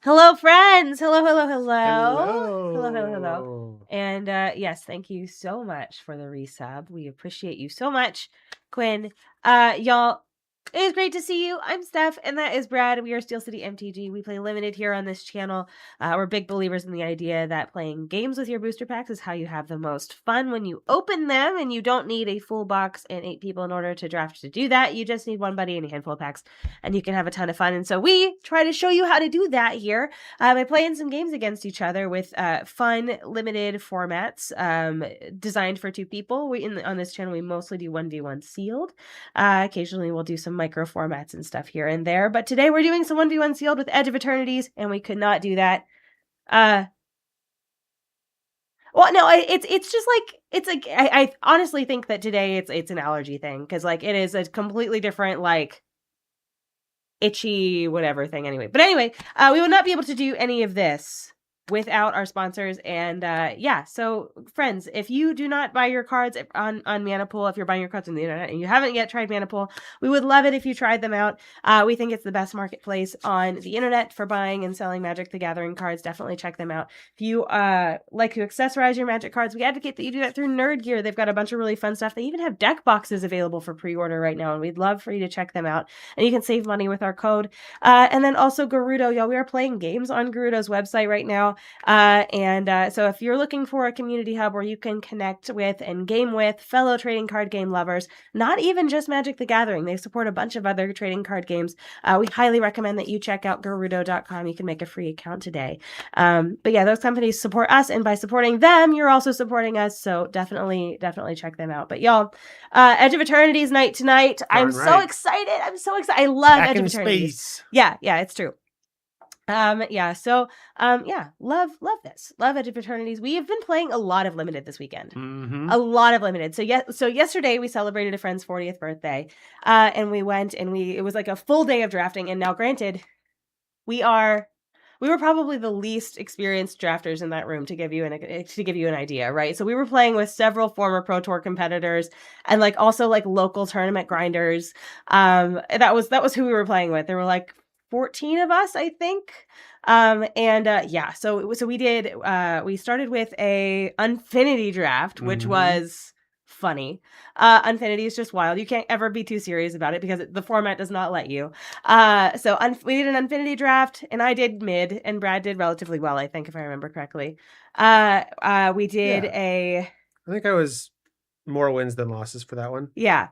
Hello, friends. Hello, hello, hello. Hello, hello, hello. Hello. And yes, thank you so much for the resub. We appreciate you so much, Quinn. Y'all, it is great to see you. I'm Steph, and that is Brad. We are Steel City MTG. We play limited here on this channel. We're big believers in the idea that playing games with your booster packs is how you have the most fun when you open them, and you don't need a full box and 8 people in order to draft to do that. You just need one buddy and a handful of packs, and you can have a ton of fun. And so we try to show you how to do that here by playing some games against each other with fun, limited formats designed for 2 people. On this channel, we mostly do 1v1 sealed. Occasionally, we'll do some micro formats and stuff here and there. But today, we're doing some 1v1 sealed with Edge of Eternities, and we could not do that. Well, no, it's just like it's like I honestly think that today it's an allergy thing because like it is a completely different like itchy whatever thing anyway. But anyway, we will not be able to do any of this without our sponsors. And yeah, so friends, if you do not buy your cards on Manipool, if you're buying your cards on the internet and you haven't yet tried Manipool, we would love it if you tried them out. We think it's the best marketplace on the internet for buying and selling Magic the Gathering cards. Definitely check them out. If you like to accessorize your Magic cards, we advocate that you do that through Nerd Gear. They've got a bunch of really fun stuff. They even have deck boxes available for pre-order right now, and we'd love for you to check them out. And you can save money with our code. And then also Gerudo, y'all, we are playing games on Gerudo's website right now. So if you're looking for a community hub where you can connect with and game with fellow trading card game lovers, not even just Magic the Gathering, they support a bunch of other trading card games. We highly recommend that you check out Gerudo.com. You can make a free account today. But yeah, those companies support us, and by supporting them, you're also supporting us. So definitely check them out. But y'all, Edge of Eternities night tonight. I'm so excited. I love Back Edge of in Eternities. space. Yeah, it's true. Love this. Love Edge of Eternities. We have been playing a lot of limited this weekend. Mm-hmm. A lot of limited. So yesterday we celebrated a friend's 40th birthday. And we went and it was like a full day of drafting. And now granted, we were probably the least experienced drafters in that room to give you an idea, right? So we were playing with several former Pro Tour competitors and like also like local tournament grinders. That was who we were playing with. There were like 14 of us, I think. So we started with a Unfinity draft, which was funny. Unfinity is just wild. You can't ever be too serious about it because the format does not let you. We did an Unfinity draft, and I did mid, and Brad did relatively well, I think, if I remember correctly. We did I think I was more wins than losses for that one. Yeah.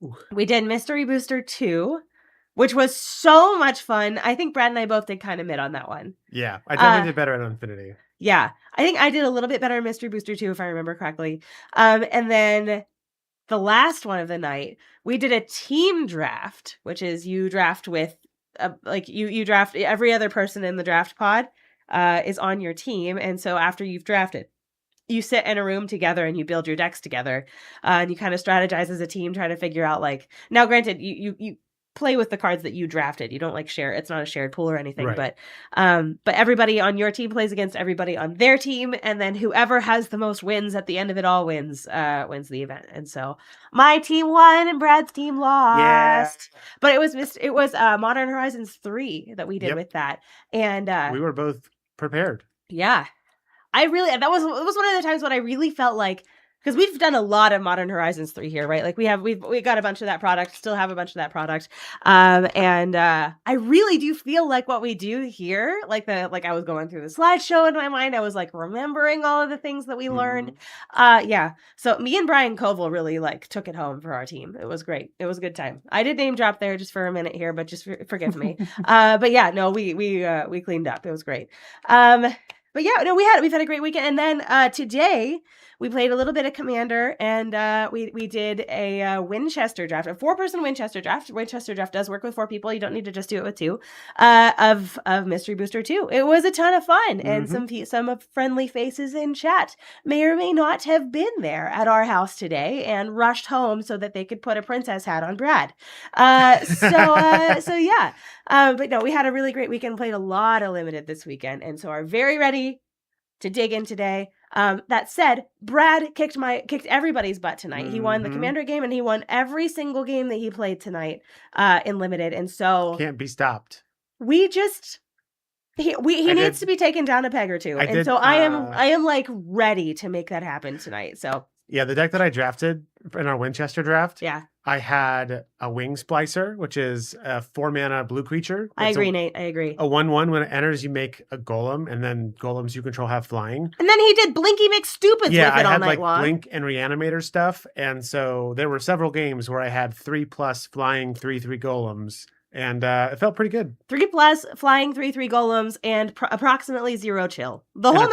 Ooh. We did Mystery Booster 2, which was so much fun. I think Brad and I both did kind of mid on that one. Yeah, I definitely did better at Infinity. Yeah, I think I did a little bit better in Mystery Booster 2, if I remember correctly. And then the last one of the night, we did a team draft, which is you draft with, you draft every other person in the draft pod is on your team. And so after you've drafted, you sit in a room together and you build your decks together, and you kind of strategize as a team, try to figure out like, now granted, you play with the cards that you drafted. You don't like share. It's not a shared pool or anything, right. But everybody on your team plays against everybody on their team. And then whoever has the most wins at the end of it all wins the event. And so my team won and Brad's team lost. Yeah. But it was Modern Horizons 3 that we did with that. And we were both prepared. Yeah. It was one of the times when I really felt like, because we've done a lot of Modern Horizons 3 here, right? Like we got a bunch of that product, still have a bunch of that product. I really do feel like what we do here, like I was going through the slideshow in my mind. I was like remembering all of the things that we learned. So me and Brian Koval really like took it home for our team. It was great. It was a good time. I did name drop there just for a minute here, but just forgive me. But yeah, no, we cleaned up. It was great. But yeah, no, we've had a great weekend. And then today we played a little bit of Commander, and we did a Winchester draft, a 4-person Winchester draft. Winchester draft does work with 4 people. You don't need to just do it with 2. Of Mystery Booster 2. It was a ton of fun, and some friendly faces in chat may or may not have been there at our house today and rushed home so that they could put a princess hat on Brad. So yeah. But no, we had a really great weekend, played a lot of limited this weekend, and so are very ready to dig in today. That said, Brad kicked everybody's butt tonight. He won the Commander game, and he won every single game that he played tonight in limited, and so can't be stopped. We just He needs to be taken down a peg or two, and so I am like ready to make that happen tonight. So yeah, the deck that I drafted in our Winchester draft, yeah, I had a Wing Splicer, which is a 4-mana blue creature. I agree, Nate. I agree. A 1/1 when it enters, you make a golem, and then golems you control have flying. And then he did Blinky McStupids with it all night long. Yeah, I had like Blink and Reanimator stuff, and so there were several games where I had 3+ flying 3/3 golems. And it felt pretty good. 3+ flying 3/3 golems and approximately 0 chill. The whole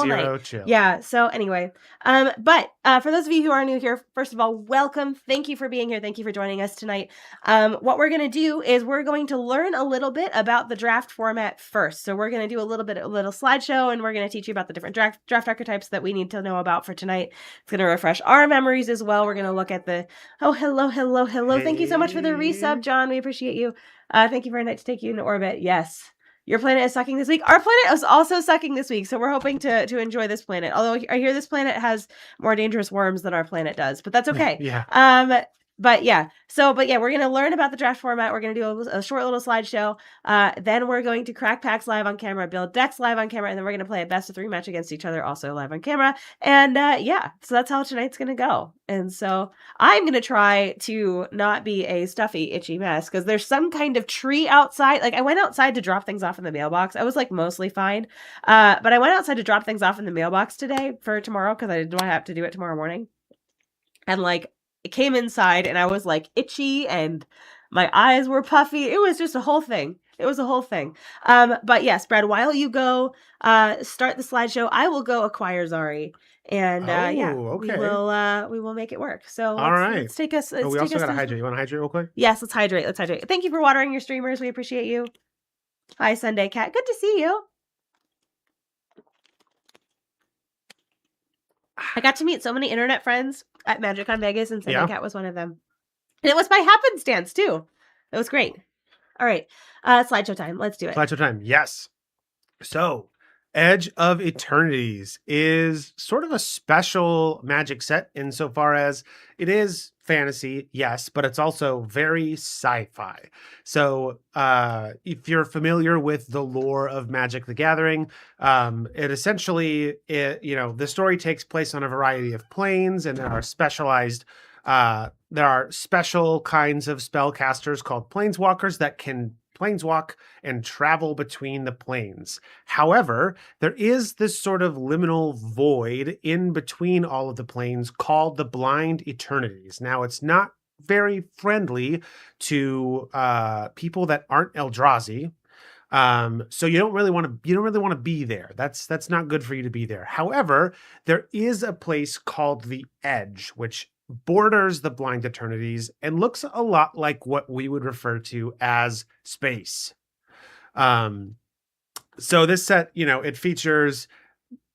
night. Chill. Yeah. So anyway, but for those of you who are new here, first of all, welcome. Thank you for being here. Thank you for joining us tonight. What we're gonna do is we're going to learn a little bit about the draft format first. So we're gonna do a little slideshow, and we're gonna teach you about the different draft archetypes that we need to know about for tonight. It's gonna refresh our memories as well. We're gonna look at the hello. Hey. Thank you so much for the resub, John. We appreciate you. Thank you for a night to take you into orbit. Yes. Your planet is sucking this week. Our planet is also sucking this week, so we're hoping to enjoy this planet. Although I hear this planet has more dangerous worms than our planet does, but that's okay. Yeah. But yeah, we're going to learn about the draft format. We're going to do a short little slideshow. Then we're going to crack packs live on camera, build decks live on camera, and then we're going to play a best of 3 match against each other also live on camera. And so that's how tonight's going to go. And so I'm going to try to not be a stuffy, itchy mess because there's some kind of tree outside. Like I went outside to drop things off in the mailbox. I was like mostly fine. But I went outside to drop things off in the mailbox today for tomorrow because I didn't have to do it tomorrow morning. And like, I came inside and I was like itchy and my eyes were puffy. It was just a whole thing. But yes, Brad, while you go start the slideshow, I will go acquire Zari. And okay. we will make it work. So let's take us. We also got to hydrate. You want to hydrate real quick? Yes, let's hydrate. Thank you for watering your streamers. We appreciate you. Hi, Sunday Cat. Good to see you. I got to meet so many internet friends at MagicCon Vegas, and Sunday Cat was one of them. And it was by happenstance, too. It was great. All right. Slideshow time. Let's do it. Slideshow time. Yes. So, Edge of Eternities is sort of a special Magic set insofar as it is fantasy, yes, but it's also very sci-fi. So if you're familiar with the lore of Magic the Gathering, it essentially, the story takes place on a variety of planes, and there are special kinds of spellcasters called planeswalkers that can planeswalk and travel between the planes. However, there is this sort of liminal void in between all of the planes called the Blind Eternities. Now, it's not very friendly to people that aren't Eldrazi. So you don't really want to be there. That's not good for you to be there. However, there is a place called the Edge, which borders the Blind Eternities and looks a lot like what we would refer to as space. So this set, it features,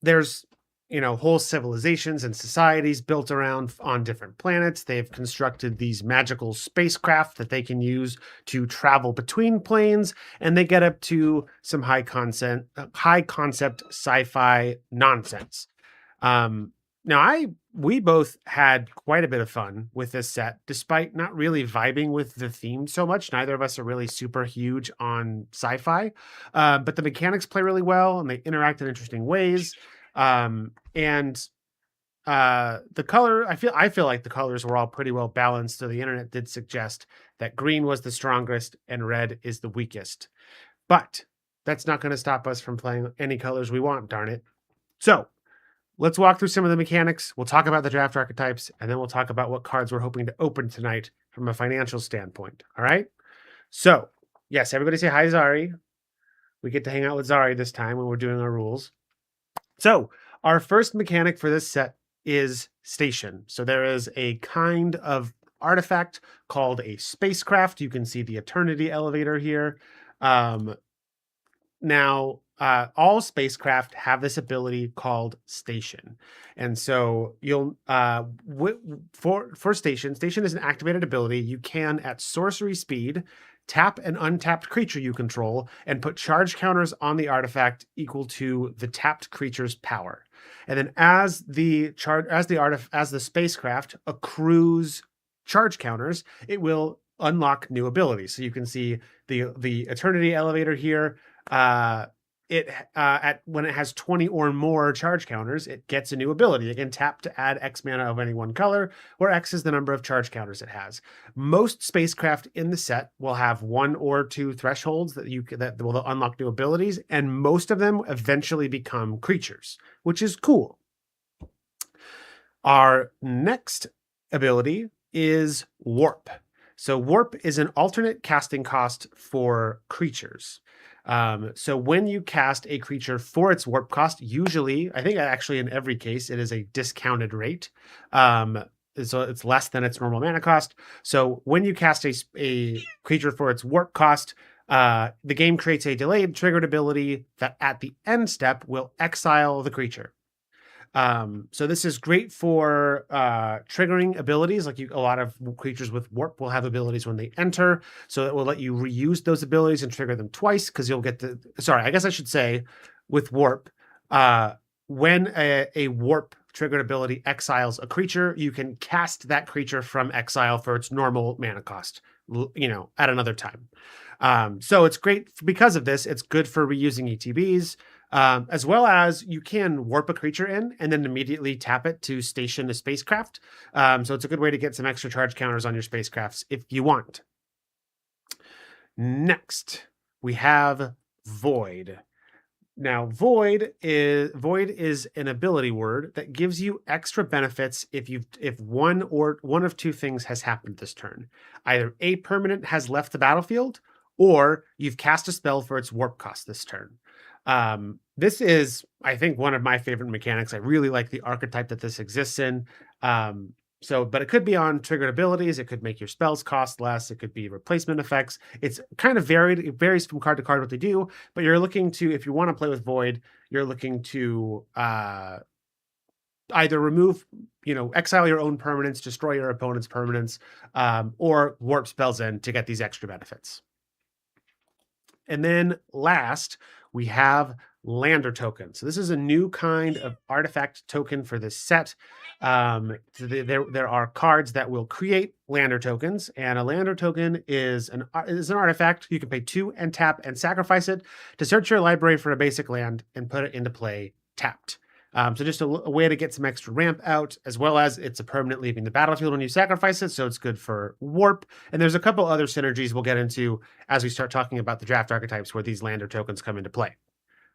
there's, whole civilizations and societies built around on different planets. They've constructed these magical spacecraft that they can use to travel between planes, and they get up to some high concept sci-fi nonsense. Now, we both had quite a bit of fun with this set, despite not really vibing with the theme so much. Neither of us are really super huge on sci-fi, but the mechanics play really well, and they interact in interesting ways. The color, I feel like the colors were all pretty well balanced. So the internet did suggest that green was the strongest and red is the weakest. But that's not going to stop us from playing any colors we want, darn it. So let's walk through some of the mechanics. We'll talk about the draft archetypes, and then we'll talk about what cards we're hoping to open tonight from a financial standpoint. All right? So, yes, everybody say hi, Zari. We get to hang out with Zari this time when we're doing our rules. So, our first mechanic for this set is station. So there is a kind of artifact called a spacecraft. You can see the Eternity elevator here. Now, all spacecraft have this ability called station. And so you'll, for station is an activated ability. You can, at sorcery speed, tap an untapped creature you control and put charge counters on the artifact equal to the tapped creature's power. And then as the spacecraft accrues charge counters, it will unlock new abilities. So you can see the Eternity elevator here. It when it has 20 or more charge counters, it gets a new ability. It can tap to add X mana of any one color, where X is the number of charge counters it has. Most spacecraft in the set will have 1 or 2 thresholds that will unlock new abilities, and most of them eventually become creatures, which is cool. Our next ability is Warp. So Warp is an alternate casting cost for creatures. So when you cast a creature for its warp cost, usually, I think actually in every case, it is a discounted rate. So it's less than its normal mana cost. So when you cast a creature for its warp cost, the game creates a delayed triggered ability that at the end step will exile the creature. So this is great for triggering abilities. Like a lot of creatures with warp will have abilities when they enter, so it will let you reuse those abilities and trigger them twice, because you'll get the. Sorry, I guess I should say, with warp, when a warp triggered ability exiles a creature, you can cast that creature from exile for its normal mana cost. At another time. So it's great because of this. It's good for reusing ETBs. As well as you can warp a creature in and then immediately tap it to station a spacecraft. So it's a good way to get some extra charge counters on your spacecrafts if you want. Next, we have Void. Now, Void is an ability word that gives you extra benefits if one of two things has happened this turn. Either a permanent has left the battlefield, or you've cast a spell for its warp cost this turn. This is, I think, one of my favorite mechanics. I really like the archetype that this exists in. But it could be on triggered abilities. It could make your spells cost less. It could be replacement effects. It's kind of varied. It varies from card to card what they do. But you're looking to, if you want to play with Void, you're looking to either remove, exile your own permanents, destroy your opponent's permanents, or warp spells in to get these extra benefits. And then last, we have Lander token. So this is a new kind of artifact token for this set. There are cards that will create Lander tokens, and a Lander token is an artifact. You can pay 2 and tap and sacrifice it to search your library for a basic land and put it into play tapped. So just a way to get some extra ramp out, as well as it's a permanent leaving the battlefield when you sacrifice it, so it's good for warp. And there's a couple other synergies we'll get into as we start talking about the draft archetypes where these Lander tokens come into play.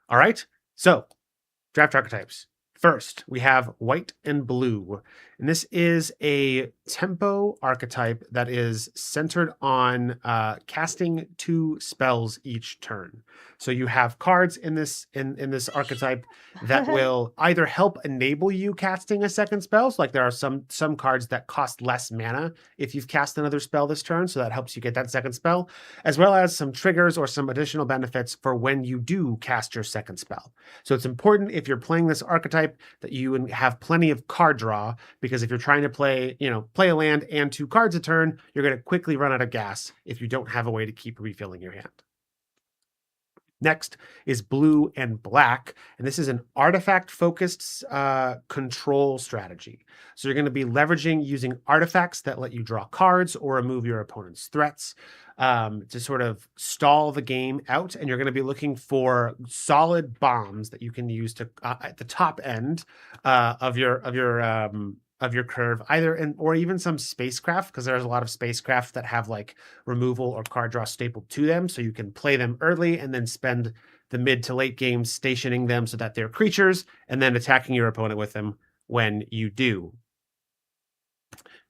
All right, so draft archetypes. First, we have white and blue, and this is a tempo archetype that is centered on casting 2 spells each turn. So you have cards in this archetype that will either help enable you casting a second spell. So like there are some cards that cost less mana if you've cast another spell this turn, so that helps you get that second spell, as well as some triggers or some additional benefits for when you do cast your second spell. So it's important if you're playing this archetype that you have plenty of card draw, because if you're trying to play a land and 2 cards a turn, you're going to quickly run out of gas if you don't have a way to keep refilling your hand. Next is blue and black, and this is an artifact-focused control strategy. So you're going to be leveraging using artifacts that let you draw cards or remove your opponent's threats to sort of stall the game out, and you're going to be looking for solid bombs that you can use to at the top end of your curve, or even some spacecraft, because there's a lot of spacecraft that have like removal or card draw stapled to them, so you can play them early and then spend the mid to late game stationing them so that they're creatures and then attacking your opponent with them when you do.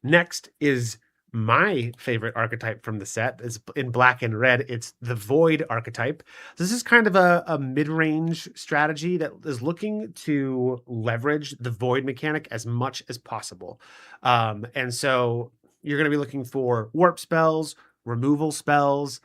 Next is my favorite archetype from the set. Is in black and red. It's the Void archetype. This is kind of a mid-range strategy that is looking to leverage the Void mechanic as much as possible. And so you're going to be looking for warp spells, removal spells,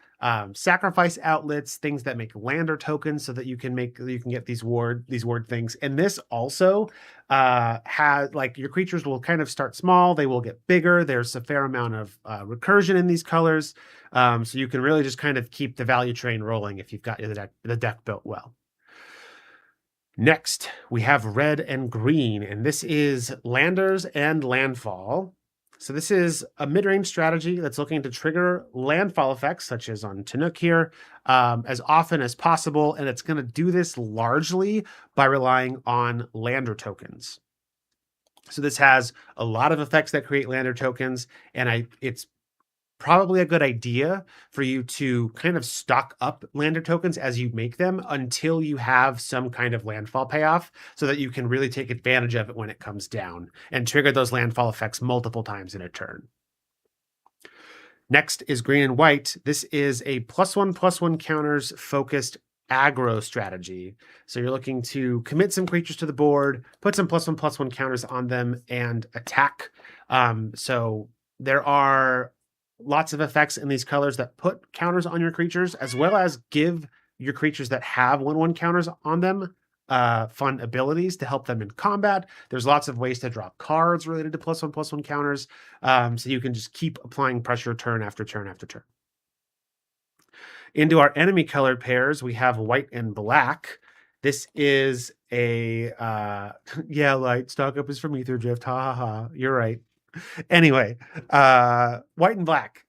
sacrifice outlets, things that make Lander tokens so that you can get these ward things. And this also has, like, your creatures will kind of start small, they will get bigger. There's a fair amount of recursion in these colors, so you can really just kind of keep the value train rolling if you've got the deck built well. Next, we have red and green, and this is Landers and Landfall. So this is a mid-range strategy that's looking to trigger landfall effects, such as on Tanook here, as often as possible, and it's going to do this largely by relying on lander tokens. So this has a lot of effects that create lander tokens, and it's probably a good idea for you to kind of stock up lander tokens as you make them until you have some kind of landfall payoff so that you can really take advantage of it when it comes down and trigger those landfall effects multiple times in a turn. Next is green and white. This is a +1/+1 counters focused aggro strategy. So you're looking to commit some creatures to the board, put some +1/+1 counters on them, and attack. So there are lots of effects in these colors that put counters on your creatures, as well as give your creatures that have 1/1 counters on them fun abilities to help them in combat. There's lots of ways to draw cards related to +1/+1 counters, so you can just keep applying pressure turn after turn after turn. Into our enemy color pairs, we have white and black. This is a yeah, light stock up is from Ether Drift. Ha ha ha. You're right. Anyway, white and black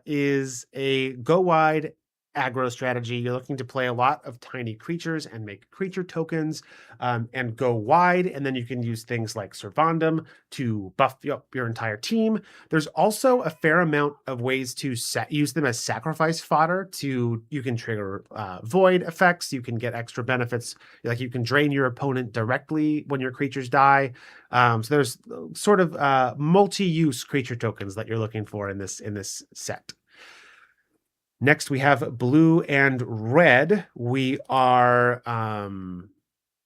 is a go wide aggro strategy. You're looking to play a lot of tiny creatures and make creature tokens and go wide. And then you can use things like Servandum to buff up your entire team. There's also a fair amount of ways to use them as sacrifice fodder. You can trigger void effects. You can get extra benefits. Like you can drain your opponent directly when your creatures die. So there's sort of multi-use creature tokens that you're looking for in this set. Next, we have blue and red. We are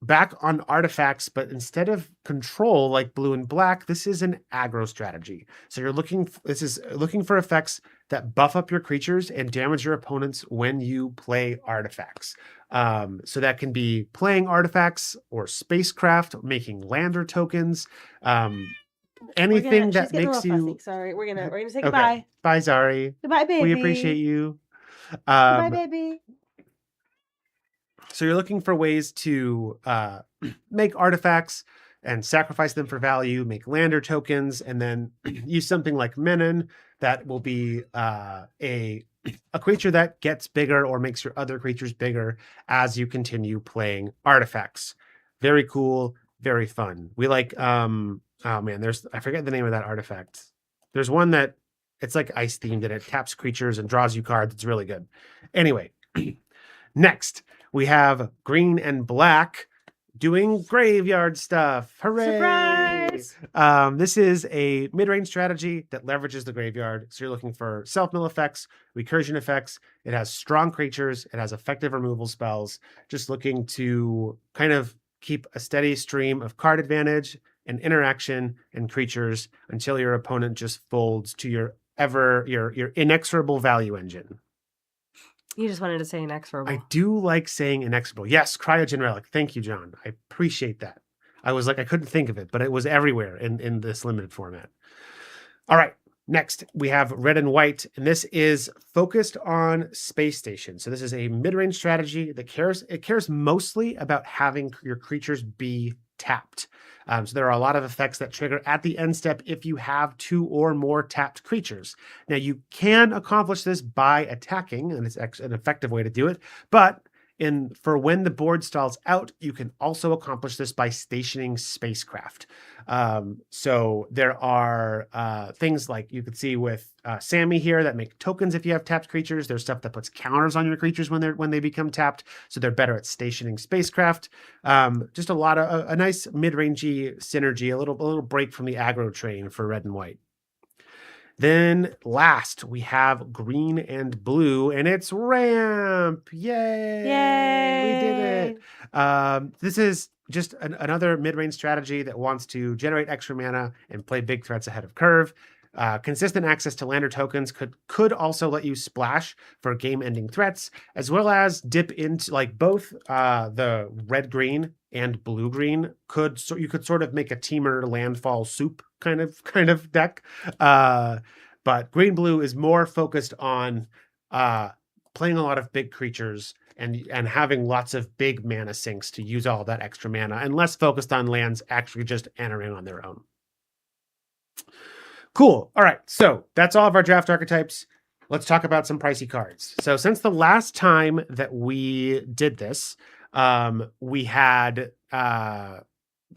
back on artifacts, but instead of control like blue and black, this is an aggro strategy. So this is looking for effects that buff up your creatures and damage your opponents when you play artifacts. So that can be playing artifacts or spacecraft, making lander tokens. Anything that makes you fussy. Sorry, we're gonna say goodbye. Okay. Bye, Zari. Goodbye, baby. We appreciate you. Goodbye, baby. So you're looking for ways to make artifacts and sacrifice them for value, make lander tokens, and then use something like Menon that will be a creature that gets bigger or makes your other creatures bigger as you continue playing artifacts. Very cool, very fun. We like oh man, I forget the name of that artifact. There's one that it's like ice themed and it taps creatures and draws you cards. It's really good. Anyway, next we have green and black doing graveyard stuff. Hooray! Surprise! This is a mid-range strategy that leverages the graveyard. So you're looking for self-mill effects, recursion effects. It has strong creatures. It has effective removal spells. Just looking to kind of keep a steady stream of card advantage and interaction and creatures until your opponent just folds to your inexorable value engine. You just wanted to say inexorable. I do like saying inexorable. Yes, Cryogen Relic. Thank you, John. I appreciate that. I was like, I couldn't think of it, but it was everywhere in this limited format. All right. Next, we have red and white, and this is focused on Space Station. So this is a mid-range strategy that cares mostly about having your creatures be tapped. So there are a lot of effects that trigger at the end step if you have 2 or more tapped creatures. Now, you can accomplish this by attacking, and it's an effective way to do it, but for when the board stalls out, you can also accomplish this by stationing spacecraft. So there are things like you could see with Sammy here that make tokens if you have tapped creatures. There's stuff that puts counters on your creatures when they become tapped, so they're better at stationing spacecraft. Just a nice mid-rangey synergy, a little break from the aggro train for red and white. Then last, we have green and blue, and it's ramp. Yay! We did it. This is just another mid-range strategy that wants to generate extra mana and play big threats ahead of curve. Consistent access to lander tokens could also let you splash for game-ending threats, as well as dip into like both the red-green and blue-green. You could sort of make a teamer landfall soup kind of deck. But green-blue is more focused on playing a lot of big creatures and having lots of big mana sinks to use all that extra mana, and less focused on lands actually just entering on their own. Cool. All right. So that's all of our draft archetypes. Let's talk about some pricey cards. So since the last time that we did this, we had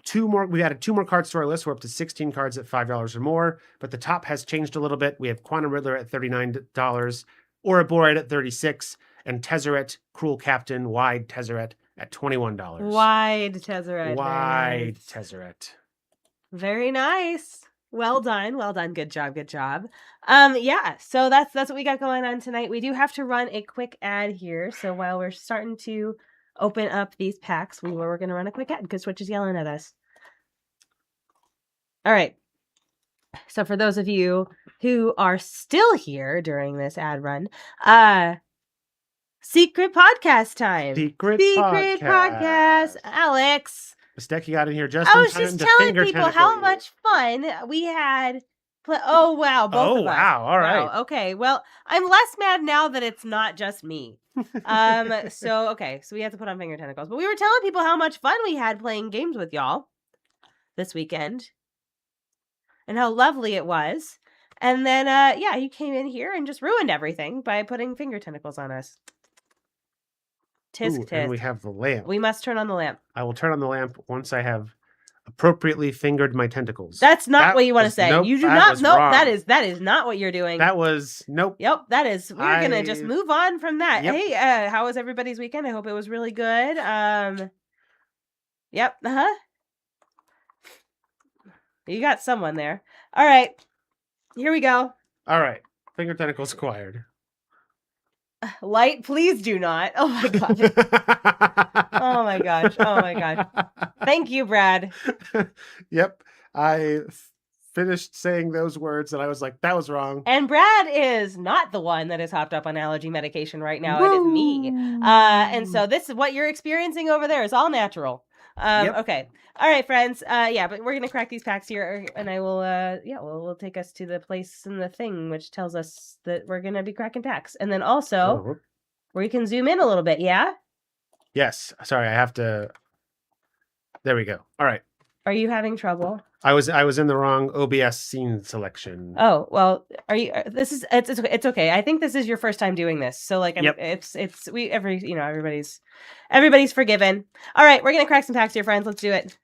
two more. We added 2 more cards to our list. We're up to 16 cards at $5 or more. But the top has changed a little bit. We have Quantum Riddler at $39, Ouroboros at $36, and Tezzeret, Cruel Captain, Wide Tezzeret at $21. Wide Tezzeret. Wide Tezzeret. Very nice. Well done. Well done. Good job. Good job. Yeah, so that's what we got going on tonight. We do have to run a quick ad here. So while we're starting to open up these packs, we're going to run a quick ad because Twitch is yelling at us. All right. So for those of you who are still here during this ad run, secret podcast time. Secret podcast. Alex. Misteki got in here just I in was time just to telling finger people tentacle how you. much fun we had. Oh, wow. Both of us. Wow. All right. Wow, okay. Well, I'm less mad now that it's not just me. So we have to put on finger tentacles. But we were telling people how much fun we had playing games with y'all this weekend. And how lovely it was. And then, you came in here and just ruined everything by putting finger tentacles on us. Tisk, tisk. And we have the lamp. We must turn on the lamp. I will turn on the lamp once I have appropriately fingered my tentacles. That's not what you want to say. Nope, you do not. Nope. Wrong. That is not what you're doing. That was nope. Yep. That is. We're gonna just move on from that. Yep. Hey, how was everybody's weekend? I hope it was really good. Yep. You got someone there. All right. Here we go. All right. Finger tentacles acquired. Light, please do not. Oh my god. Oh my gosh. Oh my god. Thank you, Brad. Yep. I finished saying those words and I was like, that was wrong. And Brad is not the one that is hopped up on allergy medication right now. Woo! It is me. And so this is what you're experiencing over there is all natural. Yep. Okay. All right, friends. But we're gonna crack these packs here, and I will. We'll take us to the place in the thing which tells us that we're gonna be cracking packs, and then also where you can zoom in a little bit. Yeah. Yes. Sorry, I have to. There we go. All right. Are you having trouble? I was in the wrong OBS scene selection. Oh well, are you? It's okay. I think this is your first time doing this, so like, yep. everybody's forgiven. All right, we're gonna crack some packs here, friends. Let's do it.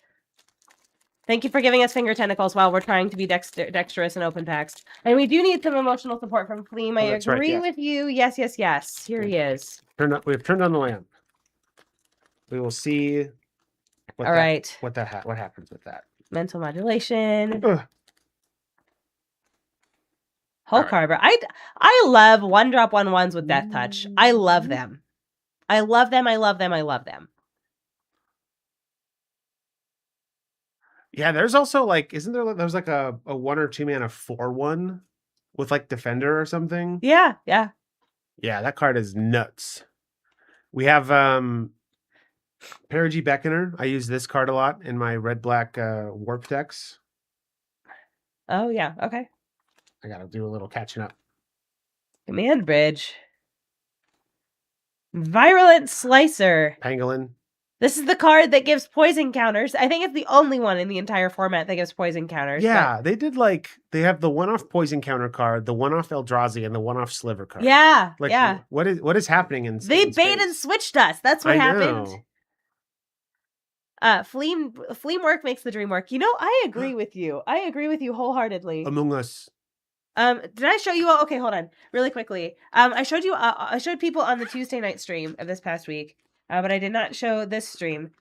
Thank you for giving us finger tentacles while we're trying to be dexterous and open packs. And we do need some emotional support from Fleem. I agree with you. Yes. Here he is. We've turned on the lamp. We will see. What happens with that? Mental modulation. Hulk Harbor. I love 1-drop 1/1s with Death Touch. I love them. I love them. Yeah, there's also like, there's like a 1 or 2 mana 4/1 with like Defender or something. Yeah. Yeah, that card is nuts. We have Perigi Beckoner. I use this card a lot in my red-black warp decks. Oh yeah, okay. I gotta do a little catching up. Command Bridge. Virulent Slicer. Pangolin. This is the card that gives poison counters. I think it's the only one in the entire format that gives poison counters. Yeah, they have the one-off poison counter card, the one-off Eldrazi, and the one-off Sliver card. Yeah, What is happening in They bait and switched us. That's what happened. Fleem work makes the dream work. You know, I agree with you. I agree with you wholeheartedly. Among Us. Did I show you all? Okay, hold on. Really quickly. I showed people on the Tuesday night stream of this past week. But I did not show this stream.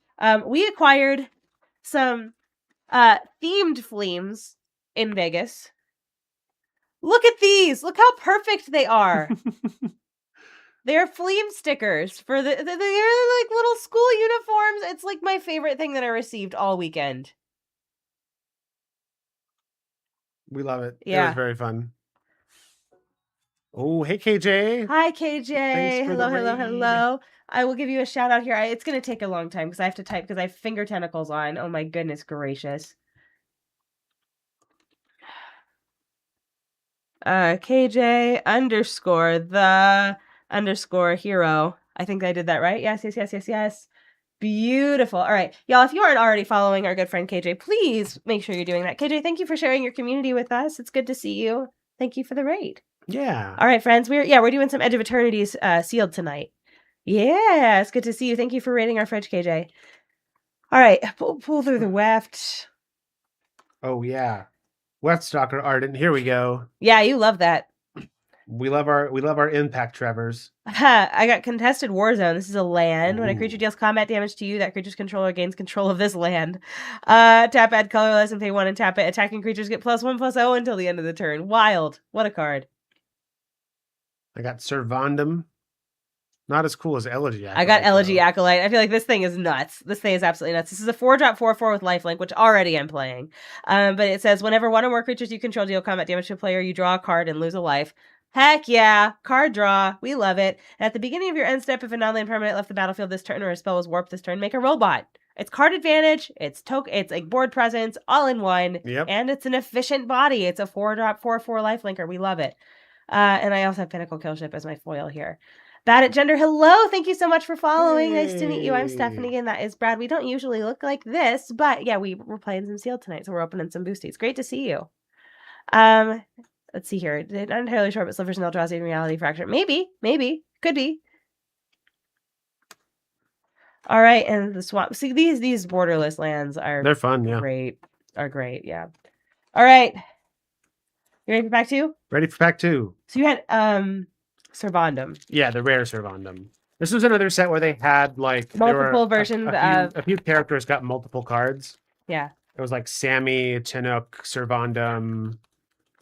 We acquired some themed Fleems in Vegas. Look at these. Look how perfect they are. They're Fleem stickers for they're like little school uniforms. It's like my favorite thing that I received all weekend. We love it. Yeah. It was very fun. Oh, hey, KJ. Hi, KJ. Hello. I will give you a shout out here. It's going to take a long time because I have to type because I have finger tentacles on. Oh my goodness gracious. KJ _ the _ hero. I think I did that right. Yes. Beautiful. All right. Y'all, if you aren't already following our good friend KJ, please make sure you're doing that. KJ, thank you for sharing your community with us. It's good to see you. Thank you for the raid. Yeah. All right, friends. We're doing some Edge of Eternities sealed tonight. Yeah, it's good to see you. Thank you for raiding our fridge, KJ. All right, pull through the weft. Oh yeah. Weftstalker Arden. Here we go. Yeah, you love that. We love our impact Trevors. I got Contested Warzone. This is a land. When a creature Ooh. deals combat damage to you, that creature's controller gains control of this land. Tap, add colorless, and pay 1 and tap it. Attacking creatures get +1/+0 until the end of the turn. Wild. What a card. I got Servandum. Not as cool as Elegy Acolyte. I got Elegy though. Acolyte. I feel like this thing is nuts. This thing is absolutely nuts. This is a 4-drop 4/4 with lifelink, which already I'm playing. But it says whenever one or more creatures you control deal combat damage to a player, you draw a card and lose a life. Heck yeah, card draw. We love it. And at the beginning of your end step, if a non-land permanent left the battlefield this turn or a spell was warped this turn, make a robot. It's card advantage, it's like board presence, all in one. Yep. And it's an efficient body. It's a 4-drop 4/4 lifelinker. We love it. And I also have Pinnacle Killship as my foil here. Bad at Gender, hello! Thank you so much for following. Nice to meet you. I'm Stephanie, and that is Brad. We don't usually look like this, but yeah, we're playing some sealed tonight, so we're opening some boosties. Great to see you. Let's see here. Not entirely sure, but Slivers and Eldrazi and Reality Fracture. Maybe. Could be. All right, and the swamp. See, these borderless lands They're fun, yeah. Great, yeah. All right. You ready for pack 2? Ready for pack 2. So you had Servandum. Yeah, the rare Servandum. This was another set where they had like multiple versions of a few characters got multiple cards. Yeah. It was like Sammy, Chinook, Servandum,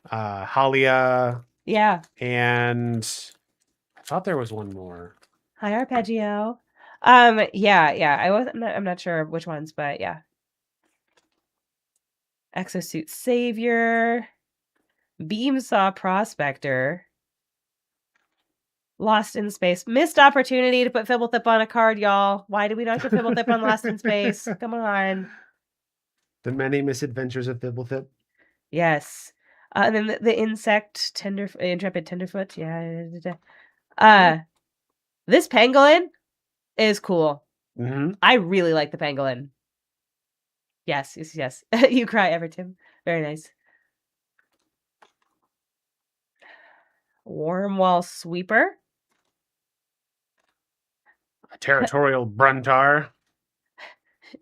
Halia. Yeah. And I thought there was one more. Hi, Arpeggio. Yeah. I'm not sure which ones, but yeah. Exosuit Savior, Beamsaw Prospector, Lost in Space. Missed opportunity to put Fibblethip on a card, y'all. Why did we not get Fibblethip on Lost in Space? Come on. The Many Misadventures of Fibblethip. Yes. And then the insect Intrepid Tenderfoot. Yeah. This pangolin is cool. Mm-hmm. I really like the pangolin. Yes. You cry, Everton. Very nice. Wormwall Sweeper. A Territorial Bruntar.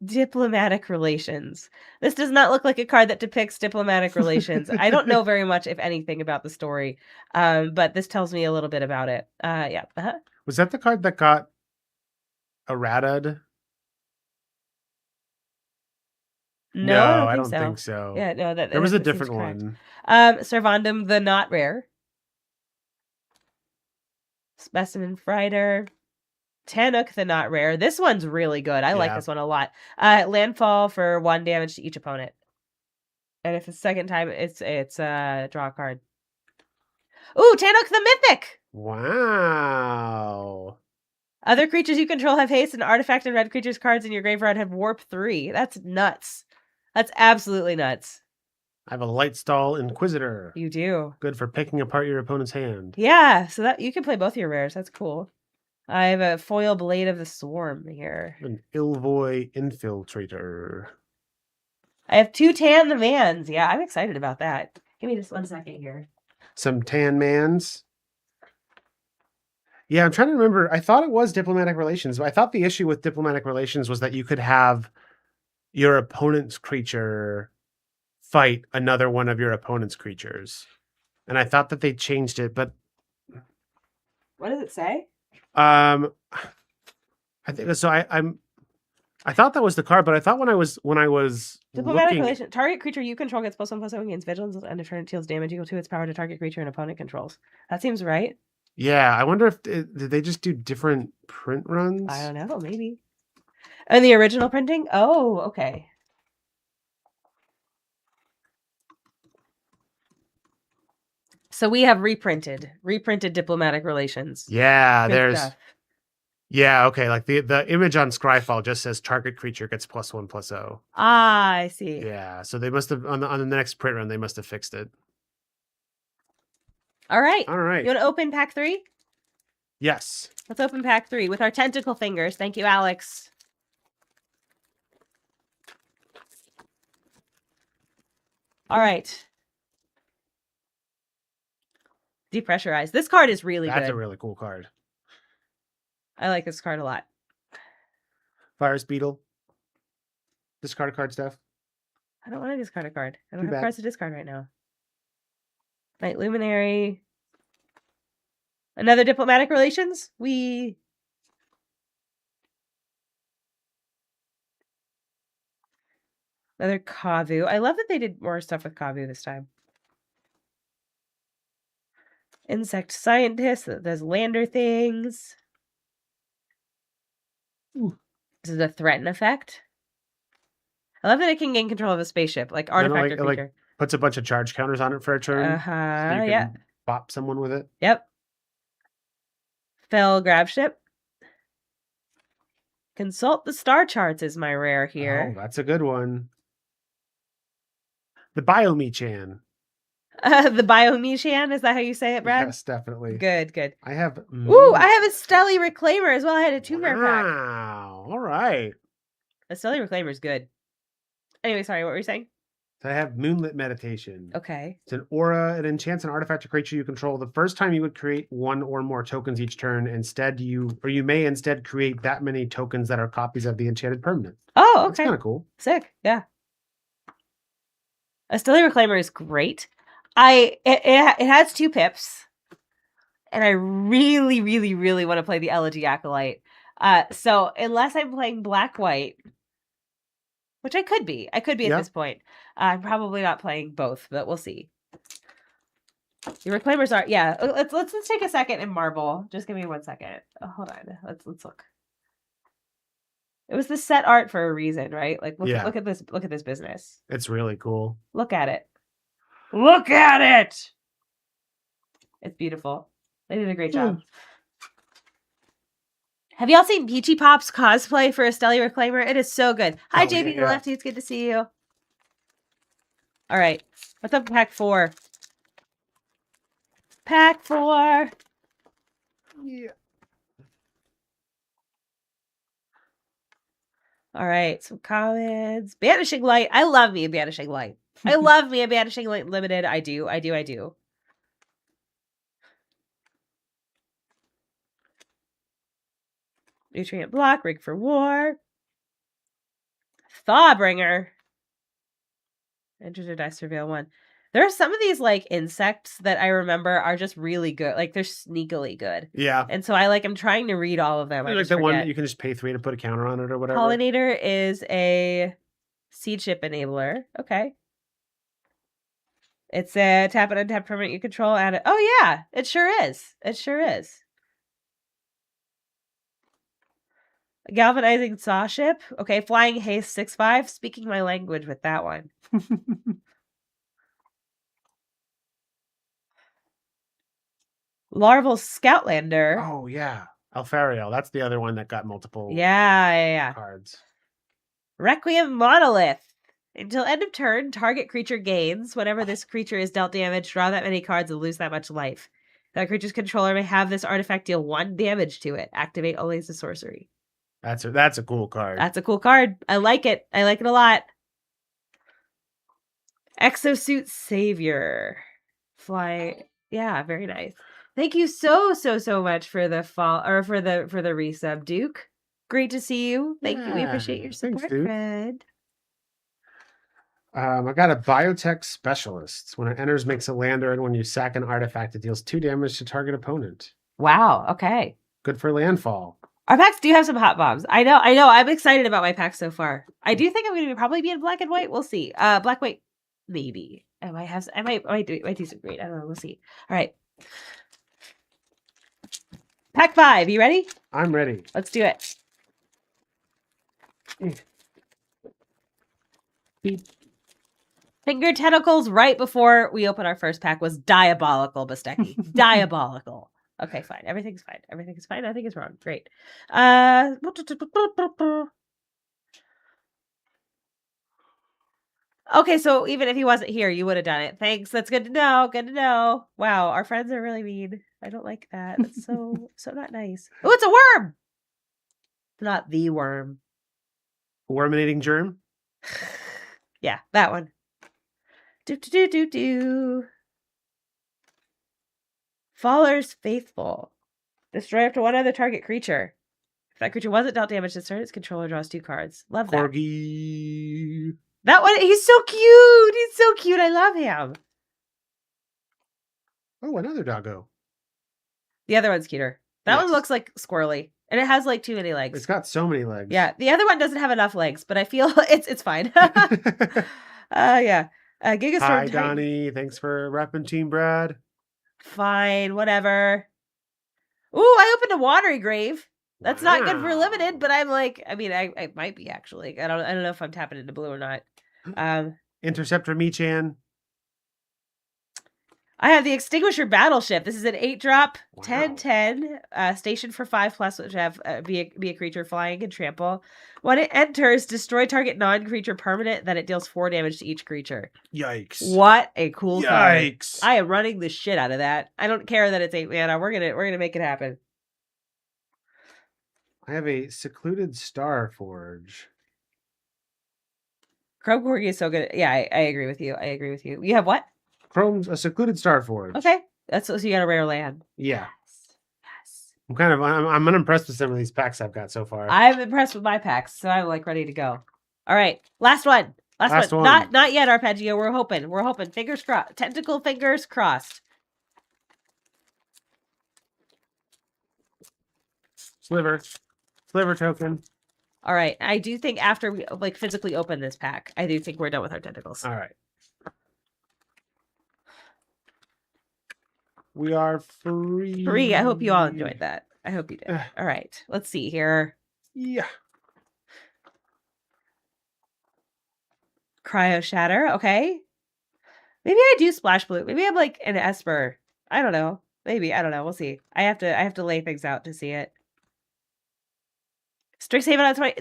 Diplomatic relations. This does not look like a card that depicts diplomatic relations. I don't know very much, if anything, about the story, but this tells me a little bit about it. Yeah. Uh-huh. Was that the card that got errated? No, I don't think so. Yeah, no, there was a different one. Servandum the not rare. Specimen Frighter. Tannock the not rare. This one's really good. I like this one a lot. Landfall for 1 damage to each opponent. And if it's second time, it's draw a card. Ooh, Tannock the Mythic! Wow. Other creatures you control have haste, and artifact and red creatures cards in your graveyard have warp 3. That's nuts. That's absolutely nuts. I have a Lightstall Inquisitor. You do. Good for picking apart your opponent's hand. Yeah, so that you can play both your rares. That's cool. I have a foil Blade of the Swarm here. An Ilvoy Infiltrator. I have 2 Tan the Mans. Yeah, I'm excited about that. Give me just 1 second here. Some Tan Mans. Yeah, I'm trying to remember. I thought it was Diplomatic Relations, but I thought the issue with Diplomatic Relations was that you could have your opponent's creature fight another one of your opponent's creatures. And I thought that they changed it, but what does it say? I think so. I thought that was the card, but I thought when I was Diplomatic Relation. Target creature you control gets +1/+1 against vigilance and a turn it deals damage equal to its power to target creature an opponent controls. That seems right. Yeah, I wonder if did they just do different print runs? I don't know, maybe. And the original printing? Oh, okay. So we have reprinted Diplomatic Relations. Yeah, Good there's stuff. Yeah, okay. Like the image on Scryfall just says target creature gets +1/+0. Ah, I see. Yeah, so they must have on the next print run they must have fixed it. All right. All right. You want to open pack 3? Yes. Let's open pack 3 with our tentacle fingers. Thank you, Alex. All right. Depressurize. This card is really That's good. a really cool card. I like this card a lot. Virus Beetle. Discard a card, Steph. I don't want to discard a card. I don't Too have bad. cards to discard right now. Night Luminary. Another diplomatic relations? Another Kavu. I love that they did more stuff with Kavu this time. Insect scientist that does lander things. Ooh. This is a threaten effect. I love that it can gain control of a spaceship, like artifact or creature. Puts a bunch of charge counters on it for a turn. So you can bop someone with it. Yep. Fell grab ship. Consult the star charts is my rare here. Oh, that's a good one. The Biomechan. The Biomechan, is that how you say it, Brad? Yes, definitely. Good. I have. Ooh, I have a Stelly Reclaimer as well. I had a 2-rare pack. Wow. All right. A Stelly Reclaimer is good. Anyway, sorry, what were you saying? So I have Moonlit Meditation. Okay. It's an aura. It enchants an artifact or creature you control. The first time you would create one or more tokens each turn. You may instead create that many tokens that are copies of the enchanted permanent. Oh, okay. That's kind of cool. Sick. Yeah. A Stelly Reclaimer is great. It has 2 pips. And I really, really, really want to play the Elegy Acolyte. So unless I'm playing black-white, which I could be at this point. I'm probably not playing both, but we'll see. The Reclaimers are, yeah. Let's take a second and marble. Just give me 1 second. Oh, hold on. Let's look. It was the set art for a reason, right? Like look at this. Look at this business. It's really cool. Look at it. Look at it. It's beautiful. They did a great job. Have y'all seen Peachy Pop's cosplay for a Stelly Reclaimer? It is so good. Hi, JB the Lefty. It's good to see you. All right. What's up, pack 4? Pack 4. Yeah. All right. Some comments. Banishing Light. I love me a Banishing Light. I love me a Banishing Light Limited. I do. Nutrient Block, Rig for War. Thawbringer. Enter to Dice Surveil 1. There are some of these like insects that I remember are just really good. Like they're sneakily good. Yeah. And so I'm trying to read all of them. Like the one that you can just pay 3 to put a counter on it or whatever. Pollinator is a seed ship enabler. Okay. It's a tap and untap permanent you control. Oh yeah, it sure is. Galvanizing Saw Ship. Okay, Flying Haste 6/5. Speaking my language with that one. Larval Scoutlander. Oh, yeah. Alfariel. That's the other one that got multiple cards. Requiem Monolith. Until end of turn, target creature gains. Whenever this creature is dealt damage, draw that many cards and lose that much life. That creature's controller may have this artifact deal 1 damage to it. Activate only as a sorcery. That's a cool card. That's a cool card. I like it. I like it a lot. Exosuit Savior. Fly. Yeah, very nice. Thank you so much for the for the resub, Duke. Great to see you. Thank you. We appreciate your support, Fred. I got a Biotech Specialist. When it enters, makes a lander, and when you sack an artifact, it deals 2 damage to target opponent. Wow. Okay. Good for landfall. Our packs do have some hot bombs. I know. I'm excited about my packs so far. I do think I'm going to probably be in black and white. We'll see. Black, white, maybe. I might do some green. I don't know. We'll see. All right. Pack 5. You ready? I'm ready. Let's do it. Finger tentacles right before we open our first pack was diabolical, Basteki. Diabolical. Okay, fine. Everything's fine. Everything's fine. Nothing is wrong. Great. Okay, so even if he wasn't here, you would have done it. Thanks. That's good to know. Good to know. Wow, our friends are really mean. I don't like that. That's so not nice. Oh, it's a worm. Not the worm. Worminating germ? Yeah, that one. Do. Faller's Faithful. Destroy up to one other target creature. If that creature wasn't dealt damage this turn, its controller draws 2 cards. Love that. Corgi. That one, he's so cute. He's so cute. I love him. Oh, another doggo. The other one's cuter. That one Yes. looks like squirrely. And it has like too many legs. It's got so many legs. Yeah. The other one doesn't have enough legs, but I feel it's fine. Yeah. Gigastorm Hi, Titan. Donnie. Thanks for repping Team Brad. Fine, whatever. Ooh, I opened a Watery Grave. That's not good for limited, but I'm like, I mean, I might be actually. I don't know if I'm tapping into blue or not. Interceptor Michan. I have the Extinguisher Battleship. This is an 8-drop, Wow. 10/10, station for 5+, which have be a creature flying and trample. When it enters, destroy target non-creature permanent, then it deals 4 damage to each creature. Yikes. What a cool card. Yikes. I am running the shit out of that. I don't care that it's 8 mana. We're gonna make it happen. I have a Secluded Star Forge. Chrome Corgi is so good. Yeah, I agree with you. You have what? A Secluded Star Forge. Okay. So you got a rare land. Yeah. Yes. I'm unimpressed with some of these packs I've got so far. I'm impressed with my packs, so I'm like ready to go. All right. Last one. Last one. Not yet, Arpeggio. We're hoping. Fingers crossed. Tentacle fingers crossed. Sliver token. All right. I do think after we like physically open this pack, I do think we're done with our tentacles. All right. We are free. I hope you all enjoyed that. I hope you did. All right. Let's see here. Yeah. Cryo Shatter. Okay. Maybe I do Splash Blue. Maybe I'm like an Esper. I don't know. Maybe. I don't know. We'll see. I have to lay things out to see it. Strixhaven on 20.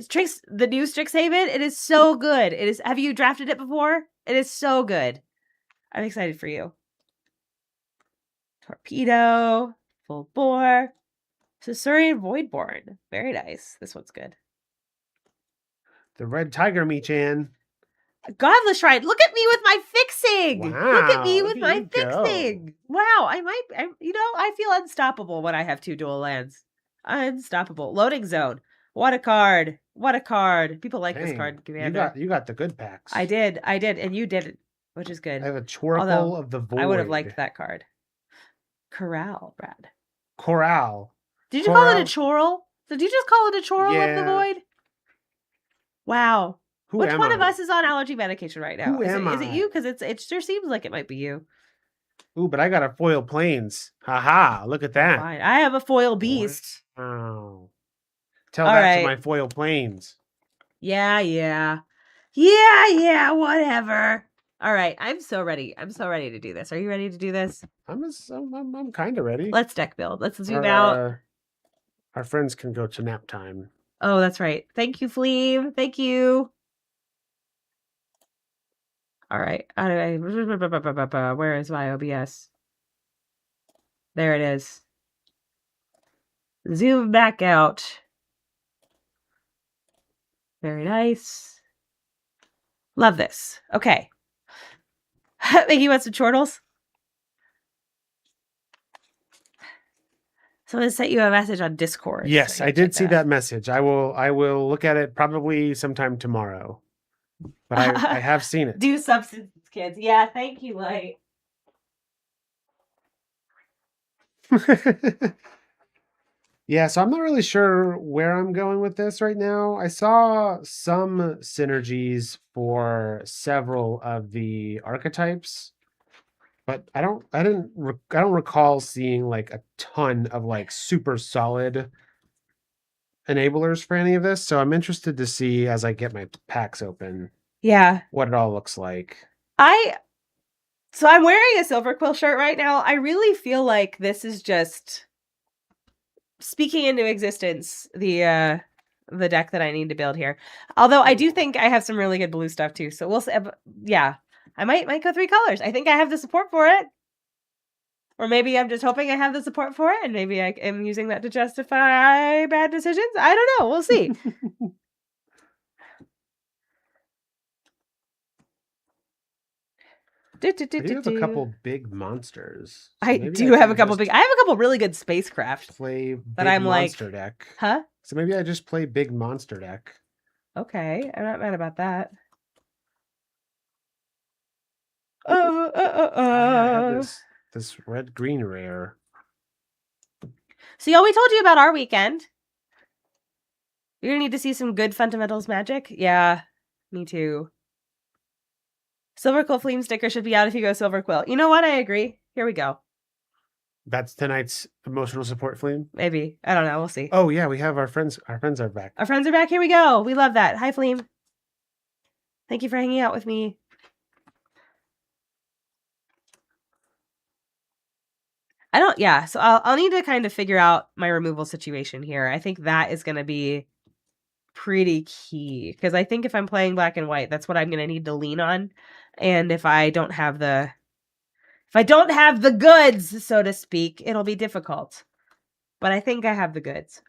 The new Strixhaven. It is so good. It is. Have you drafted it before? It is so good. I'm excited for you. Torpedo. Full Bore. Sisurian Voidborn. Very nice. This one's good. The Red Tiger Michan. Godless Shrine. Look at me with my fixing. Wow, look at me with my you fixing. go. Wow. I feel unstoppable when I have 2 dual lands. Unstoppable. Loading Zone. What a card. People like this card, Commander. You got the good packs. I did. And you didn't, which is good. I have a Choracle of the Void. I would have liked that card. Corral, Brad. Corral. Did you call it a Choral? Did you just call it a Choral of the Void? Wow. Which one of us is on allergy medication right now? Is it you? Because it sure seems like it might be you. Ooh, but I got a foil plains. Haha, look at that. Fine. I have a foil beast. Wow. Tell that to my foil plains. Yeah, whatever. All right. I'm so ready to do this. Are you ready to do this? I'm kind of ready. Let's deck build. Let's zoom out. Our friends can go to nap time. Oh, that's right. Thank you, Fleem. Thank you. All right. Where is my OBS? There it is. Zoom back out. Very nice. Love this. Okay. Maggie wants some chortles. Someone sent you a message on Discord. Yes, I did see that message. I will look at it probably sometime tomorrow. But I have seen it. Do substance, kids. Yeah, thank you, Light. Yeah, so I'm not really sure where I'm going with this right now. I saw some synergies for several of the archetypes, but I don't recall seeing like a ton of like super solid enablers for any of this. So I'm interested to see as I get my packs open. Yeah. What it all looks like. So I'm wearing a Silver Quill shirt right now. I really feel like this is just speaking into existence the deck that I need to build here. Although I do think I have some really good blue stuff too. So we'll see. Yeah. I might go 3 colors. I think I have the support for it. Or maybe I'm just hoping I have the support for it, and maybe I am using that to justify bad decisions. I don't know. We'll see. I do have a couple big monsters. So I maybe do have a can couple just I have a couple really good spacecraft play that big I'm like, monster deck. huh? So maybe I just play big monster deck. Okay, I'm not mad about that. Oh yeah, I have this red green rare. So y'all, we told you about our weekend. You're gonna need to see some good fundamentals magic. Yeah, me too. Silver Quill Flame sticker should be out if you go Silver Quill. You know what? I agree. Here we go. That's tonight's emotional support flame. Maybe. I don't know. We'll see. Oh yeah, we have our friends. Our friends are back. Our friends are back. Here we go. We love that. Hi, Flame. Thank you for hanging out with me. So I'll need to kind of figure out my removal situation here. I think that is going to be pretty key because I think if I'm playing black and white, that's what I'm going to need to lean on. And if I don't have the goods, so to speak, it'll be difficult. But I think I have the goods.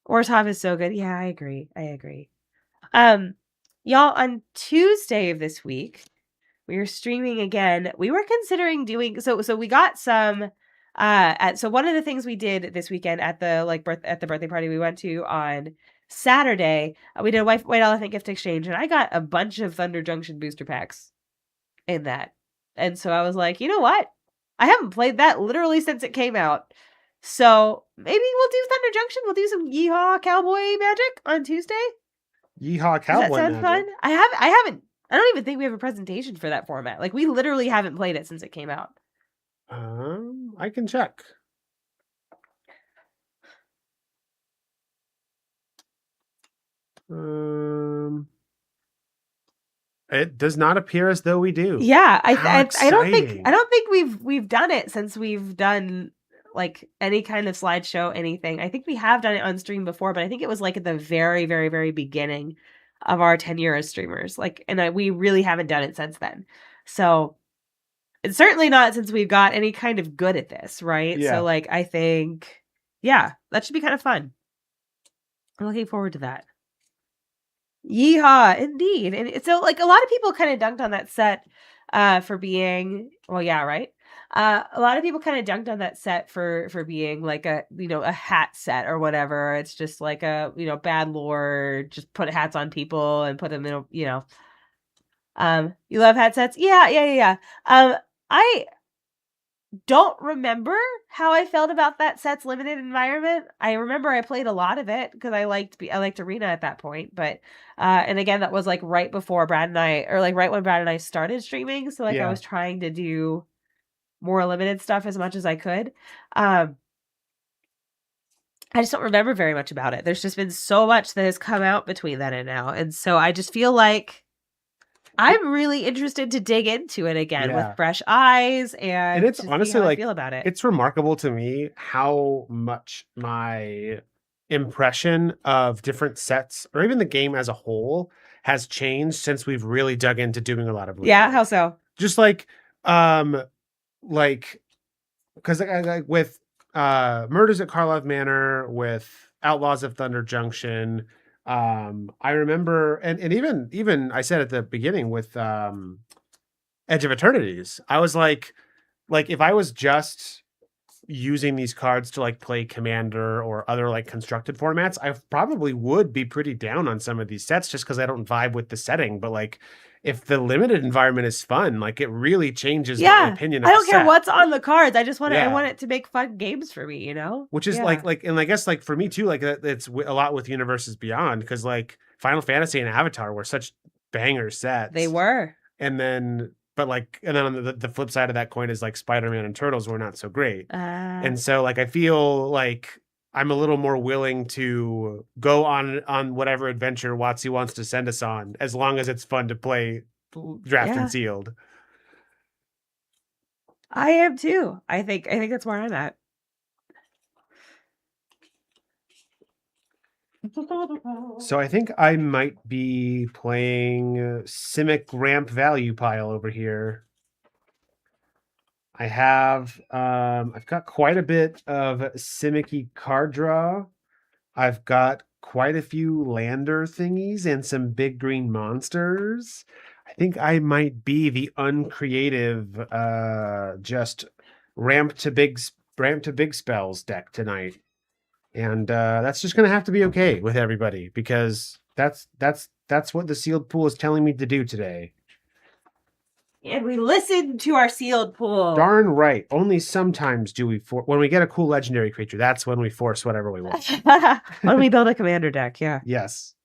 Orzhov is so good. Yeah, I agree. Y'all, on Tuesday of this week, we were streaming again. We were considering doing so we got some so one of the things we did this weekend at the birthday party we went to on Saturday, we did a White Elephant gift exchange, and I got a bunch of Thunder Junction booster packs in that. And so I was like, you know what? I haven't played that literally since it came out. So maybe we'll do Thunder Junction. We'll do some Yeehaw Cowboy magic on Tuesday. Yeehaw Does that Cowboy sound magic. fun? I don't even think we have a presentation for that format. Like, we literally haven't played it since it came out. I can check. It does not appear as though we do. Yeah, I don't think we've done it since we've done like any kind of slideshow, anything. I think we have done it on stream before, but I think it was like at the very, very, very beginning of our tenure as streamers. Like, and we really haven't done it since then. So it's certainly not since we've got any kind of good at this, right? Yeah. So like, I think, yeah, that should be kind of fun. I'm looking forward to that. Yeehaw, indeed. And so like a lot of people kind of dunked on that set for being, well, yeah, right. A lot of people kind of dunked on that set for being like a, a hat set or whatever. It's just like a, bad lore, just put hats on people and put them in, you love hat sets? Yeah. I don't remember how I felt about that set's limited environment. I remember I played a lot of it because I liked Arena at that point. But and again, that was like right before Brad and I, or like right when Brad and I started streaming. So like I was trying to do more limited stuff as much as I could. I just don't remember very much about it. There's just been so much that has come out between then and now, and so I just feel like I'm really interested to dig into it again with fresh eyes and it's honestly I feel about it. It's remarkable to me how much my impression of different sets or even the game as a whole has changed since we've really dug into doing a lot of Blue. Yeah, how so? Just like because like with Murders at Karlov Manor, with Outlaws of Thunder Junction, I remember, and even I said at the beginning with Edge of Eternities, I was like if I was just using these cards to like play Commander or other like constructed formats, I probably would be pretty down on some of these sets just because I don't vibe with the setting. But like, if the limited environment is fun, like it really changes my opinion. I don't care what's on the cards. I just want I want it to make fun games for me, Which is like, and I guess like for me too, like it's a lot with Universes Beyond because like Final Fantasy and Avatar were such banger sets. They were, and then. But like, and then on the flip side of that coin is like Spider-Man and Turtles were not so great. And so like, I feel like I'm a little more willing to go on whatever adventure WotC wants to send us on, as long as it's fun to play Draft and Sealed. I am too. I think that's where I'm at. So I think I might be playing Simic Ramp Value Pile over here. I have I've got quite a bit of Simic-y card draw. I've got quite a few lander thingies and some big green monsters. I think I might be the uncreative, just ramp to big spells deck tonight. And that's just gonna have to be okay with everybody because that's what the sealed pool is telling me to do today. And we listened to our sealed pool. Darn right. Only sometimes do we when we get a cool legendary creature, that's when we force whatever we want. When we build a commander deck, yeah. Yes.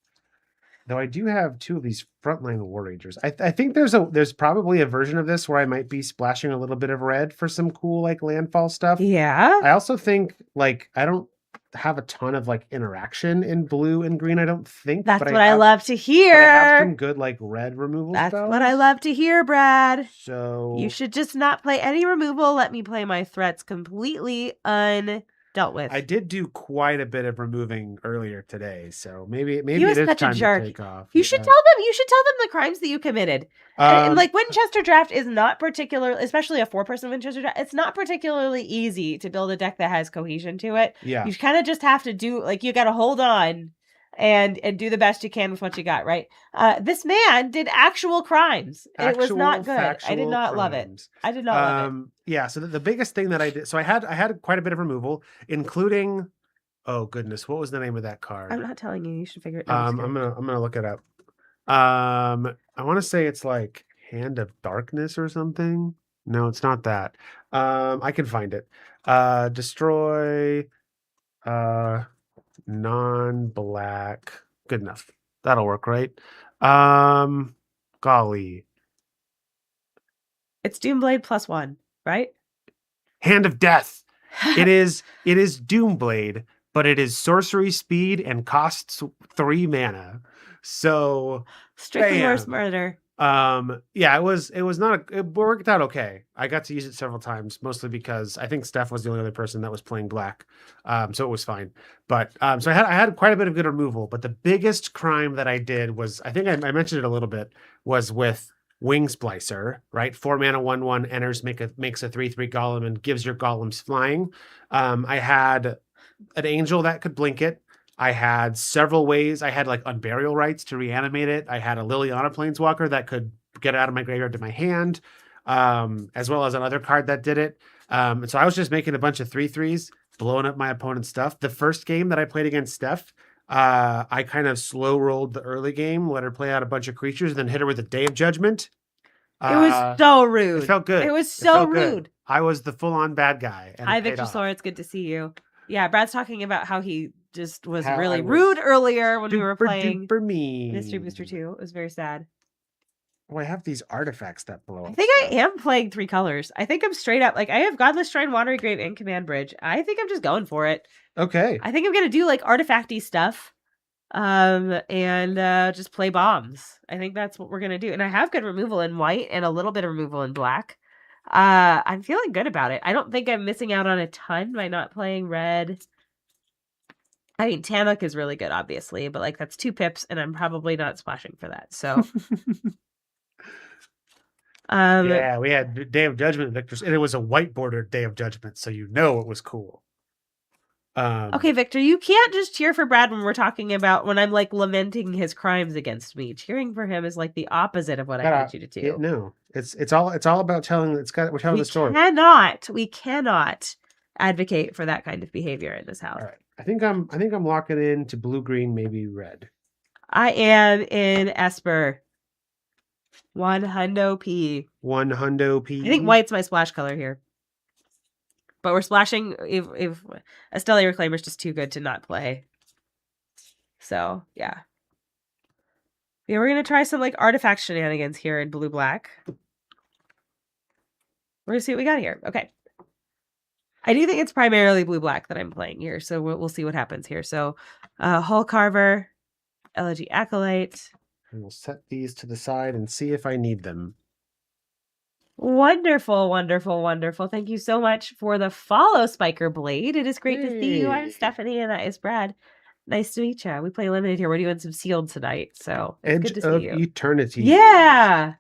Though I do have 2 of these frontline War Rangers. I think there's probably a version of this where I might be splashing a little bit of red for some cool like landfall stuff. Yeah. I also think like I don't have a ton of like interaction in blue and green. I don't think that's what I love to hear. But I have some good like red removal spells. That's what I love to hear, Brad. So you should just not play any removal. Let me play my threats completely undealt with. I did do quite a bit of removing earlier today, so maybe he it was is such time a jerk. to take off. You should tell them. You should tell them the crimes that you committed. And like Winchester Draft is not particularly, especially a 4-person Winchester Draft. It's not particularly easy to build a deck that has cohesion to it. Yeah, you kind of just have to do like you got to hold on and do the best you can with what you got. Right. This man did actual crimes. It was not good. I did not love it. I did not love it. Yeah. So the biggest thing that I did, so I had quite a bit of removal, including. Oh goodness, what was the name of that card? I'm not telling you. You should figure it out. I'm gonna look it up. I want to say it's like Hand of Darkness or something. No, it's not that. I can find it. Destroy non-black. Good enough. That'll work, right? Golly. It's Doomblade +1, right? Hand of Death. It is Doomblade, but it is sorcery speed and costs 3 mana. So strictly worse murder. Yeah, it worked out okay. I got to use it several times, mostly because I think Steph was the only other person that was playing black. So it was fine. But so I had quite a bit of good removal, but the biggest crime that I did was, I think I mentioned it a little bit, was with Wing Splicer, right? 4 mana, 1/1, enters, makes a 3/3 golem and gives your golems flying. I had an angel that could blink it. I had several ways. I had like Unburial Rites to reanimate it. I had a Liliana Planeswalker that could get it out of my graveyard to my hand, as well as another card that did it. And so I was just making a bunch of 3/3s, blowing up my opponent's stuff. The first game that I played against Steph, I kind of slow rolled the early game, let her play out a bunch of creatures, and then hit her with a Day of Judgment. It was so rude. It felt good. It was so rude. Good. I was the full-on bad guy. Hi, Victor Solar. It's good to see you. Yeah, Brad's talking about how he just was really rude earlier when we were playing Mystery Booster 2. It was very sad. Oh, I have these artifacts that blow up. I think I am playing 3 colors. I think I'm straight up, like, I have Godless Shrine, Watery Grave, and Command Bridge. I think I'm just going for it. Okay. I think I'm going to do, like, artifacty stuff, and just play bombs. I think that's what we're going to do. And I have good removal in white and a little bit of removal in black. I'm feeling good about it. I don't think I'm missing out on a ton by not playing red. I mean, Tamuk is really good, obviously, but like that's 2 pips, and I'm probably not splashing for that. So, yeah, we had Day of Judgment, Victor, and it was a white bordered Day of Judgment, so you know it was cool. Okay, Victor, you can't just cheer for Brad when I'm like lamenting his crimes against me. Cheering for him is like the opposite of what I want you to do. No, it's all about telling. We're telling the story. We cannot advocate for that kind of behavior in this house. All right. I think I'm locking in to blue, green, maybe red. I am in Esper. 100 P. 100 P. I think white's my splash color here. But we're splashing if a Stellar Reclaimer is just too good to not play. So, yeah. Yeah, we're going to try some like artifact shenanigans here in blue-black. We're going to see what we got here. Okay. I do think it's primarily blue-black that I'm playing here, so we'll see what happens here. So, Hull Carver, Elegy Acolyte. And we'll set these to the side and see if I need them. Wonderful, wonderful, wonderful. Thank you so much for the follow, Spiker Blade. It is great to see you. I'm Stephanie, and that is Brad. Nice to meet you. We play limited here. We're doing some sealed tonight, so it's good to see you. Eternities. Yeah,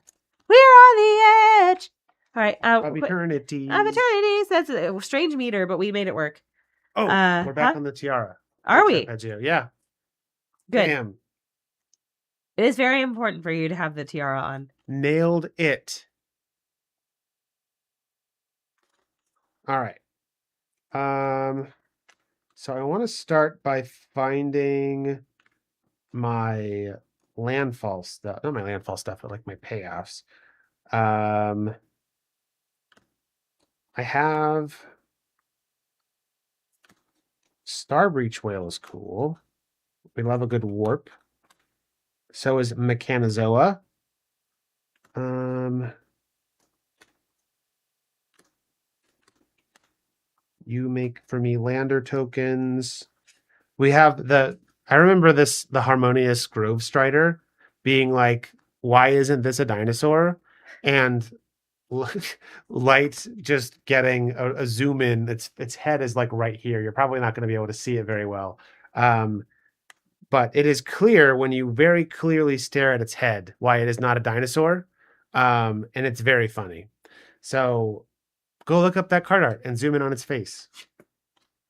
we're on the edge. All right, of Eternities. Of Eternities. That's a strange meter, but we made it work. Oh, we're back on the tiara. Are we? Yeah. Good. Bam. It is very important for you to have the tiara on. Nailed it. All right. So I want to start by finding my landfall stuff. Not my landfall stuff, but like my payoffs. I have Starbreach Whale is cool. We love a good warp. So is Mechanizoa. You make for me lander tokens. We have I remember the Harmonious Grove Strider being like, why isn't this a dinosaur? And Light just getting a zoom in. Its head is like right here. You're probably not going to be able to see it very well. But it is clear when you very clearly stare at its head why it is not a dinosaur. And it's very funny. So go look up that card art and zoom in on its face.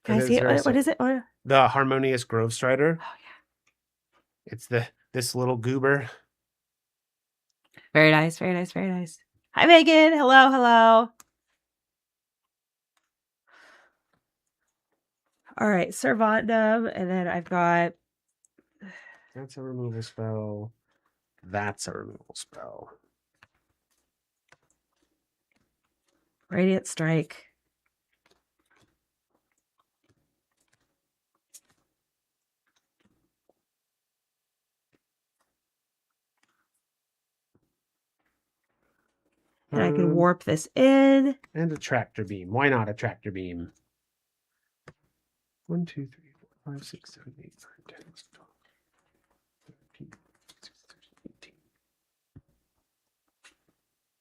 Can I see it? What is it? The Harmonious Grove Strider. Oh yeah. It's this little goober. Very nice, very nice, very nice. Hi Megan. Hello, hello. All right, Servandum, and then I've got. That's a removal spell. That's a removal spell. Radiant Strike. And I can warp this in. And a tractor beam. Why not a tractor beam? 1, 2, 3, 4, 5, 6, 7, 8, 9, 10, 12, 13, 16, 18.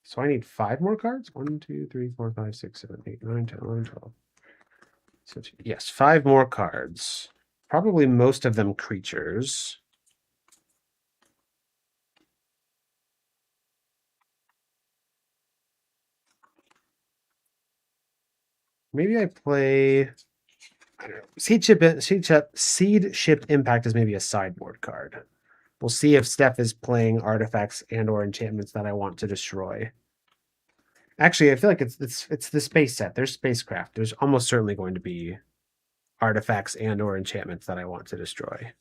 So I need 5 more cards? 1, 2, 3, 4, 5, 6, 7, 8, 9, 10, 11, 12. So yes, 5 more cards. Probably most of them creatures. Maybe I play. I don't know. Seed Ship Impact is maybe a sideboard card. We'll see if Steph is playing artifacts and/or enchantments that I want to destroy. Actually, I feel like it's the space set. There's spacecraft. There's almost certainly going to be artifacts and/or enchantments that I want to destroy.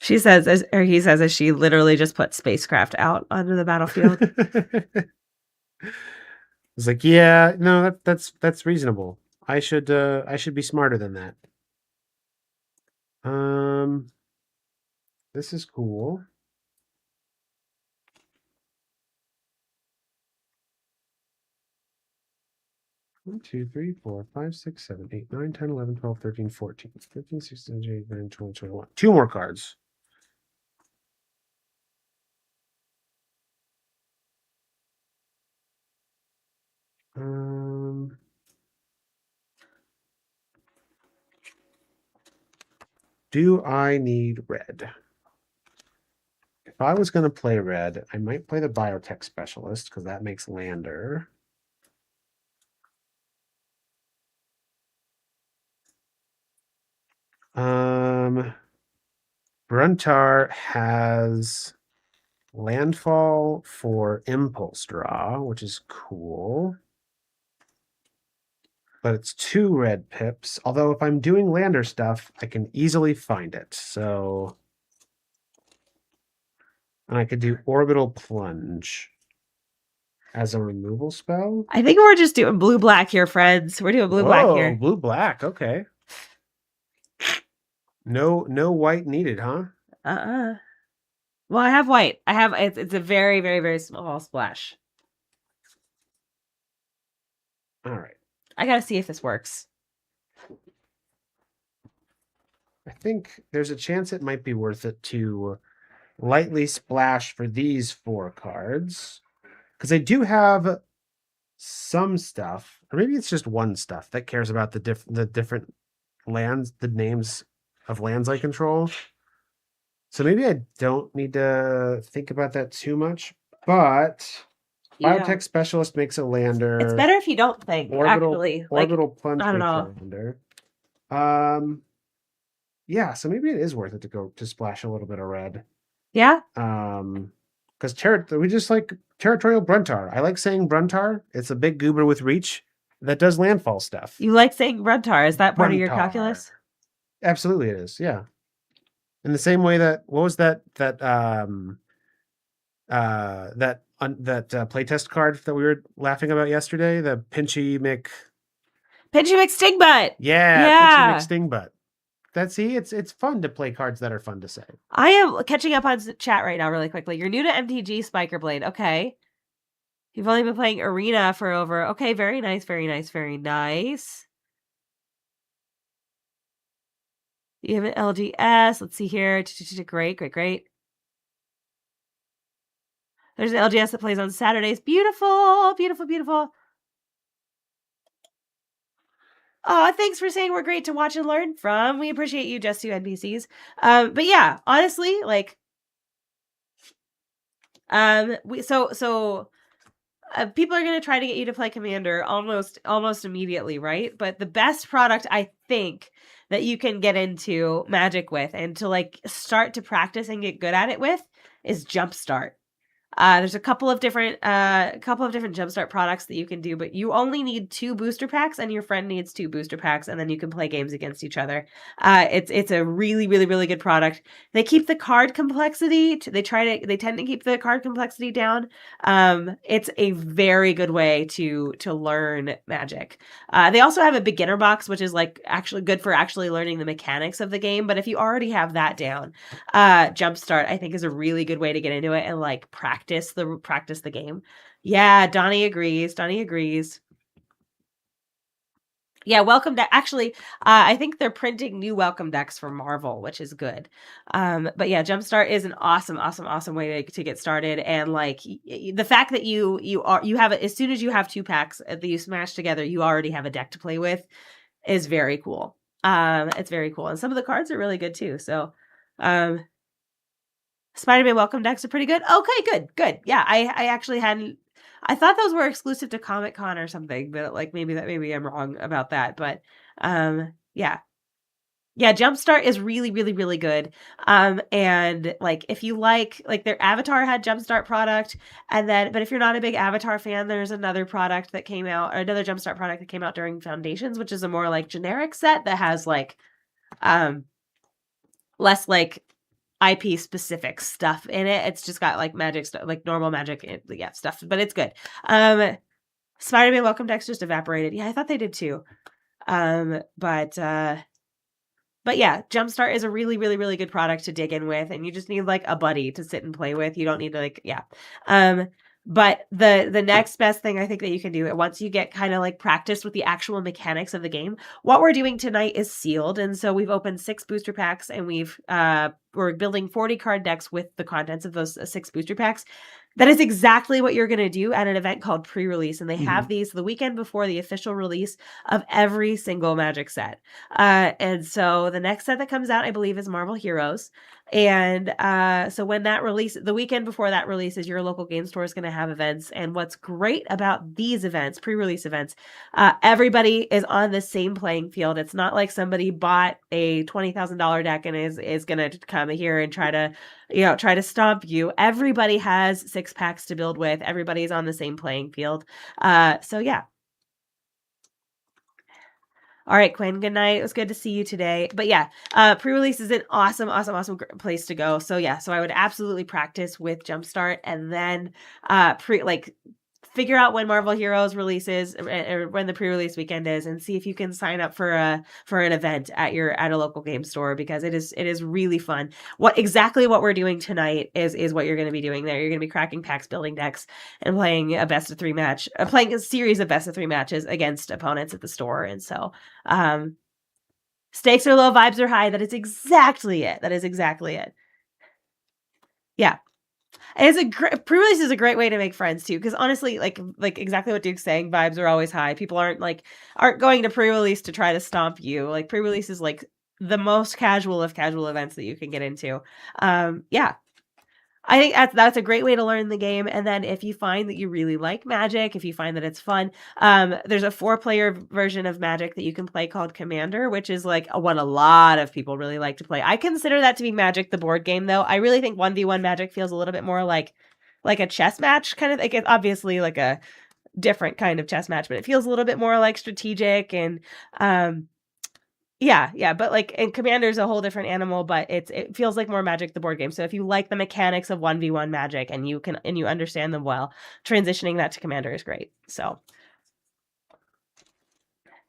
She says, or he says, as she literally just put spacecraft out onto the battlefield. It's like, yeah, no, that's reasonable. I should be smarter than that. This is cool. One, 2, 3, 4, 5, 6, 7, 8, 9, 10, 11, 12, 13, 14, 15, 16, 17, 18, 19, 20, 21. 2 more cards. Do I need red? If I was going to play red, I might play the Biotech Specialist because that makes lander. Bruntar has landfall for impulse draw, which is cool. But it's 2 red pips. Although if I'm doing lander stuff, I can easily find it. So, and I could do Orbital Plunge as a removal spell. I think we're just doing blue-black here, friends. We're doing blue-black here. Blue-black. Okay. No white needed, huh? Well, I have white. It's a very, very, very small splash. All right. I gotta see if this works. I think there's a chance it might be worth it to lightly splash for these 4 cards. Because I do have some stuff, or maybe it's just one stuff that cares about the different lands, the names of lands I control. So maybe I don't need to think about that too much. But Biotech Specialist makes a lander. It's better if you don't think, Orbital Plunge I don't know. makes a lander. Yeah, so maybe it is worth it to go to splash a little bit of red. Yeah. Because we just like territorial Bruntar. I like saying Bruntar. It's a big goober with reach that does landfall stuff. You like saying Bruntar. Is that part of your Bruntar. calculus? Absolutely, it is. Yeah. In the same way that what was that playtest card that we were laughing about yesterday? The Pinchy Mc. Pinchy McStingbutt. Yeah, Pinchy Yeah. McStingbutt. It's fun to play cards that are fun to say. I am catching up on chat right now really quickly. You're new to MTG Spiker Blade. Okay. You've only been playing Arena for over... Okay, very nice, very nice, very nice. You have an LGS. Let's see here. Great, great, great. There's an LGS that plays on Saturdays. Beautiful, beautiful, beautiful. Oh, thanks for saying we're great to watch and learn from. We appreciate you, Just Two NPCs. But yeah, honestly, like, people are going to try to get you to play Commander almost immediately, right? But the best product I think that you can get into Magic with and to like start to practice and get good at it with is Jumpstart. There's a couple of different Jumpstart products that you can do, but you only need 2 booster packs, and your friend needs 2 booster packs, and then you can play games against each other. It's a really, really, really good product. They keep the card complexity. They tend to keep the card complexity down. It's a very good way to learn Magic. They also have a beginner box, which is like actually good for actually learning the mechanics of the game. But if you already have that down, Jumpstart I think is a really good way to get into it and like practice the game. Yeah, Donnie agrees. Yeah, welcome deck. Actually, I think they're printing new welcome decks for Marvel, which is good. But yeah, Jumpstart is an awesome way to get started. And like the fact that you have as soon as you have 2 packs that you smash together, you already have a deck to play with is very cool. It's very cool, and some of the cards are really good too. So, Spider-Man welcome decks are pretty good. Okay, good. Yeah, I actually hadn't. I thought those were exclusive to Comic-Con or something, but like maybe I'm wrong about that. But yeah. Jumpstart is really, really, really good. And like if you like their Avatar had Jumpstart product, but if you're not a big Avatar fan, there's another product that came out, or another Jumpstart product that came out during Foundations, which is a more like generic set that has like less like IP specific stuff in it. It's just got like Magic stuff, like normal Magic, stuff, but it's good. Spider-Man welcome decks just evaporated. Yeah, I thought they did too. But yeah, Jumpstart is a really, really, really good product to dig in with, and you just need like a buddy to sit and play with. You don't need to But the next best thing I think that you can do once you get kind of like practiced with the actual mechanics of the game, what we're doing tonight is sealed, and so we've opened 6 booster packs, and we're building 40 card decks with the contents of those 6 booster packs. That is exactly what you're going to do at an event called pre-release, and they have these the weekend before the official release of every single Magic set. And so the next set that comes out, I believe, is Marvel Heroes. And so when that release, the weekend before that releases, your local game store is going to have events. And what's great about these events, pre-release events, everybody is on the same playing field. It's not like somebody bought a $20,000 deck and is going to come here and try to stomp you. Everybody has 6 packs to build with. Everybody's on the same playing field. So yeah. All right, Quinn, good night. It was good to see you today. But yeah, pre-release is an awesome place to go. So yeah, so I would absolutely practice with Jumpstart, and then figure out when Marvel Heroes releases or when the pre-release weekend is, and see if you can sign up for an event at a local game store, because it is really fun. What we're doing tonight is what you're going to be doing there. You're going to be cracking packs, building decks, and playing a best of 3 match, playing a series of best of 3 matches against opponents at the store. And so, stakes are low, vibes are high. That is exactly it. Yeah. Pre-release is a great way to make friends too, because honestly, like exactly what Duke's saying, vibes are always high. People aren't going to pre-release to try to stomp you. Like pre-release is like the most casual of casual events that you can get into. Yeah. I think that's a great way to learn the game. And then if you find that you really like Magic, if you find that it's fun, there's a 4-player version of Magic that you can play called Commander, which is like what a lot of people really like to play. I consider that to be Magic the board game, though. I really think 1v1 Magic feels a little bit more like a chess match kind of. Like it's obviously like a different kind of chess match, but it feels a little bit more like strategic and yeah, but like, and Commander's a whole different animal, but it feels like more Magic the board game. So if you like the mechanics of 1v1 Magic and you understand them well, transitioning that to Commander is great. So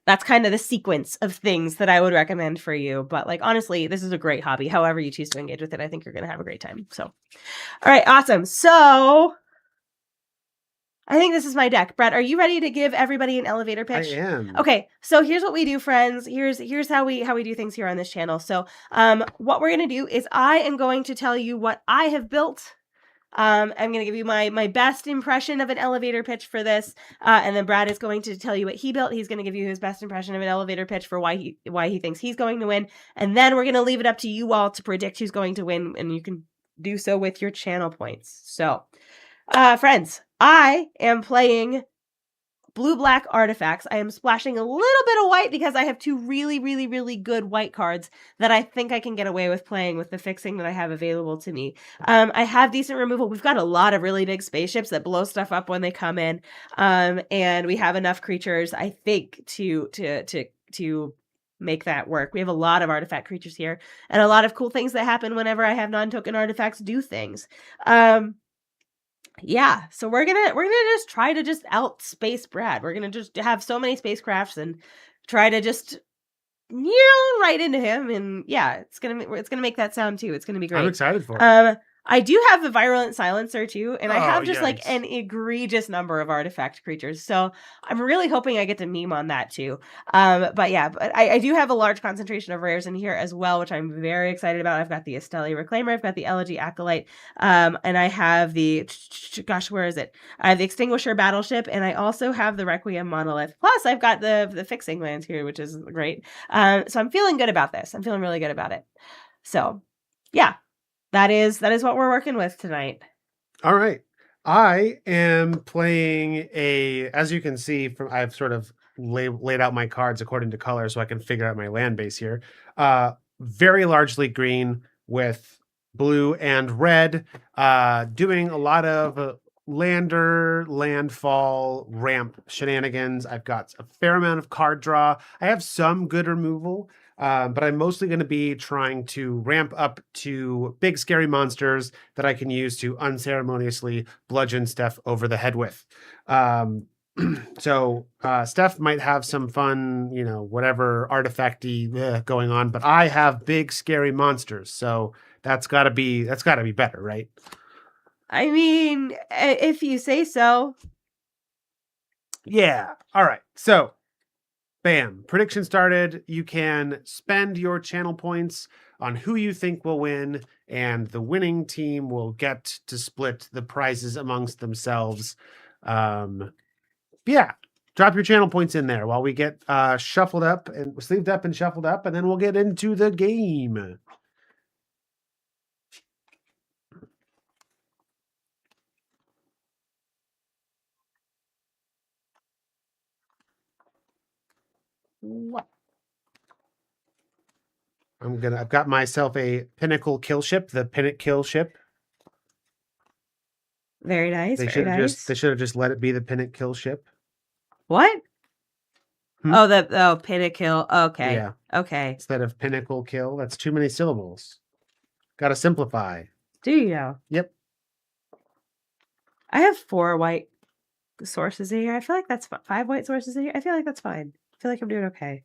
that's kind of the sequence of things that I would recommend for you. But like, honestly, this is a great hobby. However you choose to engage with it, I think you're going to have a great time. So, all right, awesome. So I think this is my deck. Brett, are you ready to give everybody an elevator pitch? I am. Okay, so here's what we do, friends. Here's how we do things here on this channel. So, what we're gonna do is I am going to tell you what I have built. I'm gonna give you my best impression of an elevator pitch for this, and then Brad is going to tell you what he built. He's gonna give you his best impression of an elevator pitch for why he thinks he's going to win, and then we're gonna leave it up to you all to predict who's going to win, and you can do so with your channel points. So, friends, I am playing blue-black artifacts. I am splashing a little bit of white because I have 2 really, really, really good white cards that I think I can get away with playing with the fixing that I have available to me. I have decent removal. We've got a lot of really big spaceships that blow stuff up when they come in, and we have enough creatures, I think, to make that work. We have a lot of artifact creatures here, and a lot of cool things that happen whenever I have non-token artifacts do things. Yeah, so we're gonna just try to just outspace Brad. We're gonna just have so many spacecrafts and try to just right into him, and yeah, it's gonna make that sound too. It's gonna be great. I'm excited for it. I do have a virulent silencer too, and I have just like yikes. an egregious number of artifact creatures. So I'm really hoping I get to meme on that too. But yeah, but I do have a large concentration of rares in here as well, which I'm very excited about. I've got the Esteli Reclaimer, I've got the Elegy Acolyte, and I have the where is it? I have the Extinguisher Battleship, and I also have the Requiem Monolith. Plus, I've got the fixing lands here, which is great. So I'm feeling good about this. I'm feeling really good about it. So yeah. That is what we're working with tonight. All right. I am playing as you can see, I've sort of laid out my cards according to color so I can figure out my land base here. Very largely green with blue and red, doing a lot of landfall, ramp shenanigans. I've got a fair amount of card draw. I have some good removal. But I'm mostly going to be trying to ramp up to big scary monsters that I can use to unceremoniously bludgeon Steph over the head with. So Steph might have some fun, whatever artifacty going on, but I have big scary monsters, so that's got to be better, right? I mean, if you say so. Yeah. All right. So bam, prediction started. You can spend your channel points on who you think will win, and the winning team will get to split the prizes amongst themselves. Yeah, drop your channel points in there while we get shuffled up and sleeved up and shuffled up, and then we'll get into the game. What? I've got myself a Pinnacle kill ship, the Pinnacle kill ship. Very nice. They should have just let it be the Pinnacle kill ship. What? Oh, Pinnacle. Okay. Yeah. Okay. Instead of Pinnacle kill, that's too many syllables. Got to simplify. Do you know? Yep. I have 4 white sources in here. I feel like that's 5 white sources in here. I feel like that's fine. I feel like I'm doing okay.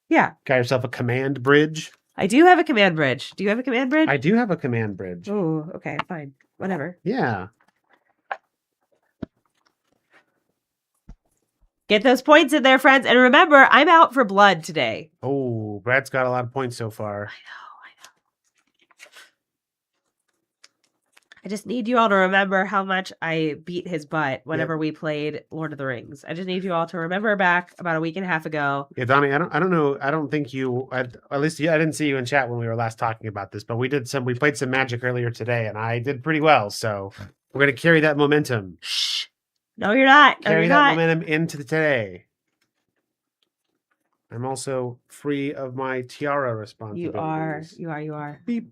Yeah. Got yourself a command bridge? I do have a command bridge. Do you have a command bridge? I do have a command bridge. Oh, okay, fine. Whatever. Yeah. Get those points in there, friends. And remember, I'm out for blood today. Oh, Brad's got a lot of points so far. I know. I just need you all to remember how much I beat his butt whenever Yep. we played Lord of the Rings. I just need you all to remember back about a week and a half ago. Yeah, Donnie, I don't know. I don't think you, at least I didn't see you in chat when we were last talking about this, but we played some Magic earlier today and I did pretty well. So we're going to carry that momentum. Shh. No, you're not. No, Carry you're that not. momentum into today. I'm also free of my tiara responsibilities. You are. Beep.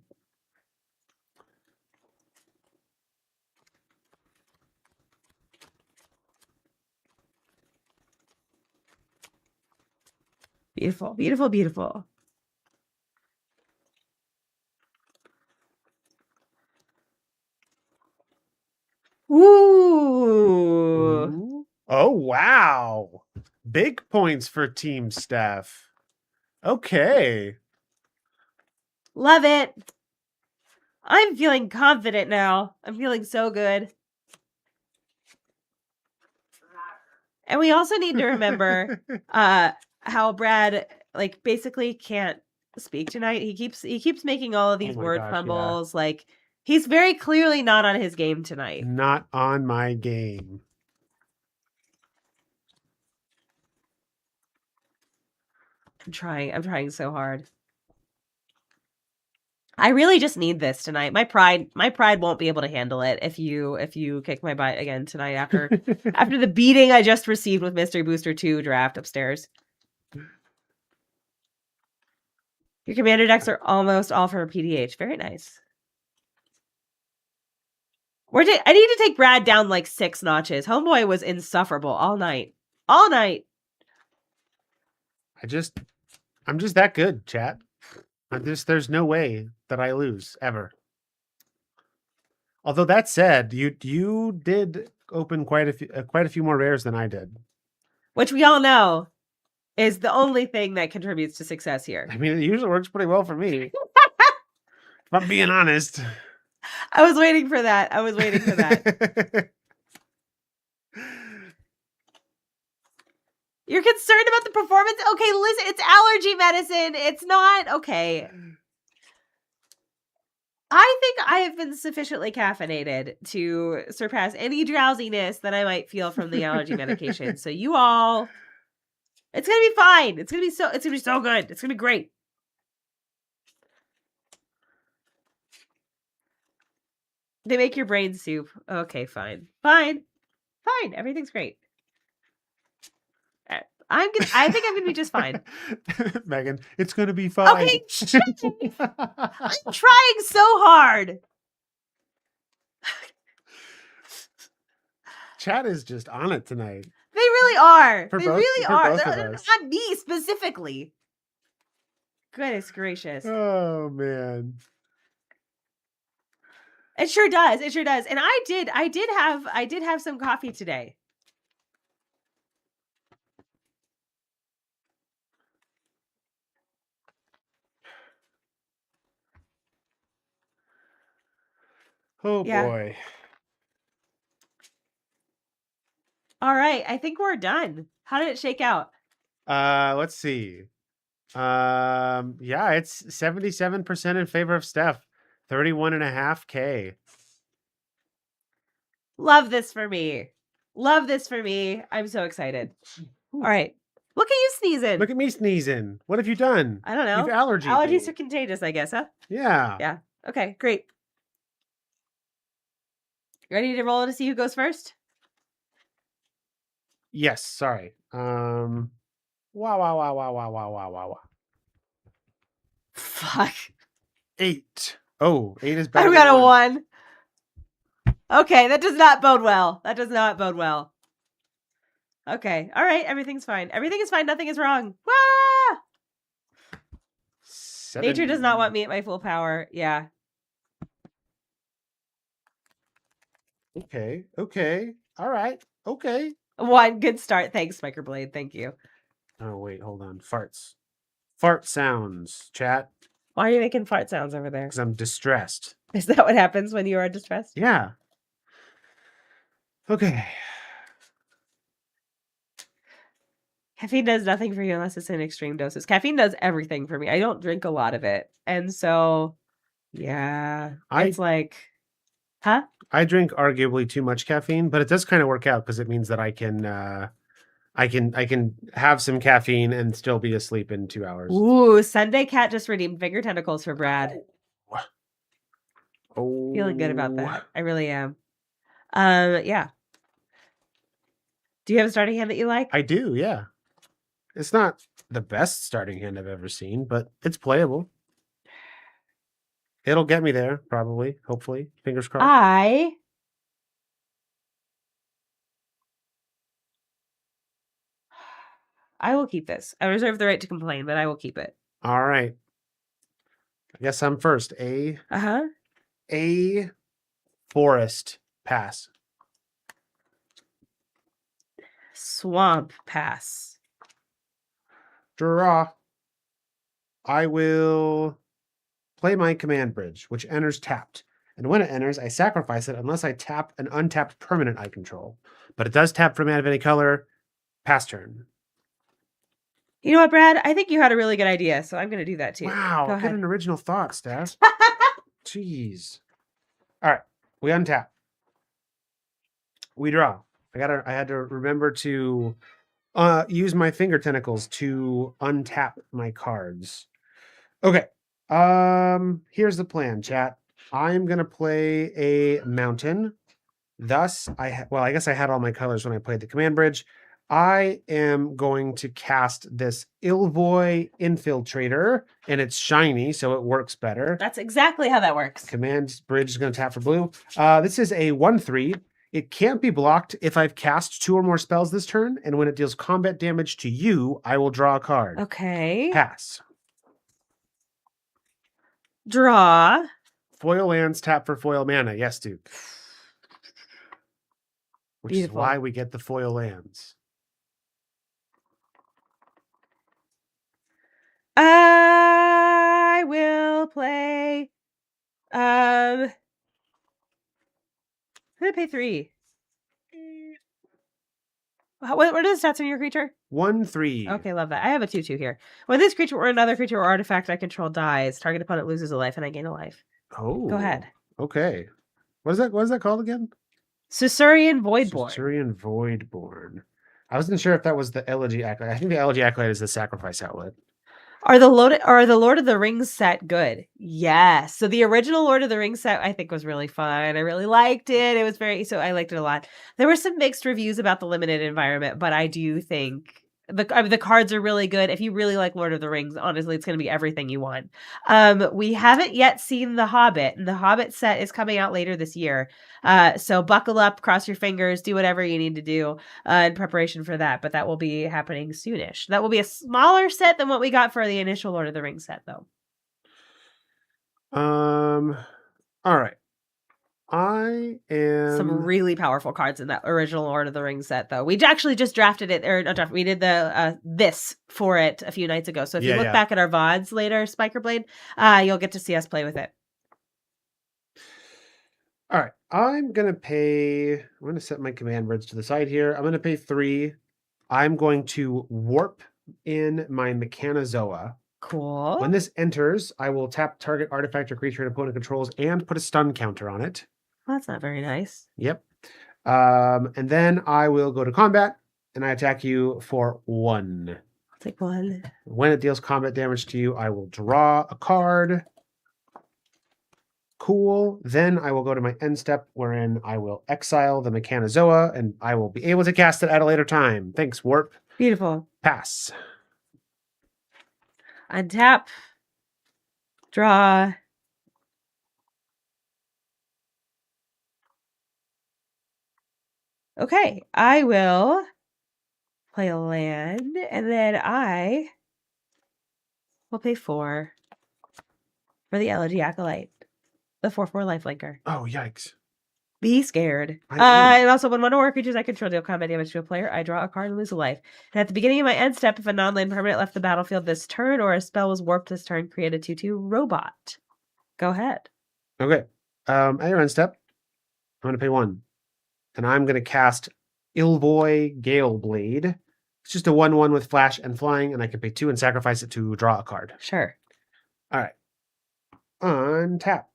Beautiful, beautiful, beautiful. Ooh. Oh, wow. Big points for Team Steph. Okay. Love it. I'm feeling confident now. I'm feeling so good. And we also need to remember how Brad like basically can't speak tonight. He keeps making all of these word fumbles. Yeah. Like he's very clearly not on his game tonight. Not on my game. I'm trying so hard. I really just need this tonight. My pride won't be able to handle it if you kick my butt again tonight after after the beating I just received with Mystery Booster 2 draft upstairs. Your commander decks are almost all for PDH. Very nice. I need to take Brad down like 6 notches. Homeboy was insufferable all night. All night. I'm just that good, chat. There's no way that I lose ever. Although that said, you did open quite a few more rares than I did, which we all know is the only thing that contributes to success here. I mean, it usually works pretty well for me. If I'm being honest. I was waiting for that. You're concerned about the performance? Okay, listen, it's allergy medicine. It's not okay. I think I have been sufficiently caffeinated to surpass any drowsiness that I might feel from the allergy medication. So you all, it's gonna be fine. It's gonna be so good. It's gonna be great. They make your brain soup. Okay, fine. Everything's great. I think I'm gonna be just fine. Megan, it's gonna be fine. Okay, I'm trying so hard. Chat is just on it tonight. They really are. They're not me specifically. Goodness gracious. Oh man. It sure does. And I did have some coffee today. Oh boy. All right, I think we're done. How did it shake out? Let's see. Yeah, it's 77% in favor of Steph. 31.5K. Love this for me. I'm so excited. All right. Look at you sneezing. Look at me sneezing. What have you done? I don't know. You've Allergies are contagious, I guess, huh? Yeah. Yeah. Okay, great. Ready to roll to see who goes first? Yes, sorry. Wow. Fuck. 8. Oh, 8 is better. I've got a 1. Okay, that does not bode well. Okay. All right, everything's fine. Everything is fine. Nothing is wrong. Wah! 7. Nature does not want me at my full power. Yeah. Okay. All right. Okay. 1. Good start. Thanks, Microblade. Thank you. Oh, wait. Hold on. Farts. Fart sounds, chat. Why are you making fart sounds over there? Because I'm distressed. Is that what happens when you are distressed? Yeah. Okay. Caffeine does nothing for you unless it's in extreme doses. Caffeine does everything for me. I don't drink a lot of it. And so, yeah, it's like... Huh? I drink arguably too much caffeine, but it does kind of work out because it means that I can have some caffeine and still be asleep in 2 hours. Ooh, Sunday Cat just redeemed finger tentacles for Brad. Oh. Feeling good about that. I really am. Yeah. Do you have a starting hand that you like? I do, yeah. It's not the best starting hand I've ever seen, but it's playable. It'll get me there, probably, hopefully. Fingers crossed. I will keep this. I reserve the right to complain, but I will keep it. All right. I guess I'm first. A forest pass. Swamp pass. Draw. I will play my command bridge, which enters tapped. And when it enters, I sacrifice it unless I tap an untapped permanent I control. But it does tap for mana of any color. Pass turn. You know what, Brad? I think you had a really good idea, so I'm going to do that too. Wow, Go get ahead. an original thought, Stas. Jeez. All right, we untap. We draw. I had to remember to use my finger tentacles to untap my cards. Okay. Here's the plan, chat. I'm gonna play a mountain. Thus, I guess I had all my colors when I played the command bridge. I am going to cast this Ilvoy Infiltrator, and it's shiny, so it works better. That's exactly how that works. Command bridge is going to tap for blue. This is a 1/3. It can't be blocked if I've cast 2 or more spells this turn, and when it deals combat damage to you, I will draw a card. Okay. Pass. Draw. Foil lands tap for foil mana. Yes, Duke. Which Beautiful. is why we get the foil lands. I will play. I'm gonna pay 3. What are the stats on your creature? 1/3. Okay, love that. I have a 2/2 here. When this creature or another creature or artifact I control dies, target opponent loses a life and I gain a life. Oh. Go ahead. Okay. What is that called again? Susurian Voidborn. Susurian Voidborn. I wasn't sure if that was the Elegy Acolyte. I think the Elegy Acolyte is the sacrifice outlet. Are the Lord of the Rings set good? Yes. So the original Lord of the Rings set I think was really fun. I really liked it. It was I liked it a lot. There were some mixed reviews about the limited environment, but I do think the cards are really good. If you really like Lord of the Rings, honestly, it's going to be everything you want. We haven't yet seen The Hobbit, and the Hobbit set is coming out later this year. So buckle up, cross your fingers, do whatever you need to do in preparation for that. But that will be happening soonish. That will be a smaller set than what we got for the initial Lord of the Rings set, though. All right. I am some really powerful cards in that original Lord of the Rings set, though. We actually just drafted it, or not drafted, we did the this for it a few nights ago. So if you look back at our VODs later, Spiker Blade, you'll get to see us play with it. All right. I'm going to set my command bridge to the side here. I'm going to pay 3. I'm going to warp in my Mechanozoa. Cool. When this enters, I will tap target artifact or creature an opponent controls and put a stun counter on it. Well, that's not very nice. Yep. And then I will go to combat, and I attack you for 1. I'll take 1. When it deals combat damage to you, I will draw a card. Cool. Then I will go to my end step, wherein I will exile the Mechanozoa, and I will be able to cast it at a later time. Thanks, Warp. Beautiful. Pass. Untap. Draw. Okay, I will play a land, and then I will pay 4 for the Elegy Acolyte, the 4/4 lifelinker. Oh, yikes. Be scared. And also, when one or more creatures I control deal combat damage to a player, I draw a card and lose a life. And at the beginning of my end step, if a non-land permanent left the battlefield this turn or a spell was warped this turn, create a 2/2 robot. Go ahead. Okay. At your end step, I'm going to pay 1. And I'm going to cast Ilvoy Galeblade. It's just a 1/1 with flash and flying, and I can pay 2 and sacrifice it to draw a card. Sure. All right. Untap.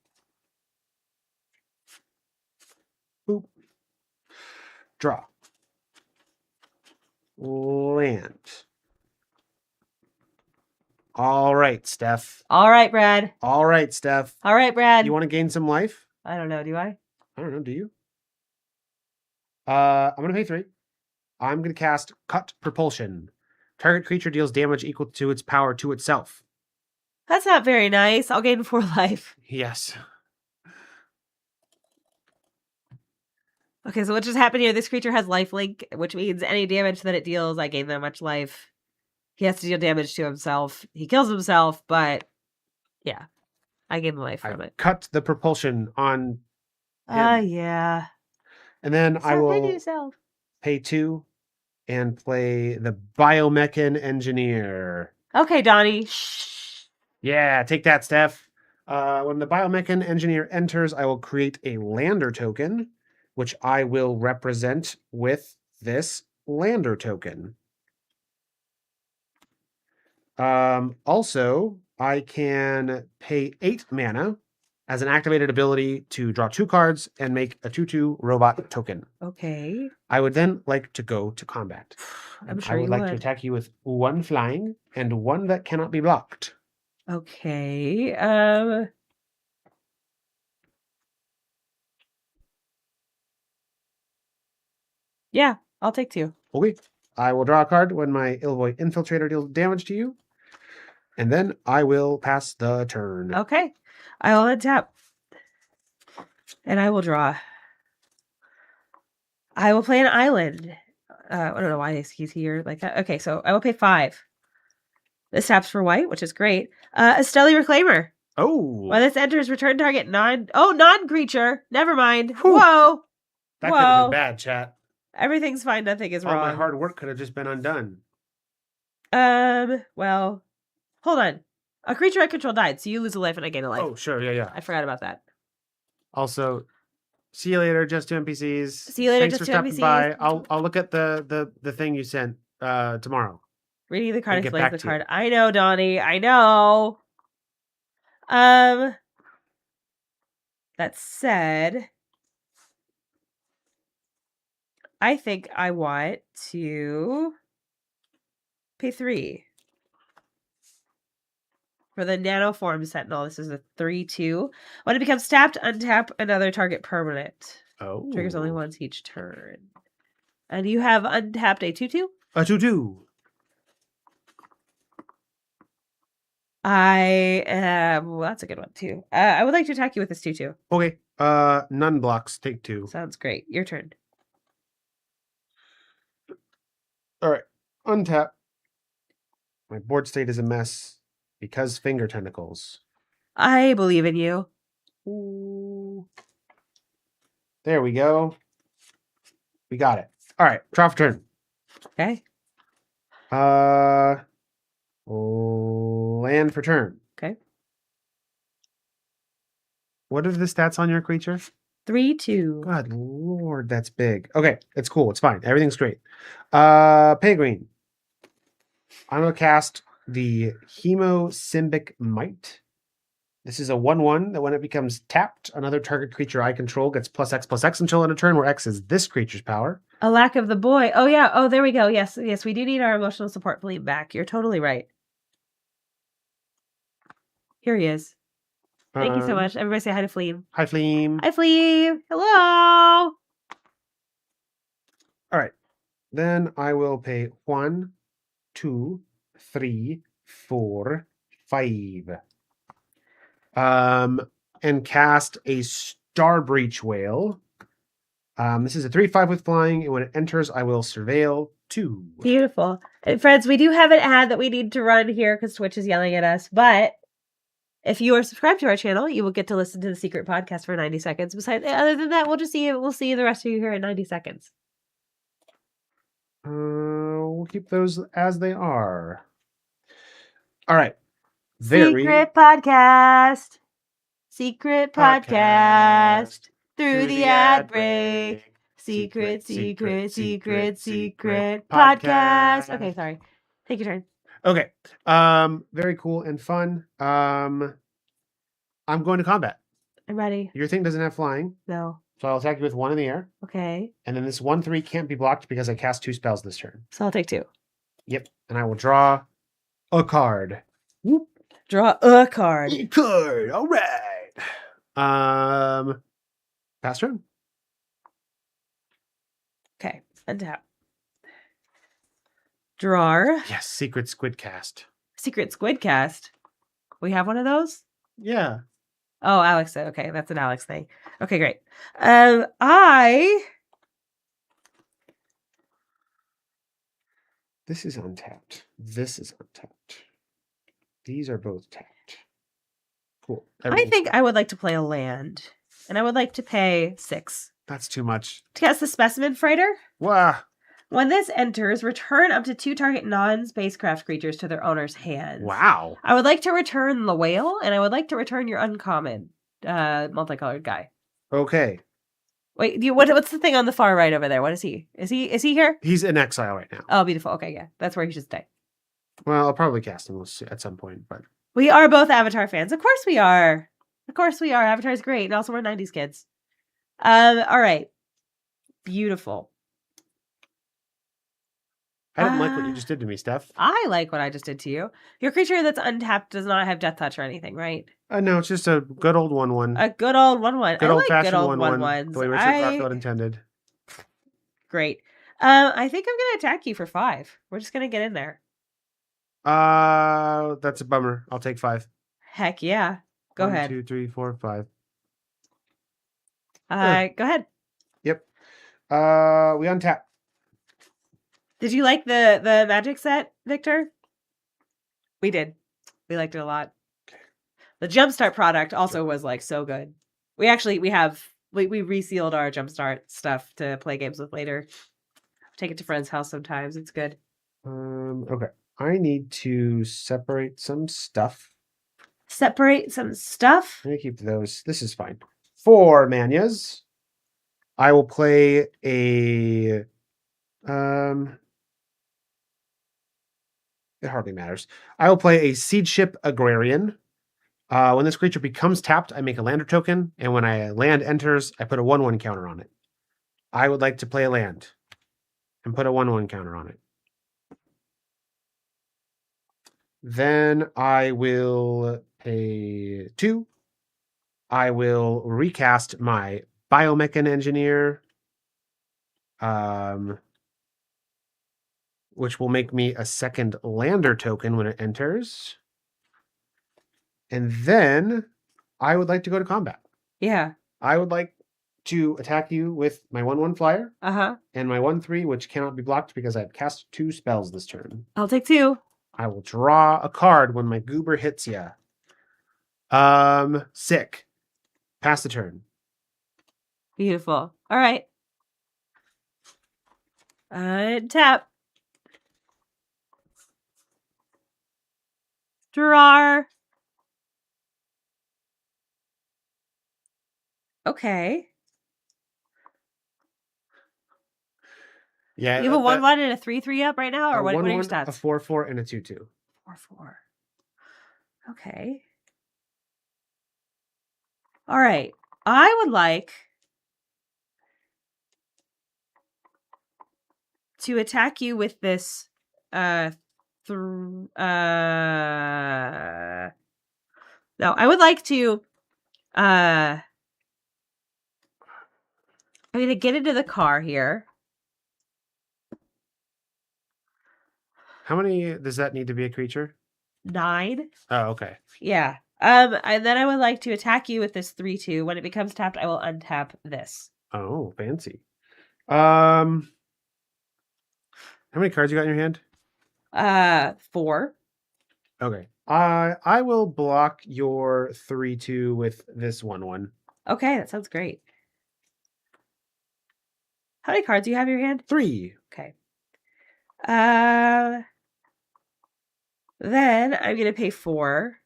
Boop. Draw. Land. All right, Steph. All right, Brad. All right, Steph. All right, Brad. You want to gain some life? I don't know. Do I? I don't know. Do you? I'm going to pay 3. I'm going to cast Cut Propulsion. Target creature deals damage equal to its power to itself. That's not very nice. I'll gain 4 life. Yes. Okay, so what just happened here? This creature has lifelink, which means any damage that it deals, I gain that much life. He has to deal damage to himself. He kills himself, but yeah, I gain life from it. Cut the propulsion on yeah. And then Stop I will hitting yourself. pay 2 and play the Biomechan Engineer. Okay, Donnie. Shh. Yeah, take that, Steph. When the Biomechan Engineer enters, I will create a lander token, which I will represent with this lander token. Also, I can pay 8 mana as an activated ability to draw 2 cards and make a 2/2 robot token. Okay. I would then like to go to combat. I'm sure I would you like to would. attack you with 1 flying and 1 that cannot be blocked. Okay. Yeah, I'll take 2. Okay. I will draw a card when my Illvoy Infiltrator deals damage to you. And then I will pass the turn. Okay. I will untap. And I will draw. I will play an island. I don't know why he's here like that. Okay, so I will pay 5. This taps for white, which is great. A Stelly Reclaimer. Oh. When this enters, return target non-creature. Never mind. Whew. Whoa. That could have been bad, chat. Everything's fine. Nothing is wrong. All my hard work could have just been undone. Well, hold on. A creature I control died, so you lose a life and I gain a life. Oh, sure. Yeah. I forgot about that. Also, see you later, Just 2 NPCs. See you later, Thanks Just for 2 stopping NPCs. by. I'll look at the thing you sent tomorrow. Reading the card And get explains back the to you. card. I know, Donnie. I know. That said, I think I want to pay 3 for the Nanoform Sentinel. This is a 3/2. When it becomes tapped, untap another target permanent. Oh. Triggers only once each turn. And you have untapped a 2/2? A 2/2. Well, that's a good one too. I would like to attack you with this 2/2. Okay. None blocks. Take 2. Sounds great. Your turn. All right. Untap. My board state is a mess because finger tentacles. I believe in you. Ooh. There we go. We got it. All right. Draw for turn. Okay. Land for turn. Okay. What are the stats on your creature? 3/2. God lord, that's big. Okay, it's cool. It's fine. Everything's great. Pay green. I'm gonna cast the Hemosymbic Might. This is a 1/1 that when it becomes tapped, another target creature I control gets +X/+X until end of turn, where X is this creature's power. A lack of the boy. Oh yeah. Oh, there we go. Yes, we do need our emotional support Fleet back. You're totally right. Here he is. Thank you so much. Everybody say hi to Fleem. Hi, Fleem. Hi, Fleem. Hello. All right. Then I will pay 1, 2, 3, 4, 5. And cast a Starbreach Whale. This is a 3/5 with flying, and when it enters, I will surveil 2. Beautiful. And friends, we do have an ad that we need to run here because Twitch is yelling at us. But if you are subscribed to our channel, you will get to listen to the secret podcast for 90 seconds. Besides, other than that, we'll see the rest of you here in 90 seconds. We'll keep those as they are. All right. Secret podcast. Secret podcast. Through the ad break. Secret podcast. Okay, sorry. Take your turn. Okay. Very cool and fun. I'm going to combat. I'm ready. Your thing doesn't have flying. No. So I'll attack you with 1 in the air. Okay. And then this 1/3 can't be blocked because I cast 2 spells this turn. So I'll take 2. Yep. And I will draw a card. Whoop. Draw a card. A card. All right. Pass turn. Okay. Untap. Drawer. Yes, Secret Squid Cast. Secret Squid Cast. We have one of those? Yeah. Oh, Alex. Okay, that's an Alex thing. Okay, great. This is untapped. This is untapped. These are both tapped. Cool. I think I would like to play a land, and I would like to pay 6. That's too much. To cast the Specimen Freighter. Wow. When this enters, return up to 2 target non-spacecraft creatures to their owner's hands. Wow. I would like to return the whale, and I would like to return your uncommon multicolored guy. Okay. Wait, what's the thing on the far right over there? What is he? Is he here? He's in exile right now. Oh, beautiful. Okay, yeah. That's where he should stay. Well, I'll probably cast him at some point, but We are both Avatar fans. Of course we are. Of course we are. Avatar's great. And also we're 90s kids. All right. Beautiful. I don't like what you just did to me, Steph. I like what I just did to you. Your creature that's untapped does not have death touch or anything, right? No, it's just a good old 1/1. A good old 1/1. Good I old like fashioned good old 1/1. 1/1s. The way Richard Garfield intended. Great. I think I'm gonna attack you for 5. We're just gonna get in there. That's a bummer. I'll take 5. Heck yeah. Go ahead. 1, 2, 3, 4, 5. Go ahead. Yep. We untap. Did you like the magic set, Victor? We did. We liked it a lot. The Jumpstart product also was like so good. We resealed our Jumpstart stuff to play games with later. Take it to friends' house sometimes. It's good. Okay. I need to separate some stuff. Separate some stuff? I'm gonna keep those. This is fine. 4 Manyas. I will play a it hardly matters. I will play a Seed Ship Agrarian. When this creature becomes tapped, I make a lander token, and when a land enters, I put a 1/1 counter on it. I would like to play a land and put a 1/1 counter on it. Then I will pay 2. I will recast my Biomechan Engineer, which will make me a second lander token when it enters. And then I would like to go to combat. Yeah. I would like to attack you with my 1/1 flyer. Uh-huh. And my 1/3, which cannot be blocked because I've cast 2 spells this turn. I'll take 2. I will draw a card when my goober hits ya. Sick. Pass the turn. Beautiful. All right. Tap. Drawer. Okay. Yeah. You have a 1/1 and a 3/3 up right now, or what are your stats? A 4/4 and a 2/2. 4/4. Okay. All right. I would like to attack you with this no, I would like to I'm going to get into the car here. How many does that need to be a creature? 9. Oh, okay. Yeah. And then I would like to attack you with this 3/2. When it becomes tapped, I will untap this. Oh, fancy. How many cards you got in your hand? 4. Okay. I will block your 3/2 with this 1/1. Okay, that sounds great. How many cards do you have in your hand? 3. Okay. Then I'm going to pay 4.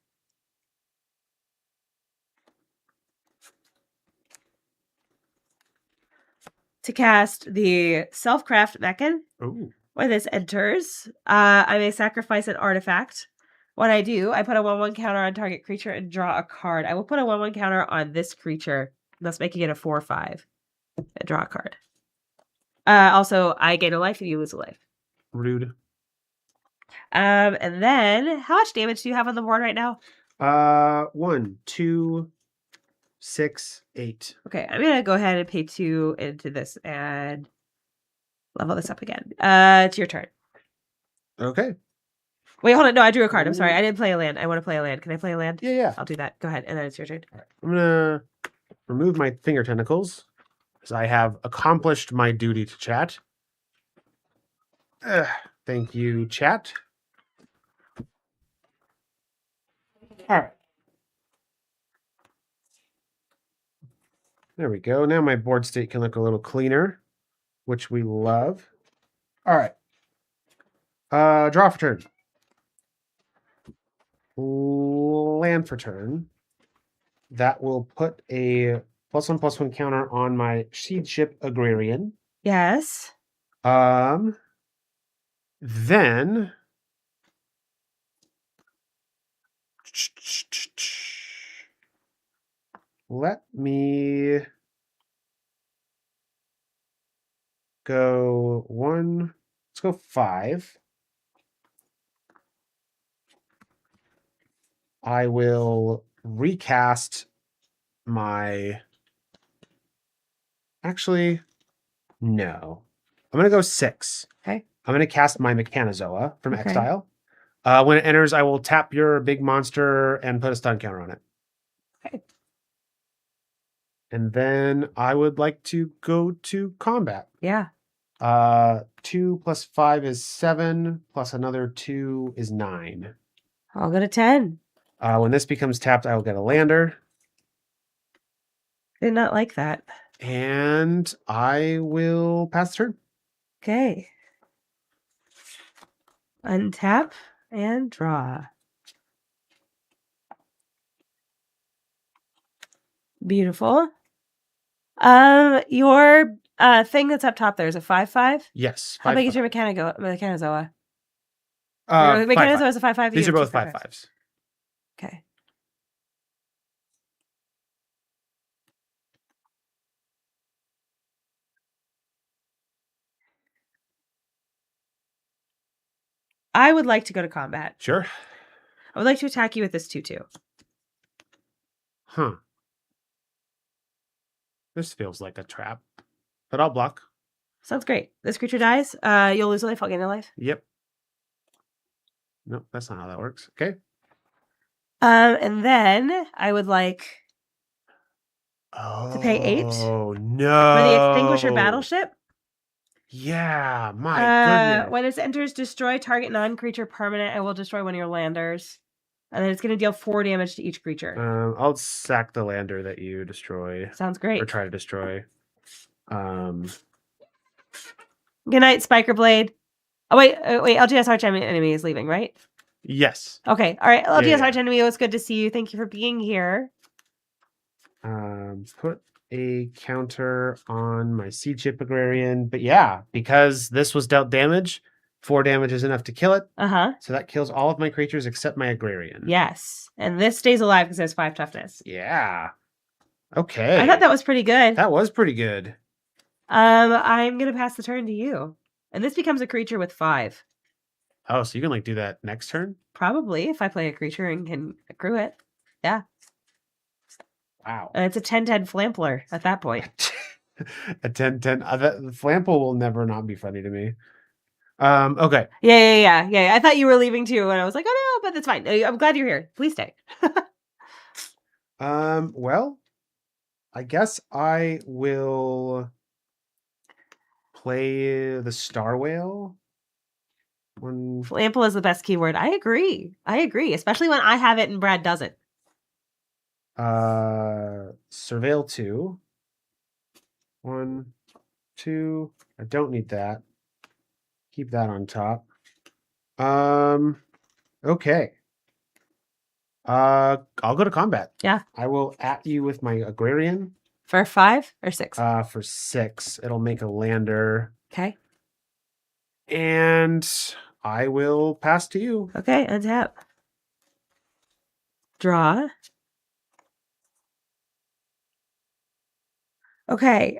To cast the Self-Craft Mechan. Ooh. When this enters, I may sacrifice an artifact. When I do, I put a 1/1 counter on target creature and draw a card. I will put a 1/1 counter on this creature, thus making it a 4/5. Draw a card. Also, I gain a life and you lose a life. Rude. And then, how much damage do you have on the board right now? 1, 2, 6, 8. Okay, I'm gonna go ahead and pay 2 into this and level this up again. It's your turn. Okay. Wait, hold on. No, I drew a card. I'm sorry. I didn't play a land. I want to play a land. Can I play a land? Yeah. I'll do that. Go ahead. And then it's your turn. All right. I'm gonna remove my finger tentacles because I have accomplished my duty to chat. Thank you, chat. All right. There we go. Now my board state can look a little cleaner, which we love. All right. Draw for turn. Land for turn. That will put a +1/+1 counter on my seed ship Agrarian. Yes. Then let me go 1. Let's go 5. I will recast my. Actually, no. I'm going to go 6. Okay. I'm going to cast my Mechanozoa from Okay. Exile. When it enters, I will tap your big monster and put a stun counter on it. Okay. And then I would like to go to combat. Yeah. 2 + 5 is 7, plus another 2 is 9. I'll go to 10. When this becomes tapped, I will get a lander. Did not like that. And I will pass the turn. Okay. Untap and draw. Beautiful. Your thing that's up top there is a 5/5. Yes. How 5, big is 5. your Mechanozoa? Your Mechanozoa is a 5/5. These are both 5/5s. Okay. I would like to go to combat. Sure. I would like to attack you with this 2/2. Huh. This feels like a trap. But I'll block. Sounds great. This creature dies. You'll lose a life. I'll gain a life. Yep. Nope, that's not how that works. Okay. And then I would like to pay 8. Oh, no. For the Extinguisher Battleship. Yeah, my goodness. When it enters, destroy target non-creature permanent. I will destroy one of your landers. And then it's going to deal 4 damage to each creature. I'll sack the lander that you destroy. Sounds great. Or try to destroy. Good night, Spiker Blade. Oh, wait. LGS Arch Enemy is leaving, right? Yes. Okay. All right. LGS Yeah. Arch Enemy, it was good to see you. Thank you for being here. Put a counter on my Seed Ship Agrarian. But yeah, because this was dealt damage, 4 damage is enough to kill it. Uh-huh. So that kills all of my creatures except my Agrarian. Yes. And this stays alive because it has 5 toughness. Yeah. Okay. I thought that was pretty good. That was pretty good. I'm going to pass the turn to you. And this becomes a creature with 5. Oh, so you can like do that next turn? Probably, if I play a creature and can accrue it. Yeah. Wow. And it's a 10/10 Flampler at that point. A 10/10. Flample will never not be funny to me. Okay. Yeah. I thought you were leaving too, and I was like, oh no, but that's fine. I'm glad you're here. Please stay. Well, I guess I will play the Star Whale. Flample is the best keyword. I agree, especially when I have it and Brad doesn't. Surveil 2. 1, 2. I don't need that. Keep that on top. Okay. I'll go to combat. Yeah. I will at you with my Agrarian. For 5 or 6? For 6. It'll make a lander. Okay. And I will pass to you. Okay, untap. Draw. Okay.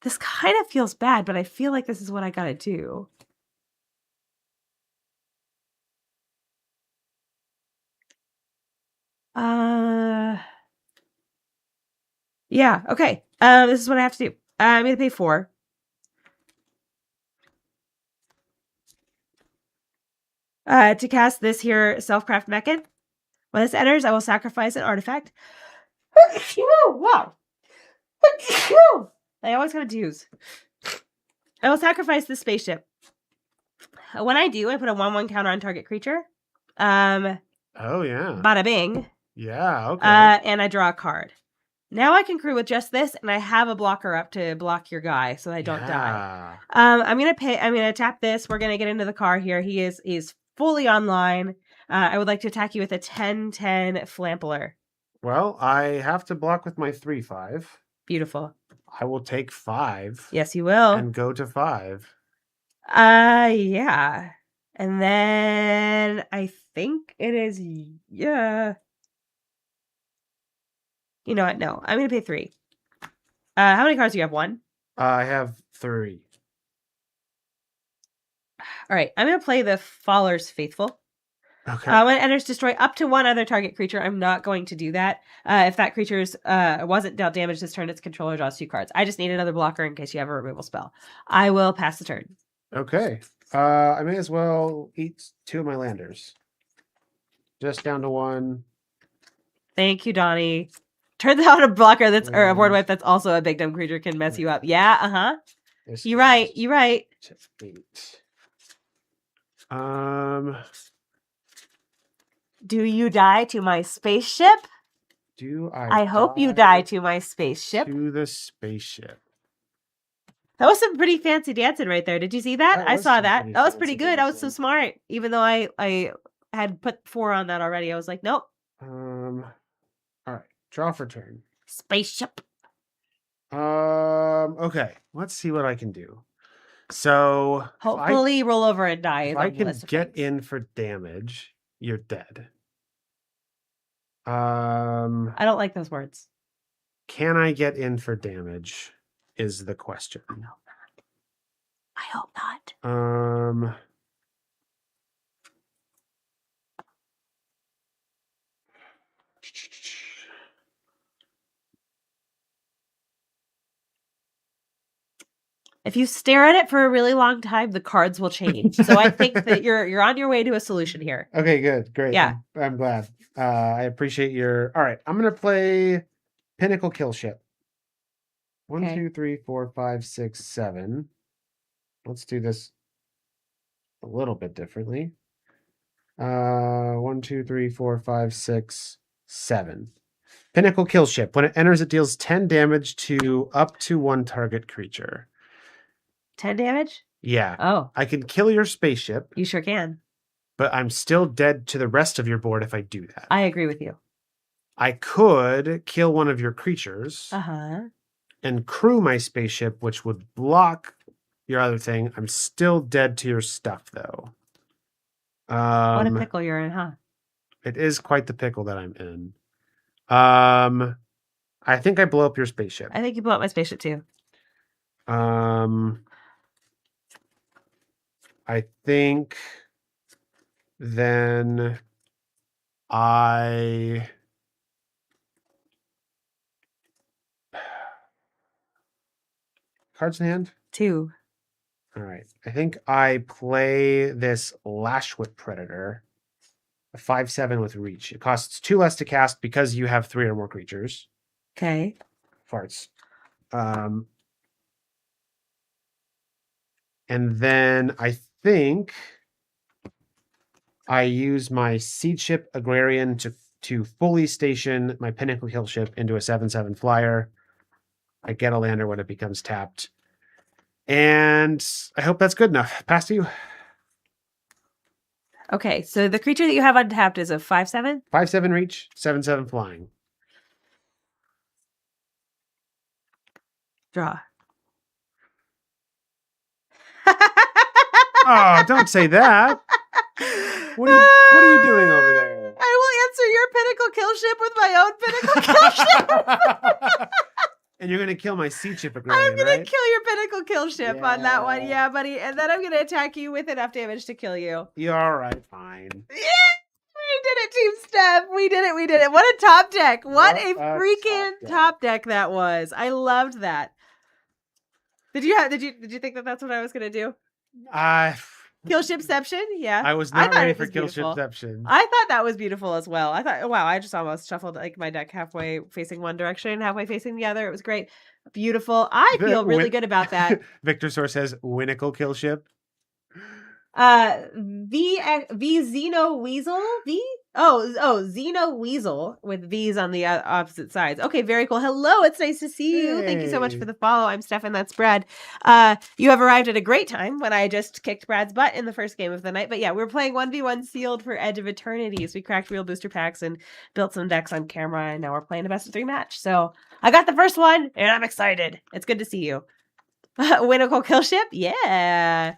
This kind of feels bad, but I feel like this is what I gotta do. Yeah, okay. This is what I have to do. I'm gonna pay 4. To cast this here Selfcraft Mechan. When this enters, I will sacrifice an artifact. Wow. I always gotta use. I will sacrifice this spaceship. When I do, I put a 1/1 counter on target creature. Oh yeah. Bada bing. Yeah, okay. And I draw a card. Now I can crew with just this, and I have a blocker up to block your guy so I don't die. I'm gonna tap this. We're gonna get into the car here. He's fully online. I would like to attack you with a 10/10 Flampler. Well, I have to block with my 3/5. Beautiful. I will take 5. Yes, you will. And go to 5. Yeah. And then I think it is, yeah. You know what? No, I'm going to pay 3. How many cards do you have? 1? I have 3. All right. I'm going to play the Faller's Faithful. Okay. When it enters, destroy up to 1 other target creature. I'm not going to do that. If that creature's wasn't dealt damage this turn, its controller draws 2 cards. I just need another blocker in case you have a removal spell. I will pass the turn. Okay. I may as well eat 2 of my landers. Just down to 1. Thank you, Donnie. Turns out a blocker that's or a board wipe that's also a big dumb creature can mess you up. Yeah, uh-huh. You're right. You're right. 8. Do you die to my spaceship? Do I hope you die to my spaceship. To the spaceship. That was some pretty fancy dancing right there. Did you see that? I saw that. That was pretty good. That was so smart. Even though I had put 4 on that already. I was like, nope. All right. Draw for turn. Spaceship. Okay. Let's see what I can do. So hopefully roll over and die. If I can get in for damage, you're dead. I don't like those words. Can I get in for damage is the question. I hope not. If you stare at it for a really long time, the cards will change. So I think that you're on your way to a solution here. Okay, good. Great. Yeah. I'm glad. I appreciate your... All right. I'm going to play Pinnacle Kill Ship. 1, 2, 3, 4, 5, 6, 7. Let's do this a little bit differently. 1, 2, 3, 4, 5, 6, 7. Pinnacle Kill Ship. When it enters, it deals 10 damage to up to 1 target creature. 10 damage? Yeah. Oh. I can kill your spaceship. You sure can. But I'm still dead to the rest of your board if I do that. I agree with you. I could kill one of your creatures. Uh-huh. And crew my spaceship, which would block your other thing. I'm still dead to your stuff, though. What a pickle you're in, huh? It is quite the pickle that I'm in. I think I blow up your spaceship. I think you blow up my spaceship, too. I think then I... Cards in hand? 2. All right. I think I play this Lashwhip Predator. A 5/7 with reach. It costs 2 less to cast because you have 3 or more creatures. Okay. Farts. And then I think I use my Seed Ship Agrarian to fully station my Pinnacle Kill Ship into a 7/7 flyer. I get a lander when it becomes tapped. And I hope that's good enough. Pass to you. Okay, so the creature that you have untapped is a 5/7? 5/7 reach, 7/7 flying. Draw. Oh, don't say that. What are you doing over there? I will answer your pinnacle kill ship with my own pinnacle kill ship. And you're gonna kill my sea chip I'm Agrarian, gonna right? kill your pinnacle kill ship on that one, Yeah. yeah, buddy. And then I'm gonna attack you with enough damage to kill you. You're all right, fine. Yeah, we did it, Team Steph. We did it. What a top deck! What a freaking top deck that was. I loved that. Did you think that that's what I was gonna do? Kill shipception, yeah. I was not ready for kill beautiful. shipception. I thought that was beautiful as well. I thought, wow, I just almost shuffled like my deck halfway facing one direction, halfway facing the other. It was great, beautiful. I feel really good about that. Victor Source says Winnacle kill ship. V Xeno Weasel Xeno Weasel with V's on the opposite sides. Okay, very cool. Hello, it's nice to see you. Thank you so much for the follow. I'm Stefan, that's Brad. You have arrived at a great time when I just kicked Brad's butt in the first game of the night. But yeah, we're playing 1v1 sealed for Edge of Eternities. We cracked real booster packs and built some decks on camera, and now we're playing a best of 3 match. So I got the first one, and I'm excited. It's good to see you. Winnacle kill ship? Yeah.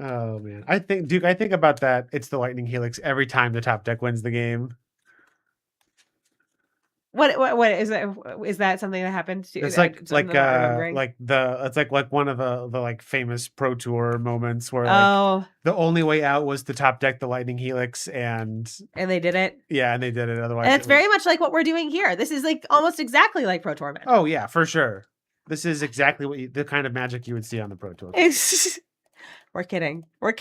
Oh man, I think, Duke, I think about that. It's the Lightning Helix every time the top deck wins the game. What is that? Is that something that happened to? It's like it's like one of the like famous Pro Tour moments where like the only way out was to top deck the Lightning Helix, and they did it. Yeah, and they did it. Otherwise, and it's very much like what we're doing here. This is like almost exactly like Pro Tour Magic. Oh yeah, for sure. This is exactly the kind of magic you would see on the Pro Tour. We're kidding. All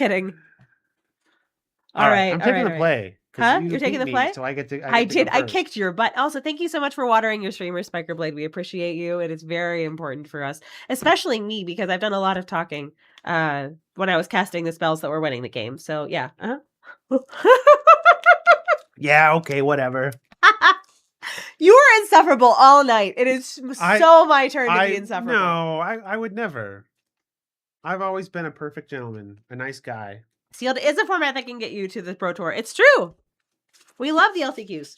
right. I'm taking the play. Huh? You're taking the play? So I get to. I did. I kicked your butt. Also, thank you so much for watering your streamer, Spikerblade. We appreciate you. It is very important for us, especially me, because I've done a lot of talking when I was casting the spells that were winning the game. So yeah. Yeah. Okay. Whatever. You were insufferable all night. It is so my turn to be insufferable. No, I would never. I've always been a perfect gentleman, a nice guy. Sealed is a format that can get you to the Pro Tour. It's true. We love the LCQs.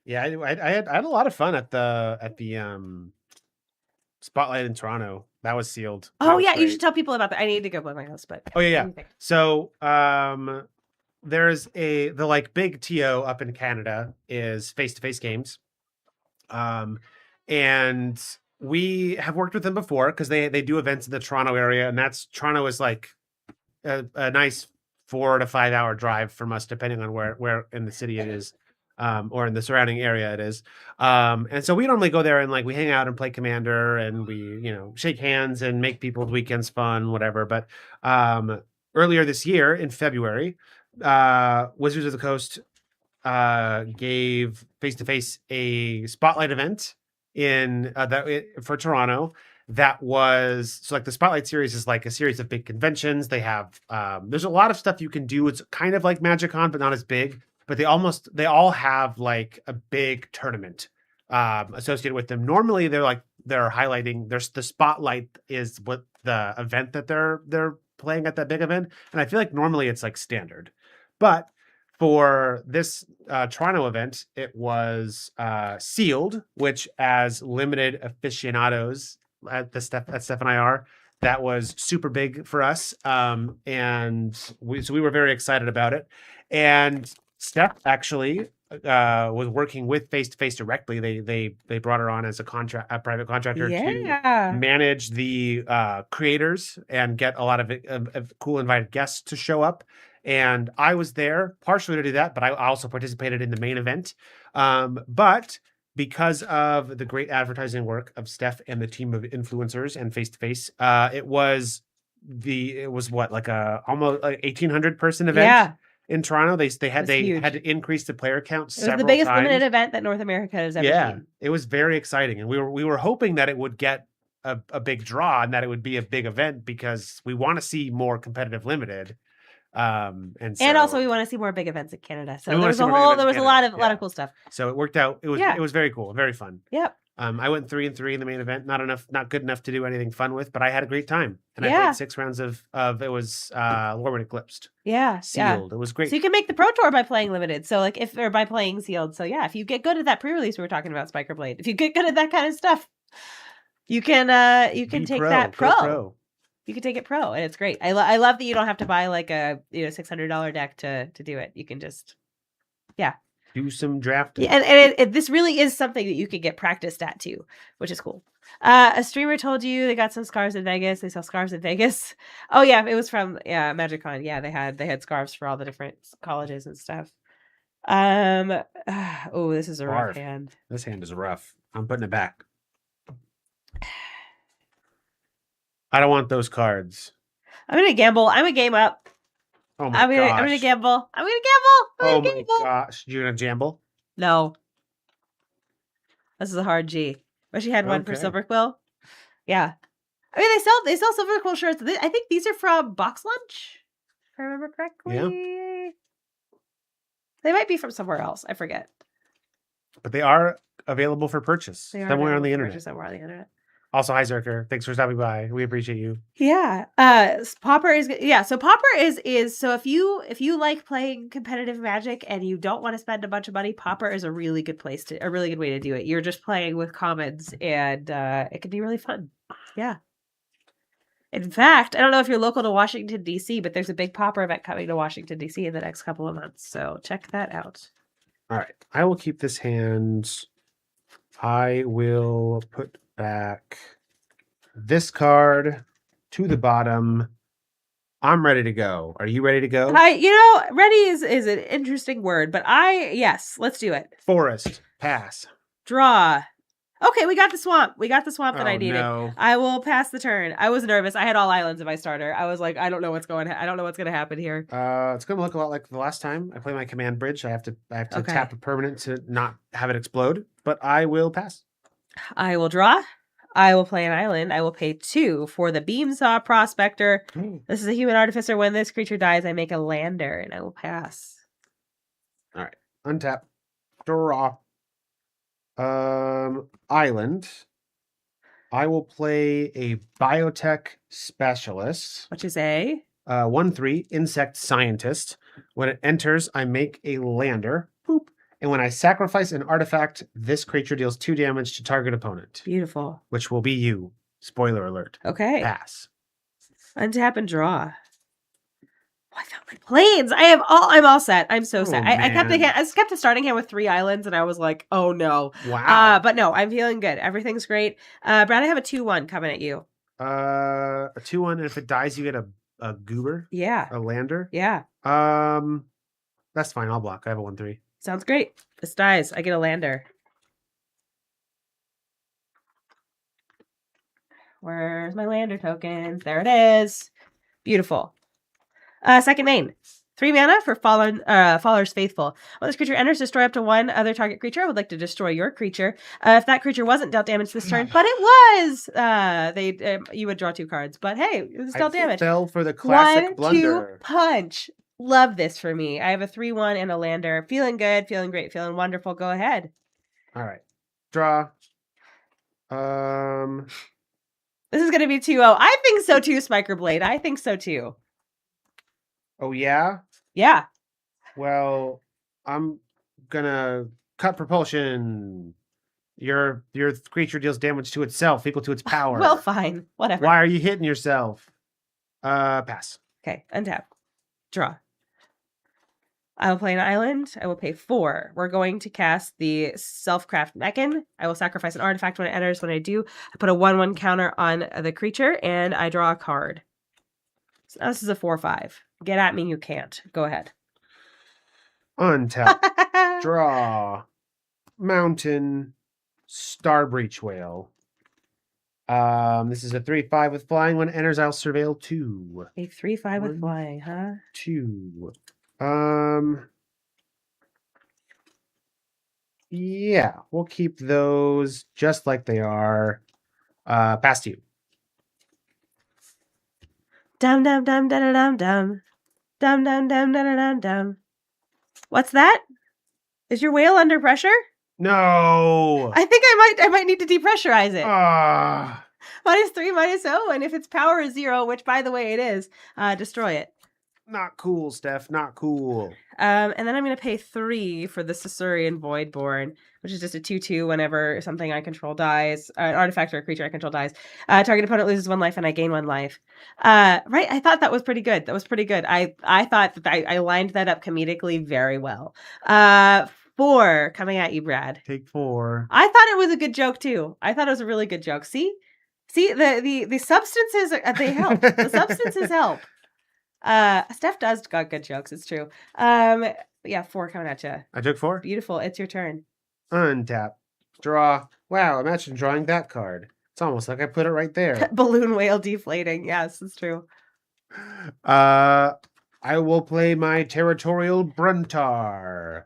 Yeah, I had a lot of fun at the Spotlight in Toronto. That was sealed. Oh yeah, you should tell people about that. I need to go by my house, but oh yeah. So there's the like big TO up in Canada is face-to-face games. And we have worked with them before because they do events in the Toronto area, and Toronto is like a nice 4 to 5 hour drive from us, depending on where in the city it is, or in the surrounding area it is. And so we normally go there and like we hang out and play Commander, and we shake hands and make people's weekends fun, whatever. But earlier this year in February, Wizards of the Coast gave face-to-face a spotlight event for Toronto. That was so like the Spotlight series is like a series of big conventions. They have there's a lot of stuff you can do. It's kind of like MagicCon, but not as big. But they all have like a big tournament associated with them. Normally they're highlighting the Spotlight is what the event that they're playing at that big event. And I feel like normally it's like standard. But for this Toronto event, it was sealed, which as limited aficionados at Steph and I are, that was super big for us. And we were very excited about it. And Steph actually was working with Face to Face directly. They brought her on as a private contractor to manage the creators and get a lot of cool invited guests to show up. And I was there partially to do that, but I also participated in the main event. But because of the great advertising work of Steph and the team of influencers and Face to Face, it was what, like a almost like 1,800 person event in Toronto. They had to increase the player count several times. It was the biggest limited event that North America has ever seen. It was very exciting, and we were hoping that it would get a big draw and that it would be a big event because we want to see more competitive limited. And also we want to see more big events in Canada. So there was a lot of cool stuff. So it worked out. It was very cool, very fun. Yep. I went 3-3 in the main event. Not good enough to do anything fun with, but I had a great time. And I played 6 rounds of it was Lorwyn Eclipsed. Yeah. Sealed. It was great. So you can make the Pro Tour by playing limited. So like by playing sealed. So yeah, if you get good at that pre-release we were talking about, Spikerblade, if you get good at that kind of stuff, you can take that pro. You can take it pro, and it's great. I love that you don't have to buy like a $600 deck to do it. You can just Do some drafting. yeah, and this really is something that you can get practiced at too, which is cool. A streamer told you they got some scarves in Vegas. They sell scarves in Vegas. Oh yeah, it was from MagicCon. Yeah, they had scarves for all the different colleges and stuff. Oh, this is a rough Barf. hand. This hand is rough. I'm putting it back. I don't want those cards. I'm gonna gamble. I'm gonna game up. Oh my gosh. I'm gonna gamble. I'm gonna gamble. Oh my gosh. You gonna gamble? No. This is a hard G. But she had one for Okay. Silver Quill. Yeah. I mean, they sell Silver Quill shirts. I think these are from Box Lunch, if I remember correctly. Yeah. They might be from somewhere else. I forget. But they are available for purchase They are somewhere on available the for internet. purchase somewhere on the internet. Also, hi Zerker. Thanks for stopping by. We appreciate you. Yeah. Pauper is so Pauper is so if you like playing competitive Magic and you don't want to spend a bunch of money, Pauper is a really good way to do it. You're just playing with commons and it can be really fun. Yeah. In fact, I don't know if you're local to Washington DC, but there's a big Pauper event coming to Washington DC in the next couple of months. So check that out. All right. I will keep this hand. I will put back this card to the bottom. I'm ready to go. Are you ready to go? Ready is an interesting word, but yes, let's do it. Forest. Pass. Draw. Okay, we got the swamp. That I needed. No. I will pass the turn. I was nervous. I had all islands in my starter. I was like, I don't know what's going to happen here. It's going to look a lot like the last time I play my command bridge. I have to Okay. tap a permanent to not have it explode, but I will pass. I will draw. I will play an island. I will pay 2 for the Beamsaw Prospector. This is a human artificer. When this creature dies, I make a lander, and I will pass. All right. Untap. Draw. Island. I will play a biotech specialist. Which is a 1/3 insect scientist. When it enters, I make a lander. Boop. And when I sacrifice an artifact, this creature deals 2 damage to target opponent. Beautiful. Which will be you. Spoiler alert. Okay. Pass. Untap and draw. I found my planes. I'm all set. I'm so set. I kept the starting hand with 3 islands, and I was like, oh no. Wow. But no, I'm feeling good. Everything's great. Brad, I have a 2/1 coming at you. A 2/1, and if it dies, you get a goober. Yeah. A lander. Yeah. That's fine. I'll block. I have a 1/3. Sounds great. This dies. I get a lander. Where's my lander tokens? There it is. Beautiful. Second main. 3 mana for Faller's Faithful. When this creature enters, destroy up to 1 other target creature. I would like to destroy your creature. If that creature wasn't dealt damage this turn, but it was, you would draw 2 cards. But hey, it was dealt damage. Fell for the classic 1/2 blunder. punch. Love this for me. I have a 3/1 and a lander. Feeling good, feeling great, feeling wonderful. Go ahead. All right. Draw. This is going to be 2-0. I think so too, Spiker Blade. I think so too. Oh, yeah? Yeah. Well, I'm gonna cut propulsion. Your creature deals damage to itself equal to its power. Well, fine. Whatever. Why are you hitting yourself? Pass. Okay, untap. Draw. I will play an island. I will pay 4. We're going to cast the Self-Craft Mechan. I will sacrifice an artifact when it enters. When I do, I put a 1/1 counter on the creature, and I draw a card. So now this is a 4/5. Get at me, you can't. Go ahead. Untap. Draw. Mountain. Starbreach Whale. This is a 3/5 with flying. When it enters, I'll surveil 2. A 3/5 with flying, huh? 2. Yeah, we'll keep those just like they are. Past you. Dum dum dum dum dum dum. Dum dum dum dum dum dum. What's that? Is your whale under pressure? No. I think I might need to depressurize it. -3, -0, and if its power is 0, which by the way it is, destroy it. Not cool, Steph. Not cool. And then I'm going to pay 3 for the Caesarean Voidborn, which is just a 2/2 whenever something I control dies, an artifact or a creature I control dies. Target opponent loses 1 life and I gain 1 life. Right, I thought that was pretty good. That was pretty good. I thought that I lined that up comedically very well. 4 coming at you, Brad. Take 4. I thought it was a good joke too. I thought it was a really good joke. See, the substances they help. The substances help. Steph does got good jokes. It's true. Yeah, 4 coming at you. I took 4. Beautiful. It's your turn. Untap. Draw. Wow, imagine drawing that card. It's almost like I put it right there. Balloon whale deflating. Yes, it's true. I will play my Territorial Bruntar.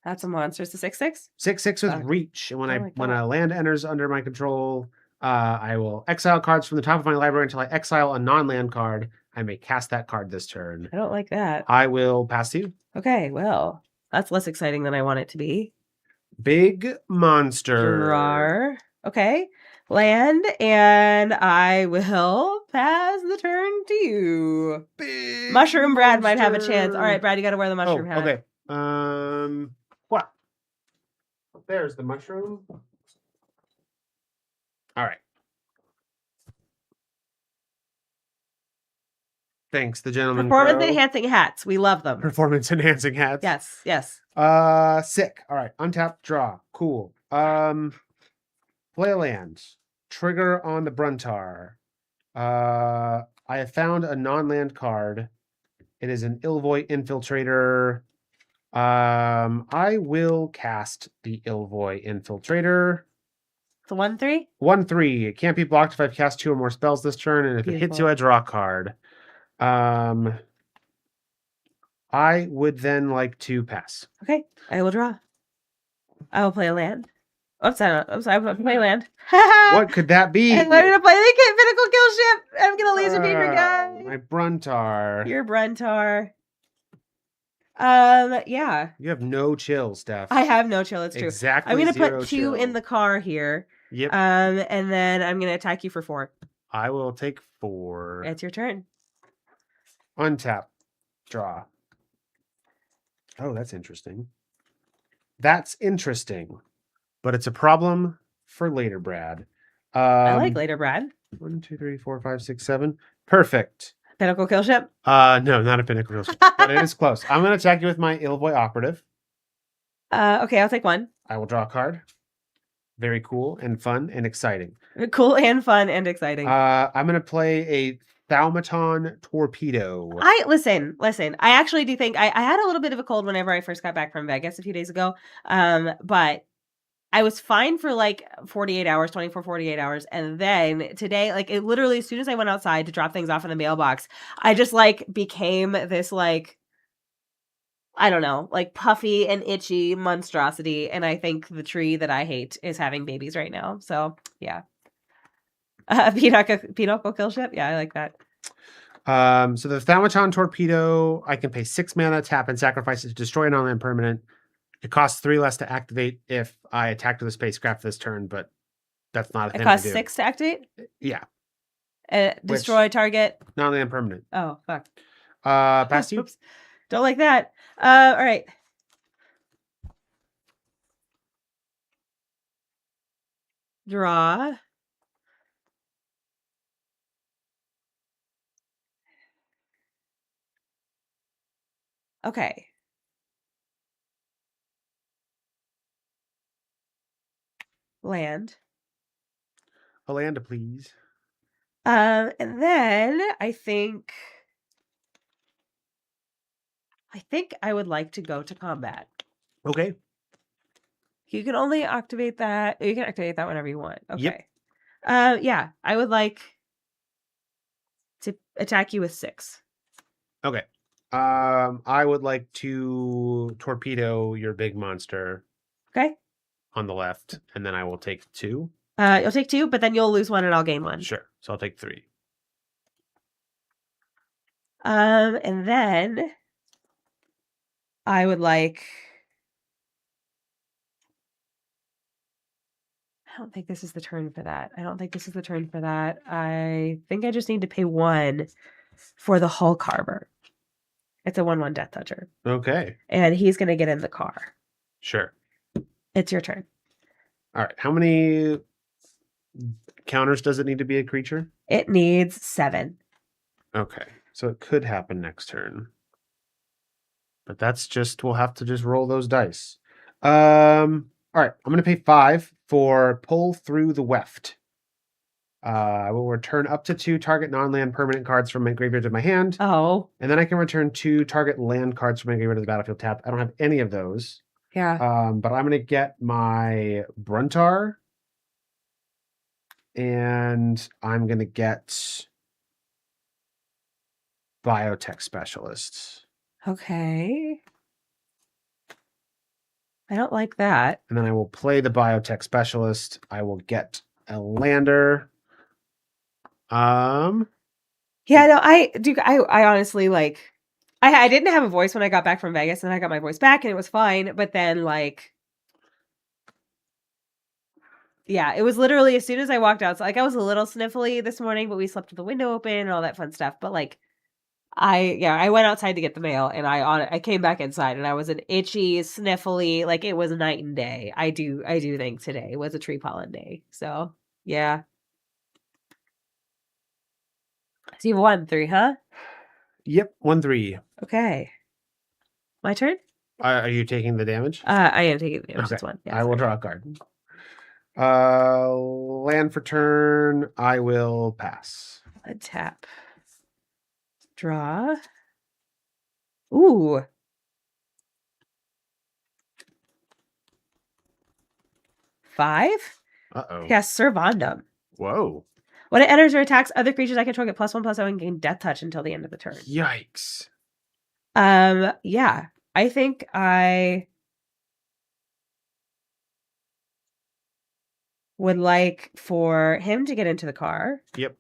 That's a monster. It's a 6/6. 6/6 with reach. And Oh when a land enters under my control, I will exile cards from the top of my library until I exile a non-land card. I may cast that card this turn. I don't like that. I will pass to you. Okay, well, that's less exciting than I want it to be. Big monster. Draw. Okay. Land, and I will pass the turn to you. Big Mushroom Brad might have a monster. chance. All right, Brad, you got to wear the mushroom hat. Okay. What? There's the mushroom. All right. Thanks, the gentleman. Performance enhancing hats. We love them. Performance enhancing hats. Yes, yes. Sick. All right. Untap, draw. Cool. Play a land. Trigger on the Bruntar. I have found a non-land card. It is an Ilvoy Infiltrator. I will cast the Ilvoy Infiltrator. It's a 1/3? 1/3. It can't be blocked if I've cast 2 or more spells this turn, and if it hits you, I draw a card. I would then like to pass. Okay, I will draw. I will play a land. Oops, I'm sorry, I will play land. What could that be? I'm going to play the Pinnacle Kill Ship. I'm going to laser beam your guy. My Bruntar. Your Bruntar. Yeah. You have no chill, Steph. I have no chill, it's true. Exactly. I'm going to put 2 chill. in the car here. Yep. And then I'm going to attack you for 4. I will take 4. It's your turn. Untap. Draw. Oh, that's interesting. That's interesting. But it's a problem for later, Brad. I like later, Brad. 1, 2, 3, 4, 5, 6, 7. Perfect. Pinnacle Kill Ship? No, not a Pinnacle Kill Ship. But it is close. I'm going to attack you with my Ilvoy Operative. Okay, I'll take 1. I will draw a card. Very cool and fun and exciting. Cool and fun and exciting. I'm going to play a Thaumaton Torpedo. Listen. I actually do think I had a little bit of a cold whenever I first got back from Vegas a few days ago. But I was fine for like 48 hours, 48 hours. And then today, like it literally, as soon as I went outside to drop things off in the mailbox, I just like became this like, I don't know, like puffy and itchy monstrosity. And I think the tree that I hate is having babies right now. So yeah. Pinnacle Kill Ship? Yeah, I like that. So the Thaumaton Torpedo, I can pay 6 mana, tap, and sacrifice it to destroy an non-land permanent. It costs 3 less to activate if I attack with a spacecraft this turn, but that's not a thing. It costs 6 to activate? Yeah. Destroy target. Non-land permanent. Oh, fuck. Pass you. Oops. Don't like that. All right. Draw. Okay. Land. A land, please. And then I think I would like to go to combat. Okay. You can only activate that. You can activate that whenever you want. Okay. Yep. Yeah, I would like to attack you with 6. Okay. I would like to torpedo your big monster. Okay. On the left, and then I will take 2. You'll take 2, but then you'll lose 1 and I'll gain 1. Sure. So I'll take 3. And then I would like. I don't think this is the turn for that. I think I just need to pay 1 for the Hull Carver. It's a 1/1 Death Toucher. Okay. And he's going to get in the car. Sure. It's your turn. All right. How many counters does it need to be a creature? It needs 7. Okay. So it could happen next turn. But that's just, we'll have to just roll those dice. All right. I'm going to pay 5 for Pull Through the Weft. I will return up to 2 target non-land permanent cards from my graveyard to my hand. Oh. And then I can return 2 target land cards from my graveyard to the battlefield tapped. I don't have any of those. Yeah. But I'm going to get my Bruntar. And I'm going to get Biotech Specialist. Okay. I don't like that. And then I will play the Biotech Specialist. I will get a lander. Yeah, no, I honestly like I didn't have a voice when I got back from Vegas, and I got my voice back and it was fine, but then like yeah, it was literally as soon as I walked out. So like I was a little sniffly this morning, but we slept with the window open and all that fun stuff. But like I went outside to get the mail, and I came back inside and I was an itchy, sniffly, like it was night and day. I do think today was a tree pollen day. So yeah. So you have 1-3, huh? Yep, 1/3. Okay. My turn? Are you taking the damage? I am taking the damage. Okay. This one. Yeah, I will draw a card. Land for turn. I will pass. a tap. Draw. Ooh. Five? Uh-oh. Yes, Servandum. Whoa. When it enters or attacks other creatures I control, get +1/+0 and gain Death Touch until the end of the turn. Yikes. Yeah. I think I would like for him to get into the car. Yep.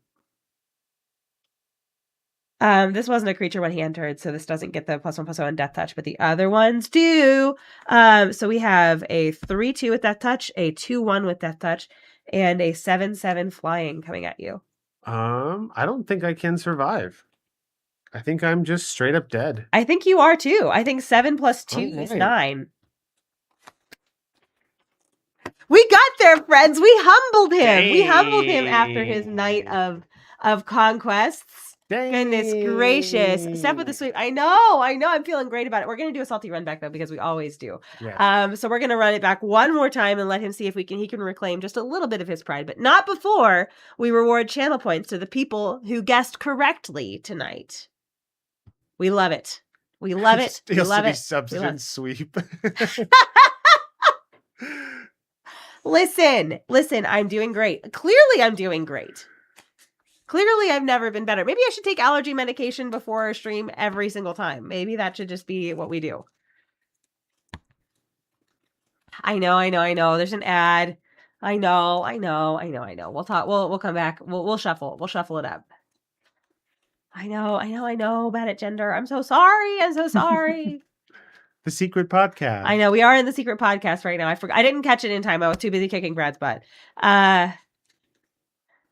This wasn't a creature when he entered, so this doesn't get the +1/+0 and Death Touch, but the other ones do. So we have a 3/2 with Death Touch, a 2/1 with Death Touch, and a 7/7 flying coming at you. I don't think I can survive. I think I'm just straight up dead. I think you are too. I think 7 + 2 is 9. We got there, friends. We humbled him. Dang. We humbled him after his night of conquests. Dang. Goodness gracious. Step with the sweep. I know. I'm feeling great about it. We're going to do a salty run back, though, because we always do. Yes. So we're going to run it back one more time and let him see if he can reclaim just a little bit of his pride, but not before we reward channel points to the people who guessed correctly tonight. We love it. We love it. We love it. Substance sweep. Listen, I'm doing great. Clearly, I'm doing great. Clearly, I've never been better. Maybe I should take allergy medication before a stream every single time. Maybe that should just be what we do. I know. There's an ad. I know. We'll talk. We'll come back. We'll shuffle. We'll shuffle it up. I know. Bad at gender. I'm so sorry. The secret podcast. I know. We are in the secret podcast right now. I didn't catch it in time. I was too busy kicking Brad's butt.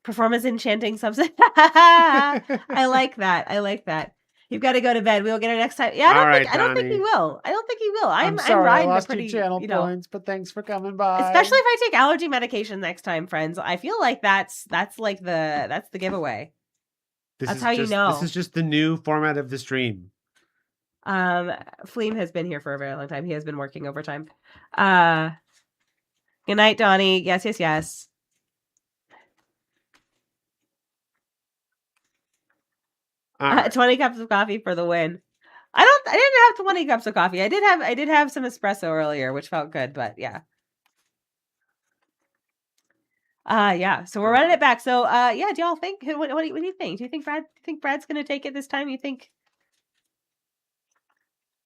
Performance enchanting substance. I like that. You've got to go to bed. We'll get it next time. Yeah, I don't think he will. I'm sorry, I lost your channel points, but thanks for coming by. Especially if I take allergy medication next time, friends. I feel like that's the giveaway. That's how you know. This is just the new format of the stream. Fleem has been here for a very long time. He has been working overtime. Good night, Donnie. Yes. Right. 20 cups of coffee for the win. I didn't have 20 cups of coffee. I did have some espresso earlier, which felt good, but yeah. Yeah. So we're running it back. So yeah, do y'all think what do you think? Do you think Brad's gonna take it this time? You think?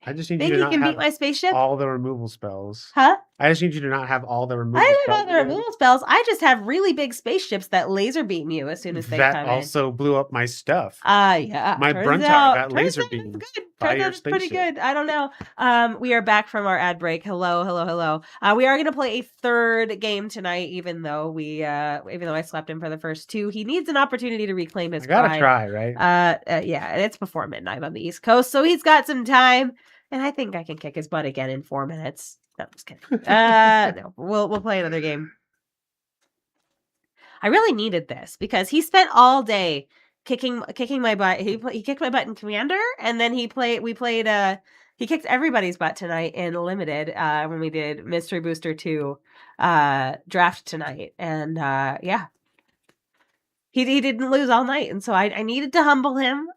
I just need you to not can have beat my spaceship? all the removal spells. Huh? I just need you to not have all the removal I don't spells know the again. removal spells. I just have really big spaceships that laser beam you as soon as they That come also blew up my stuff. yeah. My Turns Bruntar out, got laser it's beamed good. by Turns your out it's pretty spaceship. good. I don't know. We are back from our ad break. Hello. We are gonna play a third game tonight, even though I slept in for the first two. He needs an opportunity to reclaim his I gotta pride. try, right? Yeah, and it's before midnight on the East Coast, so he's got some time, and I think I can kick his butt again in 4 minutes. No, I'm just kidding. No, we'll play another game. I really needed this because he spent all day kicking my butt. He kicked my butt in Commander, and then he kicked everybody's butt tonight in Limited when we did Mystery Booster 2 draft tonight. And yeah. He didn't lose all night, and so I needed to humble him.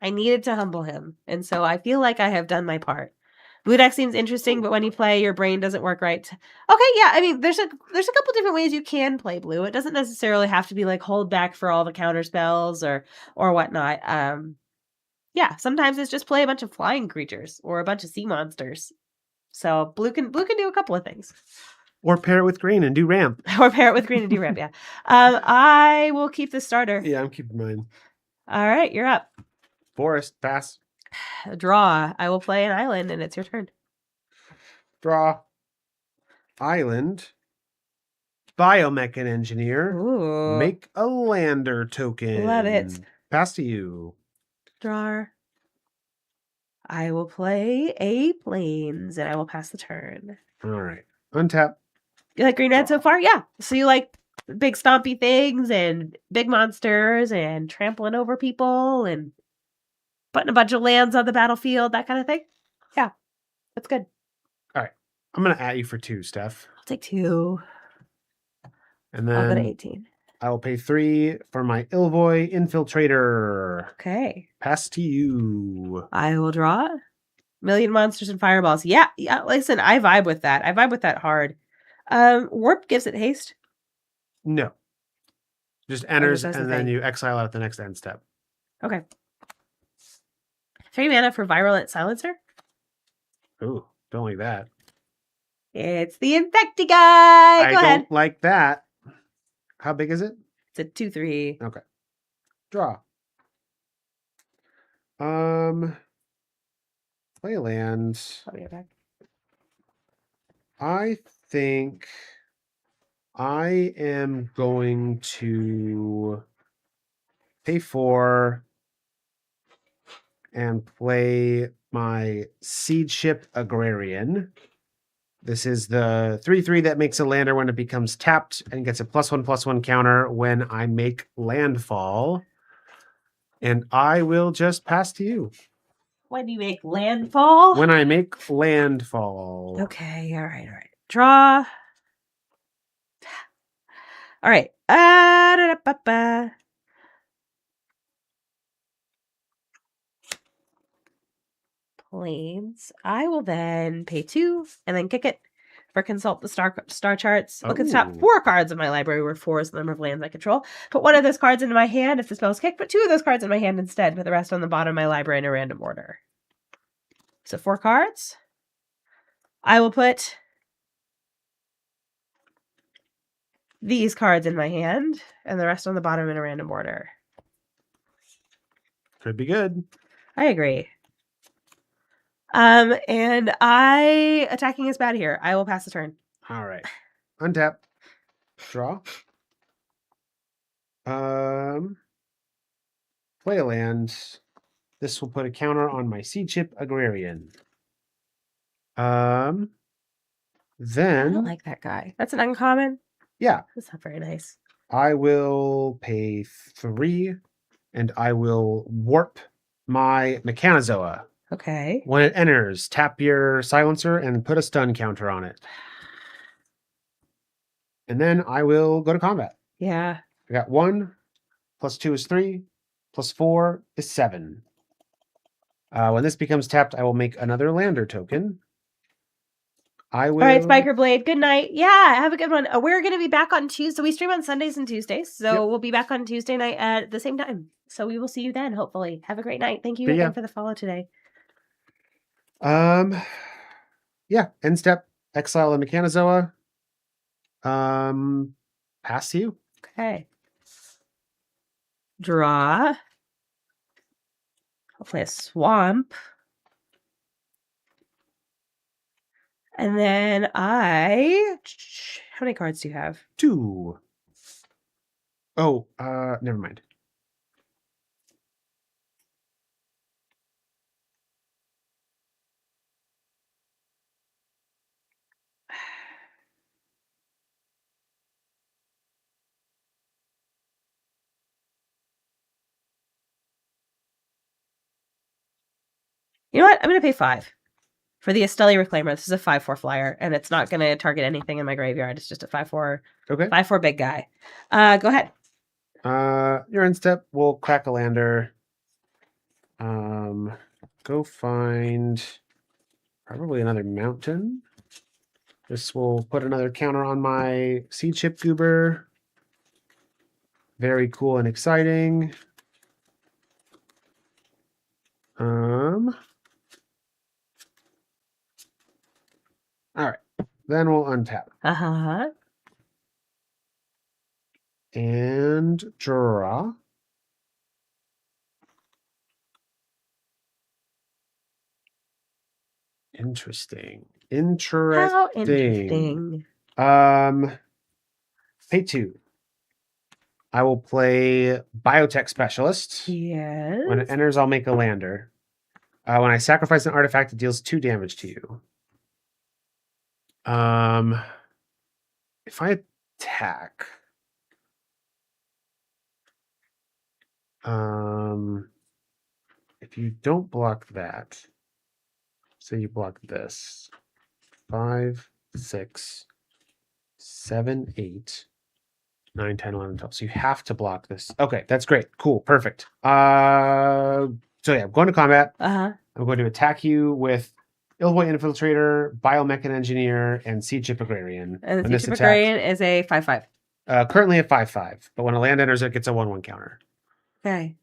And so I feel like I have done my part. Blue deck seems interesting, but when you play, your brain doesn't work right. Okay, yeah, I mean, there's a couple different ways you can play blue. It doesn't necessarily have to be like hold back for all the counter spells or whatnot. Yeah, sometimes it's just play a bunch of flying creatures or a bunch of sea monsters. So blue can do a couple of things. Or pair it with green and do ramp. Or pair it with green and do ramp, yeah. I will keep the starter. Yeah, I'm keeping mine. All right, you're up. Forest, pass. Draw. I will play an island, and it's your turn. Draw. Island. Biomechan engineer. Ooh. Make a lander token. Love it. Pass to you. Draw. I will play a plains, and I will pass the turn. All right. Untap. You like green red so far? Yeah. So you like big stompy things and big monsters and trampling over people and putting a bunch of lands on the battlefield, that kind of thing? Yeah. That's good. All right. I'm going to at you for 2, Steph. I'll take 2. And then I'll go to 18. I will pay 3 for my Ilvoy Infiltrator. Okay. Pass to you. I will draw. Million monsters and fireballs. Yeah. Listen, I vibe with that. I vibe with that hard. Warp gives it haste. No. Just enters, that's the and then thing. you exile at the next end step. Okay. 3 mana for Virulent Silencer. Ooh, don't like that. It's the Infecti guy. I Go ahead. don't like that. How big is it? It's a 2/3. Okay. Draw. Play a land. I'll be right back. I think I am going to pay 4 and play my Seed Ship Agrarian. This is the 3/3 that makes a lander when it becomes tapped and gets a +1/+1 counter when I make landfall. And I will just pass to you. When you make landfall? When I make landfall. Okay, all right. Draw. All right. Plains. I will then pay 2 and then kick it for consult the star charts. Look at the top 4 cards of my library where 4 is the number of lands I control. Put 1 of those cards into my hand if the spell is kicked. Put 2 of those cards in my hand instead. Put the rest on the bottom of my library in a random order. So 4 cards. I will put these cards in my hand and the rest on the bottom in a random order. Could be good. I agree. And I attacking is bad here. I will pass the turn. All right. Untap. Draw. Play a land. This will put a counter on my Seed Ship Agrarian. Then I don't like that guy. That's an uncommon. Yeah. That's not very nice. I will pay 3 and I will warp my Mechanizoa. Okay. When it enters, tap your silencer and put a stun counter on it. And then I will go to combat. Yeah. I got 1, +2 is 3, +4 is 7. When this becomes tapped, I will make another lander token. I will. All right, Spiker Blade. Good night. Yeah, have a good one. We're going to be back on Tuesday. We stream on Sundays and Tuesdays. So we'll be back on Tuesday night at the same time. So we will see you then, hopefully. Have a great night. Thank you again for the follow today. Yeah, end step, exile a Mechanizoa. Pass you. Okay. Draw. I'll play a swamp. And then how many cards do you have? 2. Oh, never mind. You know what? I'm going to pay 5 for the Esteli Reclaimer. This is a 5/4 flyer, and it's not going to target anything in my graveyard. It's just a 5/4. Okay. 5/4 big guy. Go ahead. You're in step. We'll crack a lander. Go find probably another mountain. This will put another counter on my Seed Chip Goober. Very cool and exciting. All right. Then we'll untap. Uh-huh. And draw. Interesting. How interesting. Pay 2. I will play Biotech Specialist. Yes. When it enters, I'll make a lander. When I sacrifice an artifact, it deals 2 damage to you. If I attack, if you don't block that, say you block this, 5, 6, 7, 8, 9, 10, 11, 12. So you have to block this. Okay, that's great. Cool, perfect. So yeah, I'm going to combat. Uh-huh. I'm going to attack you with Illboy Infiltrator, Biomechan Engineer, and Seed Chip Agrarian. And the Seed Chip Agrarian is a 5/5. Currently a 5/5, but when a land enters, it gets a 1/1 counter. Okay.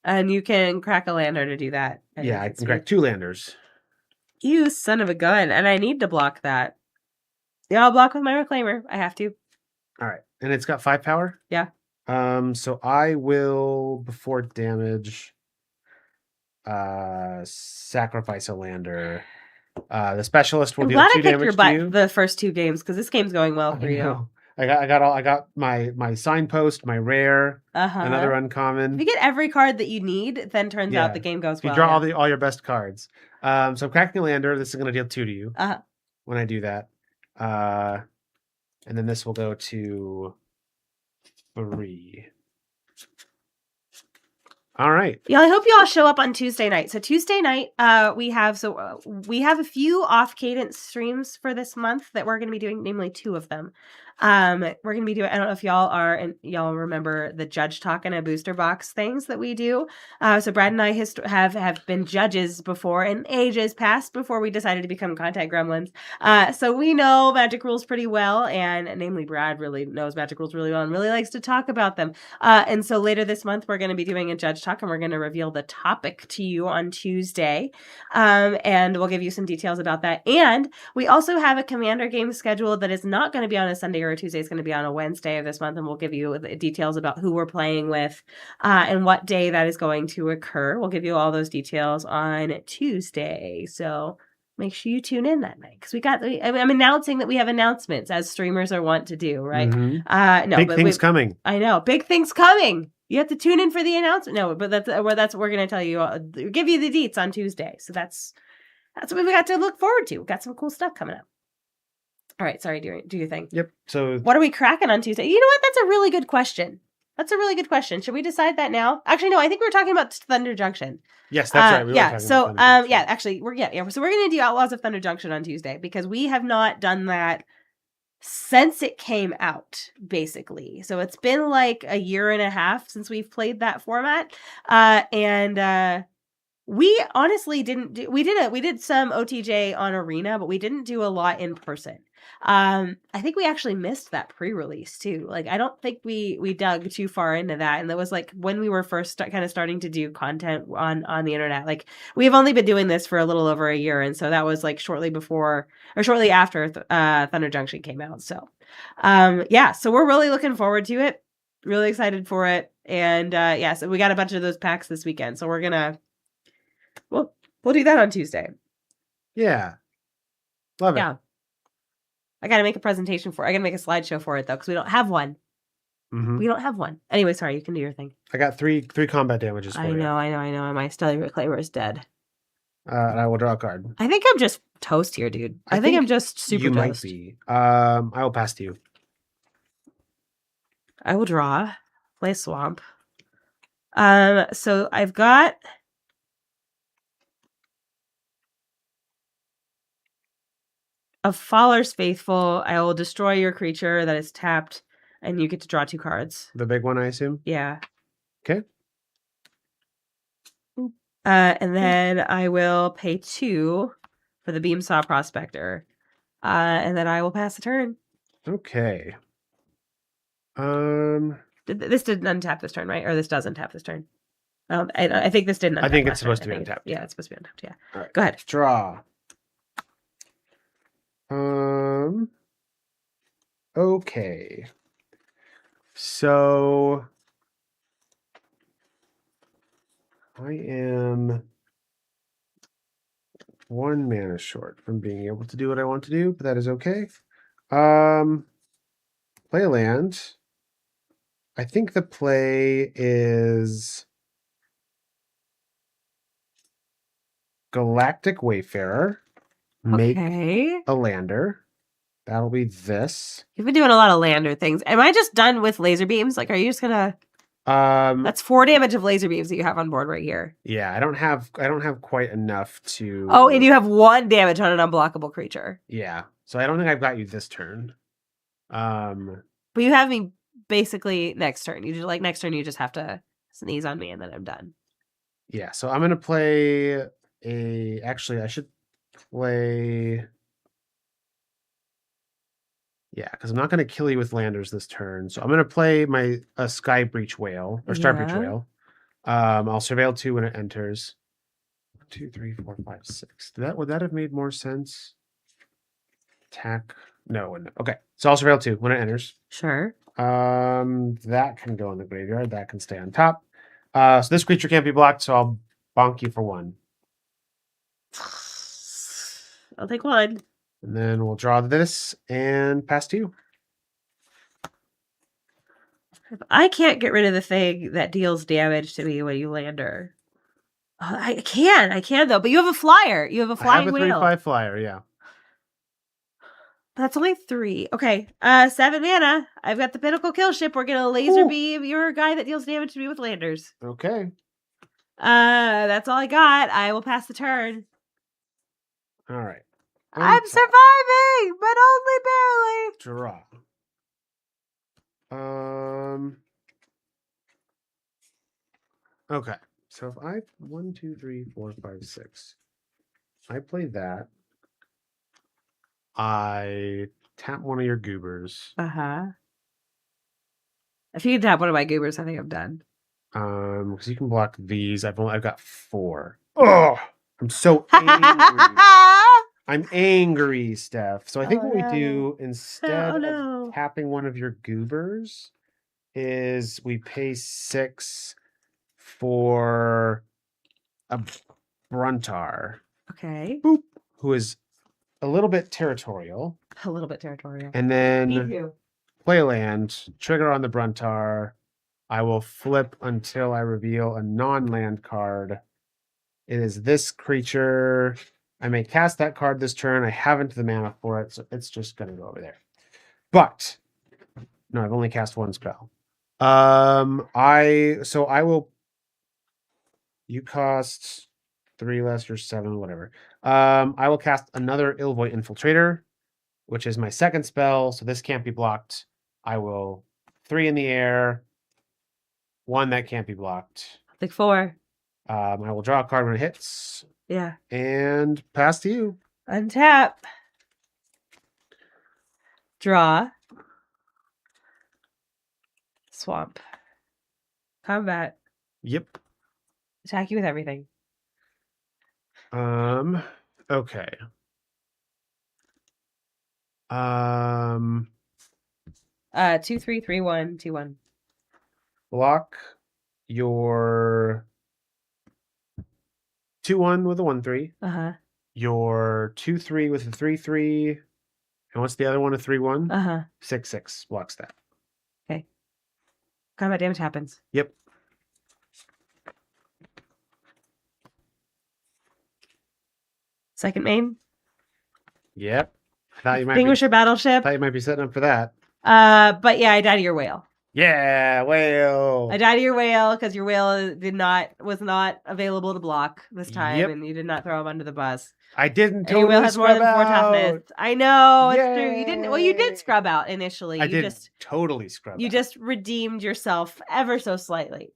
And you can crack a lander to do that. Yeah, I can crack 2 landers. You son of a gun. And I need to block that. Yeah, I'll block with my Reclaimer. I have to. All right. And it's got 5 power? Yeah. So I will, before damage, sacrifice a lander. The Specialist will deal 2 damage to you. The first 2 games, because this game's going well for you. I got my signpost, my rare, another uncommon. If you get every card that you need, then turns out the game goes well. You draw all your best cards. So I'm cracking a lander. This is going to deal 2 to you. When I do that, and then this will go to 3. All right. Yeah, I hope you all show up on Tuesday night. So Tuesday night, we have a few off cadence streams for this month that we're going to be doing, namely 2 of them. We're going to be doing, I don't know if y'all y'all remember the Judge Talk and a booster box things that we do. So Brad and I have been judges before in ages past before we decided to become content gremlins. So we know magic rules pretty well, and namely Brad really knows magic rules really well and really likes to talk about them. And so later this month, we're going to be doing a Judge Talk, and we're going to reveal the topic to you on Tuesday. And we'll give you some details about that. And we also have a Commander game scheduled that is not going to be on a Sunday or a Tuesday. It's going to be on a Wednesday of this month, and we'll give you the details about who we're playing with and what day that is going to occur. We'll give you all those details on Tuesday. So make sure you tune in that night, because I'm announcing that we have announcements, as streamers are wont to do, right? Mm-hmm. Big things coming. I know, big things coming. You have to tune in for the announcement. No, but that's what we're going to tell you. Give you the deets on Tuesday. So that's what we've got to look forward to. We've got some cool stuff coming up. All right, sorry, do your thing. Yep. So what are we cracking on Tuesday? You know what? That's a really good question. Should we decide that now? Actually, no. I think we're talking about Thunder Junction. Yes, that's right. So we're going to do Outlaws of Thunder Junction on Tuesday, because we have not done that since it came out, basically. So it's been like a year and a half since we've played that format, and We honestly didn't do. We did some OTJ on Arena, but we didn't do a lot in person. I think we actually missed that pre-release too. Like, I don't think we dug too far into that, and that was like when we were first kind of starting to do content on the internet. Like, we've only been doing this for a little over a year, and so that was like shortly before or shortly after Thunder Junction came out. So, yeah, so we're really looking forward to it. Really excited for it, and yeah, so we got a bunch of those packs this weekend, so we're gonna. We'll do that on Tuesday. Yeah. Love it. Yeah. I got to make a presentation for it. I got to make a slideshow for it, though, because we don't have one. Mm-hmm. We don't have one. Anyway, sorry. You can do your thing. I got three combat damages for you. I know. And my Stellar Reclaimer is dead. And I will draw a card. I think I'm just toast here, dude. I think I'm just super toast. Might be. I will pass to you. I will draw. Play Swamp. So I've got... a Faller's Faithful. I will destroy your creature that is tapped, and you get to draw 2 cards. The big one, I assume? Yeah. Okay. And then I will pay 2 for the Beamsaw Prospector. And then I will pass the turn. Okay. This didn't untap this turn, right? Or this does untap this turn? I think this didn't untap. I think it's supposed to be untapped. Yeah, it's supposed to be untapped. Yeah. All right. Go ahead. Draw. Okay. So I am 1 mana short from being able to do what I want to do, but that is okay. Play a land. I think the play is Galactic Wayfarer. Make a lander. That'll be this. You've been doing a lot of lander things. Am I just done with laser beams? Like, are you just gonna? That's 4 damage of laser beams that you have on board right here. Yeah, I don't have quite enough to. Oh, and you have 1 damage on an unblockable creature. Yeah, so I don't think I've got you this turn. But you have me basically next turn. You just next turn. You just have to sneeze on me, and then I'm done. Yeah, so I'm gonna play a. Actually, I should play. Yeah, because I'm not going to kill you with landers this turn. So I'm going to play a Sky Breach Whale or Star Breach Whale. I'll surveil 2 when it enters. 1, 2, 3, 4, 5, 6. Would that have made more sense? Attack. No, it wouldn't. Okay, so I'll surveil 2 when it enters. Sure. That can go in the graveyard. That can stay on top. So this creature can't be blocked. So I'll bonk you for 1. I'll take 1. And then we'll draw this and pass to you. I can't get rid of the thing that deals damage to me when you lander. Oh, I can though. But you have a flyer. You have a flying whale. I have a 3/5 flyer. Yeah. That's only 3. Okay. 7 mana. I've got the Pinnacle Kill Ship. We're gonna laser beam your guy that deals damage to me with landers. Okay. That's all I got. I will pass the turn. All right. I'm surviving, but only barely. Draw. Okay. So if I 1, 2, 3, 4, 5, 6, I play that. I tap one of your goobers. If you can tap one of my goobers, I think I'm done. Because you can block these. I've got 4. Oh, I'm so angry. I'm angry, Steph. So I think what we do instead of tapping one of your goobers is we pay 6 for a Bruntar. Okay. Boop. Who is a little bit territorial. And then play a land, trigger on the Bruntar. I will flip until I reveal a non-land card. It is this creature. I may cast that card this turn. I haven't the mana for it, so it's just going to go over there. But no, I've only cast 1 spell. I will. You cost 3 less or 7, whatever. I will cast another Illvoid Infiltrator, which is my 2nd spell. So this can't be blocked. I will 3 in the air. 1 that can't be blocked. I'll take 4. I will draw a card when it hits Yeah. and pass to you. Untap. Draw. Swamp. Combat. Yep. Attack you with everything. Okay. Um, 2, 3, 3, 1, 2, 1. block your 2/1 with a 1/3. Uh-huh. Your 2/3 with a 3/3. And what's the other one? A 3/1? Uh-huh. 6/6 blocks that. Okay. Combat damage happens. Yep. Second main. Yep. Thought you Extinguish your battleship. might be setting up for that. But yeah, I died to your whale. Yeah, whale. I died to your whale because your whale was not available to block this time, Yep. and you did not throw him under the bus. I didn't And totally your whale has more than 4 toughness. I know, it's true. You didn't. Well, you did Yay. scrub out initially. I did totally scrub You out. just redeemed yourself ever so slightly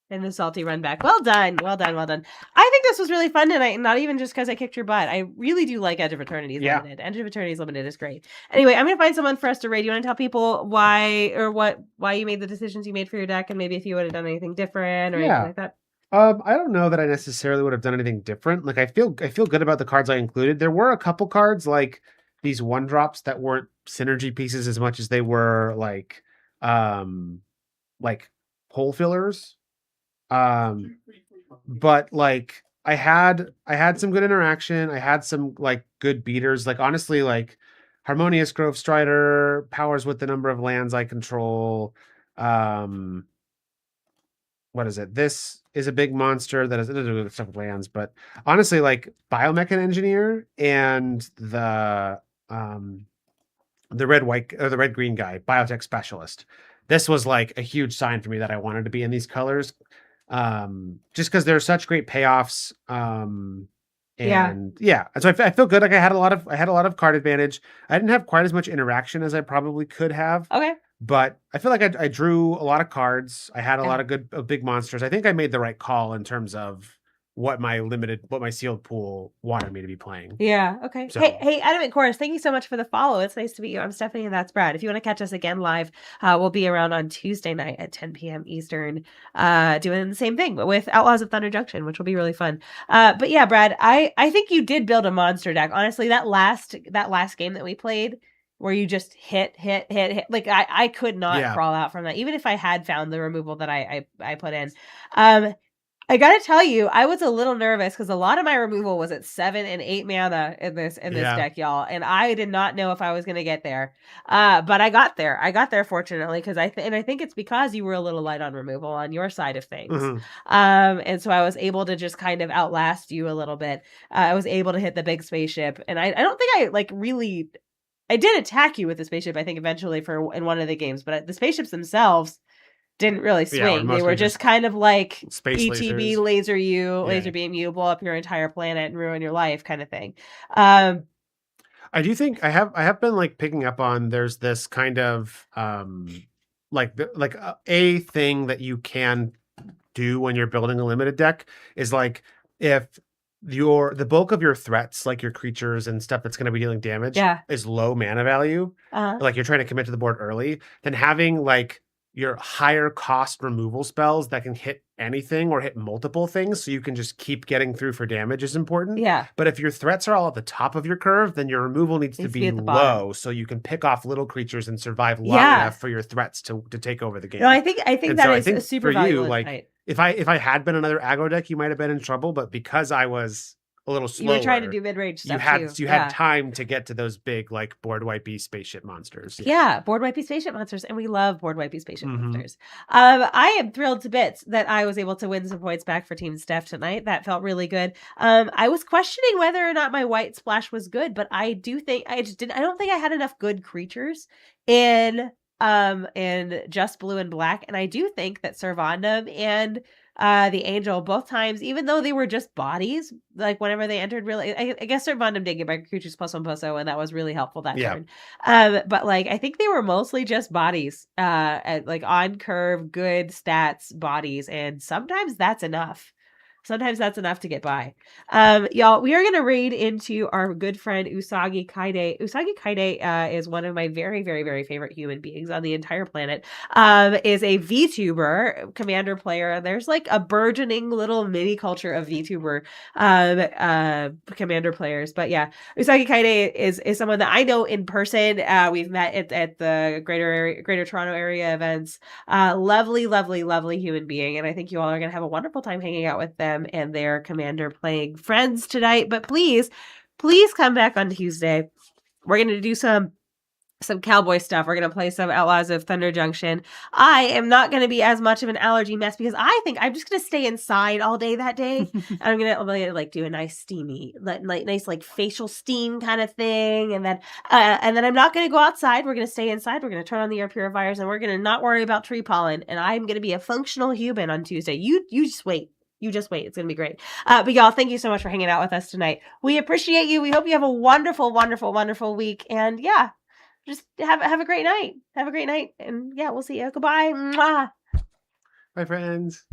in the salty run back. Well done. Well done. Well done. I think this was really fun tonight, not even just because I kicked your butt. I really do like Edge of Eternities Limited. Edge of Eternities Limited is great. Anyway, I'm going to find someone for us to raid. You want to tell people why you made the decisions you made for your deck, and maybe if you would have done anything different or anything like that? I don't know that I necessarily would have done anything different. Like I feel good about the cards I included. There were a couple cards like these 1-drops that weren't synergy pieces as much as they were like hole fillers. But like I had some good interaction. I had some like good beaters. Like honestly, like Harmonious Grove Strider powers with the number of lands I control. What is it? This is a big monster that has stuff with lands, but honestly, like Biomechan Engineer and the red green guy, Biotech Specialist. This was like a huge sign for me that I wanted to be in these colors. Just because they're such great payoffs. And so I feel good. Like I had a lot of card advantage. I didn't have quite as much interaction as I probably could have. Okay. But I feel like I drew a lot of cards. I had a lot of big monsters. I think I made the right call in terms of what my sealed pool wanted me to be playing. Yeah. Okay. So. Hey, Adam and Chorus, thank you so much for the follow. It's nice to meet you. I'm Stephanie and that's Brad. If you want to catch us again live, we'll be around on Tuesday night at 10 p.m. Eastern, doing the same thing, but with Outlaws of Thunder Junction, which will be really fun. But yeah, Brad, I think you did build a monster deck. Honestly, that last game that we played, where you just hit. Like I could not crawl out from that, even if I had found the removal that I put in. I gotta tell you, I was a little nervous because a lot of my removal was at 7 and 8 mana in this deck, y'all, and I did not know if I was gonna get there. But I got there. Fortunately, because I think it's because you were a little light on removal on your side of things. Mm-hmm. And so I was able to just kind of outlast you a little bit. I was able to hit the big spaceship, and I don't think I like really. I did attack you with the spaceship, I think, eventually in one of the games, but the spaceships themselves didn't really swing. They were just kind of like space ETB, lasers. laser beam you, blow up your entire planet and ruin your life kind of thing. I do think I have been like picking up on there's this kind of a thing that you can do when you're building a limited deck is like if the bulk of your threats, like your creatures and stuff that's going to be dealing damage, is low mana value, like you're trying to commit to the board early, then having like your higher cost removal spells that can hit anything or hit multiple things so you can just keep getting through for damage is important. Yeah. But if your threats are all at the top of your curve, then your removal needs to be low so you can pick off little creatures and survive long enough for your threats to take over the game. No, I think that is a super valuable insight. If I had been another aggro deck, you might have been in trouble, but because I was a little slower, you were trying to do mid-range stuff you had time to get to those big like board wipey spaceship monsters. Board wipey spaceship monsters, and we love board wipey spaceship monsters. I am thrilled to bits that I was able to win some points back for Team Steph tonight. That felt really good. I was questioning whether or not my white splash was good, but I do think I don't think I had enough good creatures in just blue and black, and I do think that Servandum and the Angel both times, even though they were just bodies, like whenever they entered, really, I guess Servandum did get back creatures +1/+0, and that was really helpful that turn. But like I think they were mostly just bodies, like on curve, good stats bodies, and sometimes that's enough. Sometimes that's enough to get by. Y'all, we are going to raid into our good friend Usagi Kaide. Usagi Kaide is one of my very, very, very favorite human beings on the entire planet. Is a VTuber, commander player. There's like a burgeoning little mini culture of VTuber commander players. But yeah, Usagi Kaide is someone that I know in person. We've met at the Greater Toronto area events. Lovely, lovely, lovely human being. And I think you all are going to have a wonderful time hanging out with them and their commander playing friends tonight. But please, please come back on Tuesday. We're going to do some cowboy stuff. We're going to play some Outlaws of Thunder Junction. I am not going to be as much of an allergy mess because I think I'm just going to stay inside all day that day. And I'm going to like do a nice steamy, nice like facial steam kind of thing. And then I'm not going to go outside. We're going to stay inside. We're going to turn on the air purifiers and we're going to not worry about tree pollen. And I'm going to be a functional human on Tuesday. You just wait. You just wait. It's going to be great. But y'all, thank you so much for hanging out with us tonight. We appreciate you. We hope you have a wonderful, wonderful, wonderful week. And yeah, just have a great night. Have a great night. And yeah, we'll see you. Goodbye. Mwah. Bye, friends.